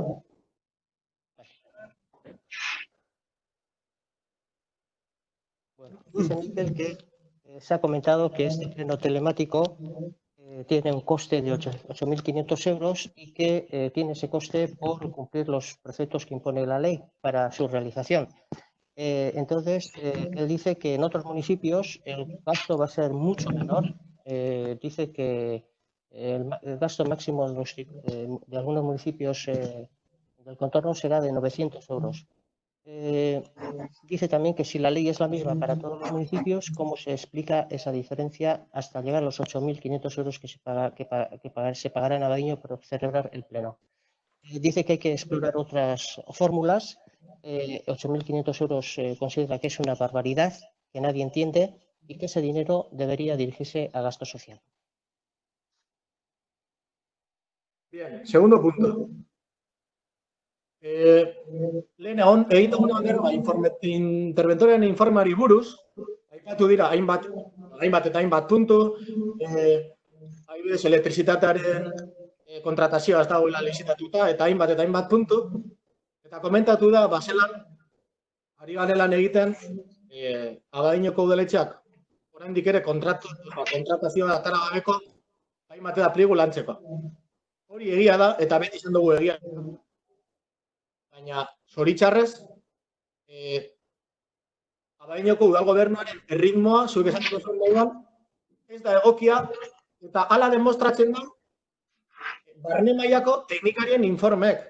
Bueno, dice Miquel que se ha comentado que este pleno telemático tiene un coste de 8.500 euros y que tiene ese coste por cumplir los preceptos que impone la ley para su realización. Entonces, él dice que en otros municipios el gasto va a ser mucho menor. Dice que el gasto máximo de algunos municipios del contorno será de 900 euros. Dice también que si la ley es la misma para todos los municipios, ¿cómo se explica esa diferencia hasta llegar a los 8.500 euros que se pagará en Abadiño por celebrar el pleno? Dice que hay que explorar otras fórmulas. 8.500 euros considera que es una barbaridad, que nadie entiende y que ese dinero debería dirigirse a gasto social. Bien, segundo punto. Lehen egon, egin duguna gero, interventoren informari buruz, aipatu dira hainbat eta hainbat puntu, adibidez elektrizitatearen kontratazioa ez dagoela lizitatuta, eta hainbat puntu, eta komentatu da, baselan, ari garelan egiten, Abadiñoko udaletxeak, oraindik ere kontratazioa atara gabeko, hainbat eta pliegu lantzeko. Hori egia da, eta beti izan dugu egia. Baina, zoritxarrez, Abadiñoko udal gobernuaren erritmoa, zuek esatuko zuen dagoan, ez da egokia, eta hala demostratzen da, barne mailako teknikarien informeek.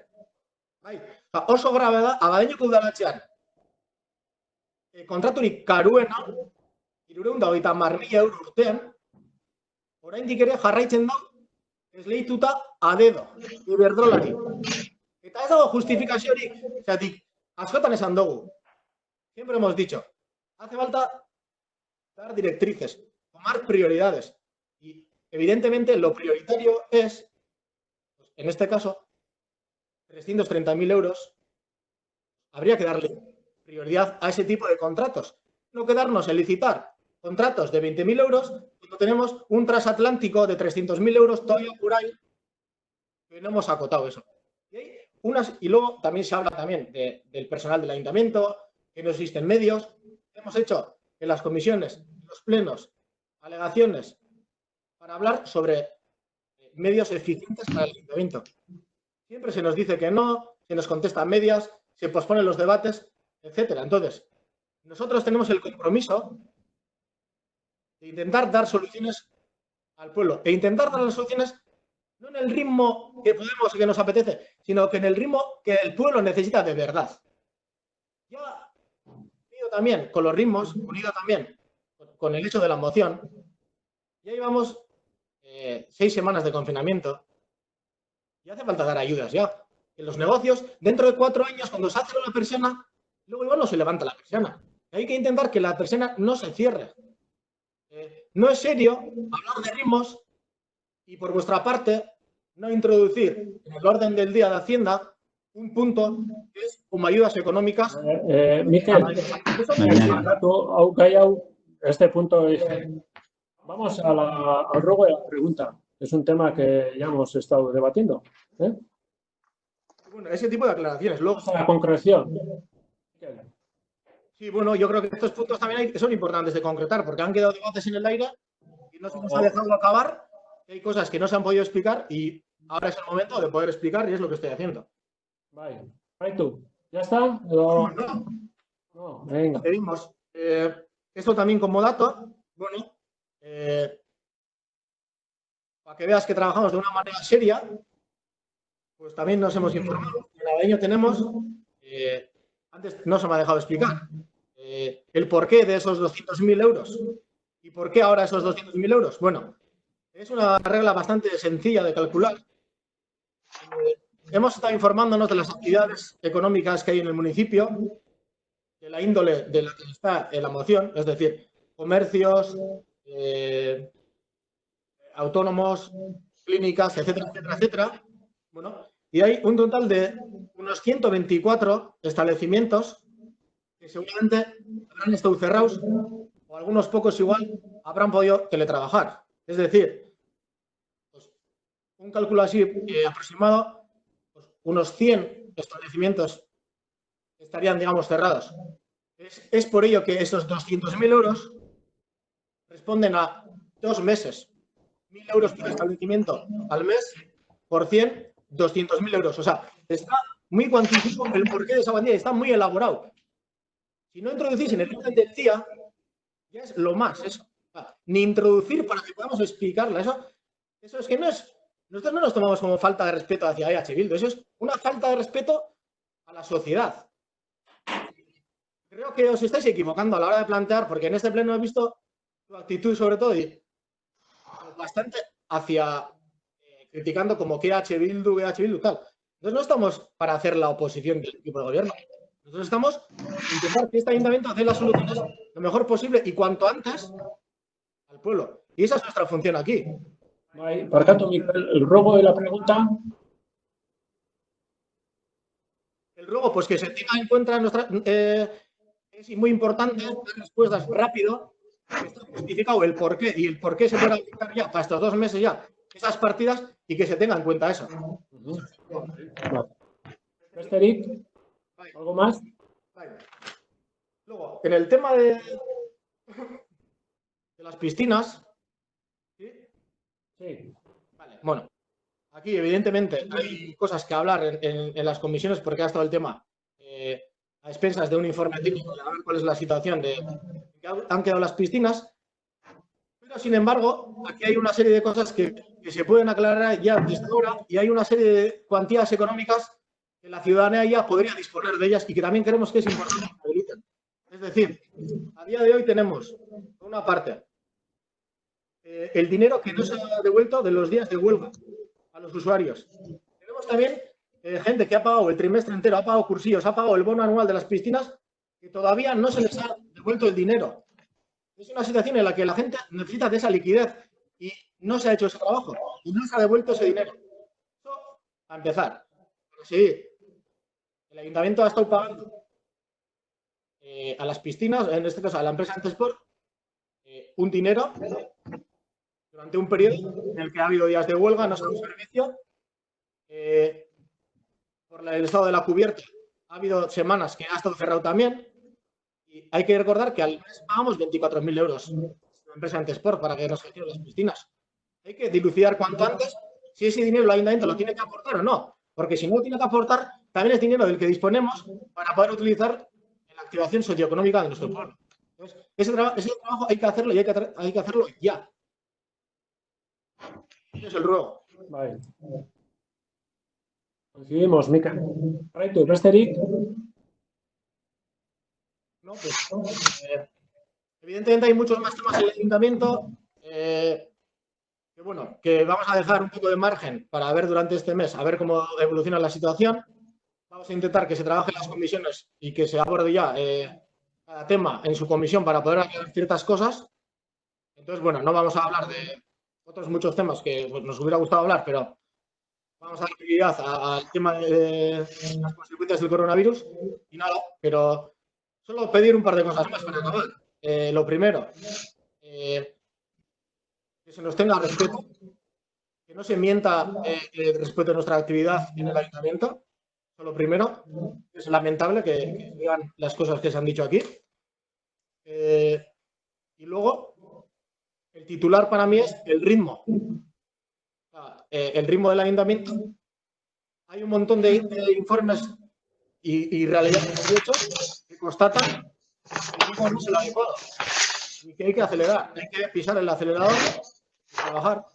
Bai, oso grabe da, Abadiñoko udaletxean, kontraturik karuena, 330.000 euro urtean, oraindik ere jarraitzen da, esleituta a dedo, Iberdrolari. Eta ez dago justifikaziorik, zeratik, askotan esan dugu. Siempre hemos dicho, hace falta dar directrices, tomar prioridades. Y evidentemente lo prioritario es, en este caso, 330.000 euros, habría que darle prioridad a ese tipo de contratos. No quedarnos en licitar contratos de 20.000 euros cuando tenemos un transatlántico de 300.000 euros todavía por ahí, que no hemos acotado eso. Y luego también se habla también del personal del ayuntamiento, que no existen medios. Hemos hecho en las comisiones, en los plenos, alegaciones para hablar sobre medios eficientes para el ayuntamiento. Siempre se nos dice que no, se nos contesta a medias, se posponen los debates, etcétera. Entonces, nosotros tenemos el compromiso de intentar dar soluciones al pueblo e intentar dar las soluciones no en el ritmo que podemos y que nos apetece, sino que en el ritmo que el pueblo necesita de verdad. Ya, unido también con los ritmos, unido también con el hecho de la moción, ya llevamos 6 semanas de confinamiento y hace falta dar ayudas ya. En los negocios, dentro de 4 años, cuando se hace una persiana, luego igual no se levanta la persiana. Hay que intentar que la persiana no se cierre. No es serio hablar de ritmos y por vuestra parte no introducir en el orden del día de Hacienda un punto que es como ayudas económicas. Miquel, este punto es... Vamos al ruego de la pregunta. Es un tema que ya hemos estado debatiendo. Bueno, ese tipo de aclaraciones. Luego, la concreción. Sí, bueno, yo creo que estos puntos también son importantes de concretar porque han quedado debates en el aire y no se nos ha dejado acabar. Hay cosas que no se han podido explicar y ahora es el momento de poder explicar y es lo que estoy haciendo. Vale. ¿Y tú? ¿Ya está? No. No, venga. Pedimos esto también como dato, bueno, para que veas que trabajamos de una manera seria, pues también nos hemos informado. En Abadeño tenemos, antes no se me ha dejado explicar, el porqué de esos 200.000 euros. ¿Y por qué ahora esos 200.000 euros? Bueno, es una regla bastante sencilla de calcular. Hemos estado informándonos de las actividades económicas que hay en el municipio, de la índole de la que está en la moción, es decir, comercios, autónomos, clínicas, etcétera, etcétera, etcétera. Bueno, y hay un total de unos 124 establecimientos que seguramente habrán estado cerrados o algunos pocos igual habrán podido teletrabajar. Es decir, pues, un cálculo así aproximado, pues, unos 100 establecimientos estarían, digamos, cerrados. Es por ello que esos 200.000 euros responden a 2 meses. 1.000 euros por establecimiento al mes, por 100, 200.000 euros. O sea, está muy cuantificado el porqué de esa cuantía, está muy elaborado. Si no introducís en el orden del día, ya es lo más eso. O sea, ni introducir para que podamos explicarla. Eso es que no es... Nosotros no nos tomamos como falta de respeto hacia EH Bildu. Eso es una falta de respeto a la sociedad. Creo que os estáis equivocando a la hora de plantear, porque en este pleno he visto tu actitud sobre todo y bastante hacia criticando como que EH Bildu, tal. Entonces no estamos para hacer la oposición del equipo de gobierno. Nosotros estamos intentar que este ayuntamiento dé las soluciones lo mejor posible y cuanto antes al pueblo. Y esa es nuestra función aquí. Por tanto, Miquel, el robo de la pregunta. El ruego, pues que se tenga en cuenta es muy importante dar respuestas rápido, que está justificado el porqué y el porqué se puede aplicar ya para estos 2 meses ya esas partidas y que se tenga en cuenta eso. Besterik, ¿algo más? Luego, en el tema de las piscinas, ¿sí? Sí. Vale, bueno, aquí evidentemente hay cosas que hablar en las comisiones porque ha estado el tema a expensas de un informe técnico de a ver cuál es la situación de que han quedado las piscinas, pero sin embargo aquí hay una serie de cosas que se pueden aclarar ya desde ahora y hay una serie de cuantías económicas que la ciudadanía ya podría disponer de ellas y que también creemos que es importante que se habiliten. Es decir, a día de hoy tenemos, por una parte, el dinero que no se ha devuelto de los días de huelga a los usuarios. Tenemos también gente que ha pagado el trimestre entero, ha pagado cursillos, ha pagado el bono anual de las piscinas, que todavía no se les ha devuelto el dinero. Es una situación en la que la gente necesita de esa liquidez y no se ha hecho ese trabajo y no se ha devuelto ese dinero. Eso, a empezar. Pero sí, el ayuntamiento ha estado pagando a las piscinas, en este caso a la empresa Antesport, un dinero durante un periodo en el que ha habido días de huelga, no se ha dado servicio. Por el estado de la cubierta ha habido semanas que ha estado cerrado también. Y hay que recordar que al mes pagamos 24.000 euros la empresa Antesport para que nos gestione las piscinas. Hay que dilucidar cuanto antes si ese dinero el ayuntamiento lo tiene que aportar o no. Porque si no lo tiene que aportar, también es dinero del que disponemos para poder utilizar en la activación socioeconómica de nuestro pueblo. Entonces, ese trabajo hay que hacerlo y hay que hacerlo ya. Ese es el ruego. Vale. Coincidimos, Miquel. Raitu, besterik. No, pues, evidentemente hay muchos más temas en el ayuntamiento que, bueno, que vamos a dejar un poco de margen para ver durante este mes, a ver cómo evoluciona la situación. Vamos a intentar que se trabaje en las comisiones y que se aborde ya cada tema en su comisión para poder hacer ciertas cosas. Entonces, bueno, no vamos a hablar de otros muchos temas que pues, nos hubiera gustado hablar, pero vamos a dar prioridad al tema de las consecuencias del coronavirus y nada, pero solo pedir un par de cosas más para acabar. Lo primero, que se nos tenga respeto, que no se mienta respecto a nuestra actividad en el ayuntamiento. Eso lo primero, es lamentable que digan las cosas que se han dicho aquí. Y luego, el titular para mí es el ritmo. El ritmo del ayuntamiento. Hay un montón de informes y realidades de hechos que constatan no es el adecuado. Y que hay que acelerar, hay que pisar el acelerador y trabajar.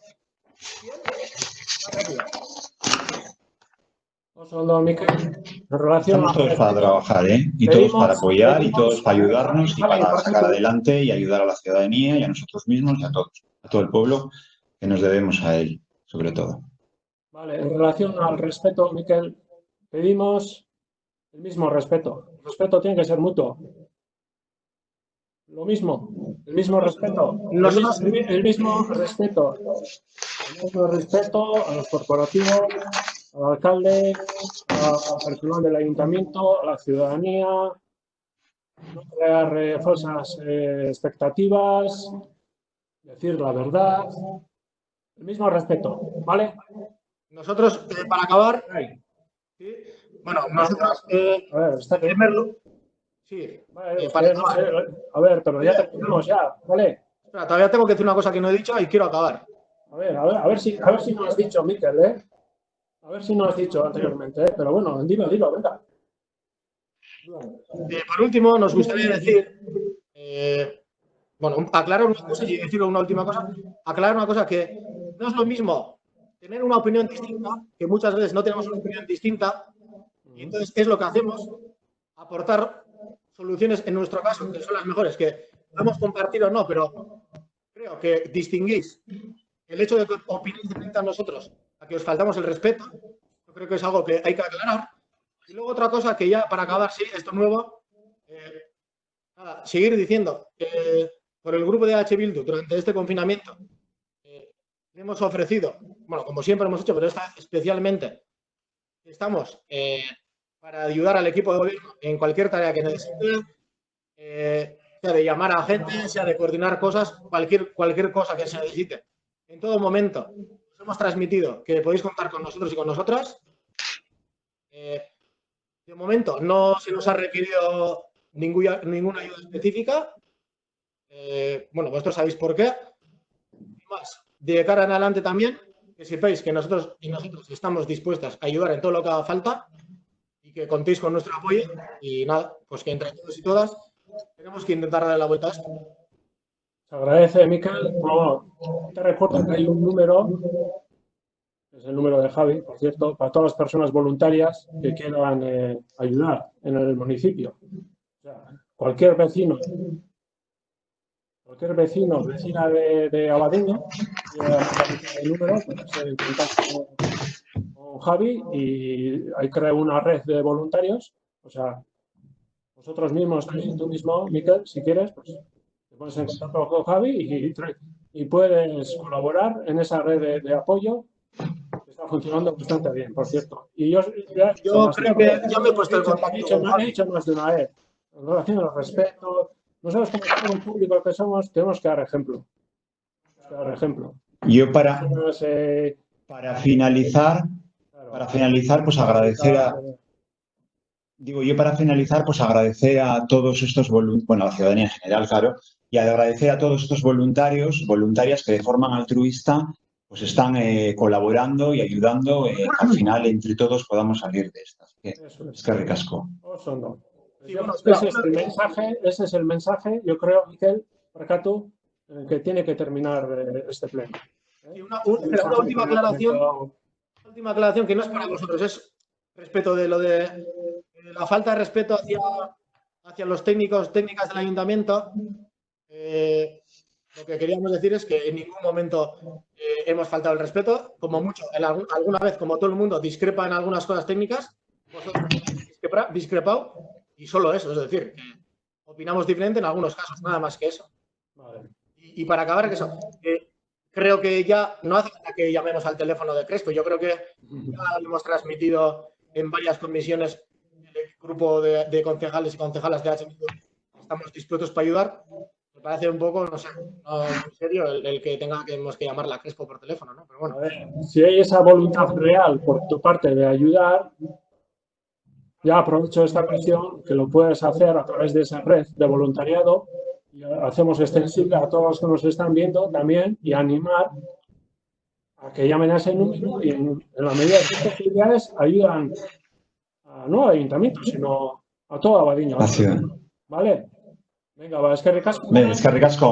Oso ondo, Mikel. En relación Estamos todos al para respeto, trabajar, ¿eh? Y todos para apoyar, y todos para ayudarnos, y para sacar adelante y ayudar a la ciudadanía y a nosotros mismos y a todos, a todo el pueblo, que nos debemos a él, sobre todo. Vale, en relación al respeto, Mikel, pedimos el mismo respeto. El respeto tiene que ser mutuo. Lo mismo, el mismo respeto. El mismo respeto. El mismo respeto a los corporativos, al alcalde, al personal del ayuntamiento, a la ciudadanía. No crear falsas expectativas, decir la verdad. El mismo respeto, ¿vale? Nosotros, para acabar, ¿sí? Bueno, nosotros, A ver, está bien. sí, Vale, para no acabar. sé, a ver, pero ya terminamos ya, ¿vale? Espera, todavía tengo que decir una cosa que no he dicho y quiero acabar. A ver si no has dicho, Mikel, ¿eh? A ver si no has dicho anteriormente, ¿eh? Pero bueno, dilo, venga. Por último, nos gustaría decir, bueno, aclarar una cosa y decir una última cosa. Aclarar una cosa, que no es lo mismo tener una opinión distinta, que muchas veces no tenemos una opinión distinta, y entonces es lo que hacemos, aportar soluciones, en nuestro caso, que son las mejores, que podemos compartir o no, pero creo que distinguís el hecho de que opinéis diferente a nosotros, a que os faltamos el respeto. Yo creo que es algo que hay que aclarar. Y luego otra cosa que ya, para acabar, sí, esto nuevo, nada, seguir diciendo que por el grupo de H. Bildu, durante este confinamiento, le hemos ofrecido, bueno, como siempre hemos hecho, pero especialmente, estamos para ayudar al equipo de gobierno en cualquier tarea que necesite, sea de llamar a gente, sea de coordinar cosas, cualquier cosa que se necesite. En todo momento os hemos transmitido que podéis contar con nosotros y con nosotras. De momento no se nos ha requerido ninguna ayuda específica. Bueno, vosotros sabéis por qué. Y más, de cara en adelante también, que sepáis que nosotros y nosotros estamos dispuestas a ayudar en todo lo que haga falta y que contéis con nuestro apoyo. Y nada, pues que entre todos y todas tenemos que intentar darle la vuelta a esto. Se agradece, Mikel. Bueno, te recuerdo que hay un número, es el número de Javi, por cierto, para todas las personas voluntarias que quieran ayudar en el municipio. O sea, cualquier vecino, vecina de Abadiño, el número, pues se en contacto con Javi y ahí crea una red de voluntarios. O sea, vosotros mismos, tú mismo, Mikel, si quieres, pues te pones en contacto con Javi y puedes colaborar en esa red de apoyo que está funcionando bastante bien, por cierto. Y yo creo que ya me he puesto en contacto con Javi. He dicho más de una vez, en relación al respeto. Nosotros, como público que somos, tenemos que dar ejemplo. Yo para finalizar, pues agradecer a... agradecer a todos estos voluntarios, bueno, a la ciudadanía en general, claro, y agradecer a todos estos voluntarias que de forma altruista pues están colaborando y ayudando, al final entre todos podamos salir de estas. Es que ricasco. Ese es el mensaje, yo creo, Mikel, Mercatu, que tiene que terminar este pleno. Y una última aclaración que no es para vosotros, es respecto de lo de la falta de respeto hacia los técnicas del ayuntamiento. Lo que queríamos decir es que en ningún momento hemos faltado el respeto. Como mucho, alguna vez, como todo el mundo, discrepa en algunas cosas técnicas, vosotros habéis discrepado y solo eso, es decir, que opinamos diferente en algunos casos, nada más que eso. Vale. Y para acabar, que eso, creo que ya no hace falta que llamemos al teléfono de Crespo. Yo creo que ya lo hemos transmitido en varias comisiones del grupo de concejales y concejalas de H. Estamos dispuestos para ayudar. Me parece un poco, no sé, no, en serio el que tengamos que llamarla a Crespo por teléfono, ¿no? Pero bueno. A ver, si hay esa voluntad real por tu parte de ayudar, ya aprovecho esta ocasión que lo puedes hacer a través de esa red de voluntariado y hacemos extensible a todos los que nos están viendo también y animar a que llamen a ese número y en la medida de sus posibilidades ayudan no al ayuntamiento, sino a toda Abadiño. ¿Vale? Venga, ba, eskerrik asko. Eskerrik asko.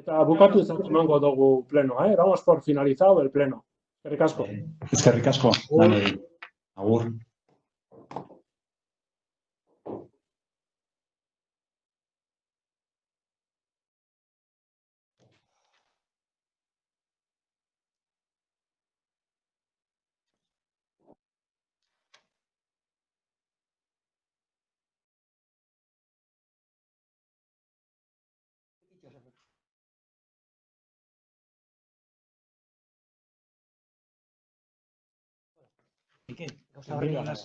Eta bukatu emango dugu plenoa, Damos por finalizado el pleno. Eskerrik asko. Eskerrik asko. Danei. Agur. Gauza berri bat.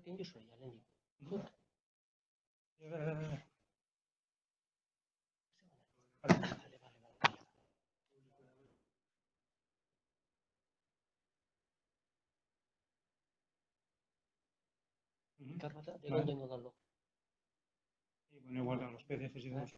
Egin duzu, ja, lehendik. Karbata, egon dengo daldo. Bueno, igual a los PDFs y demás.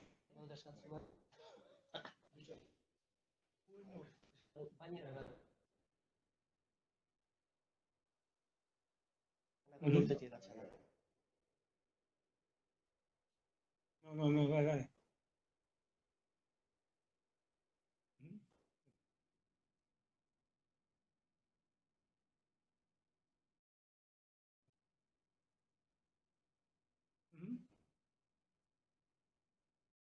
No, vale.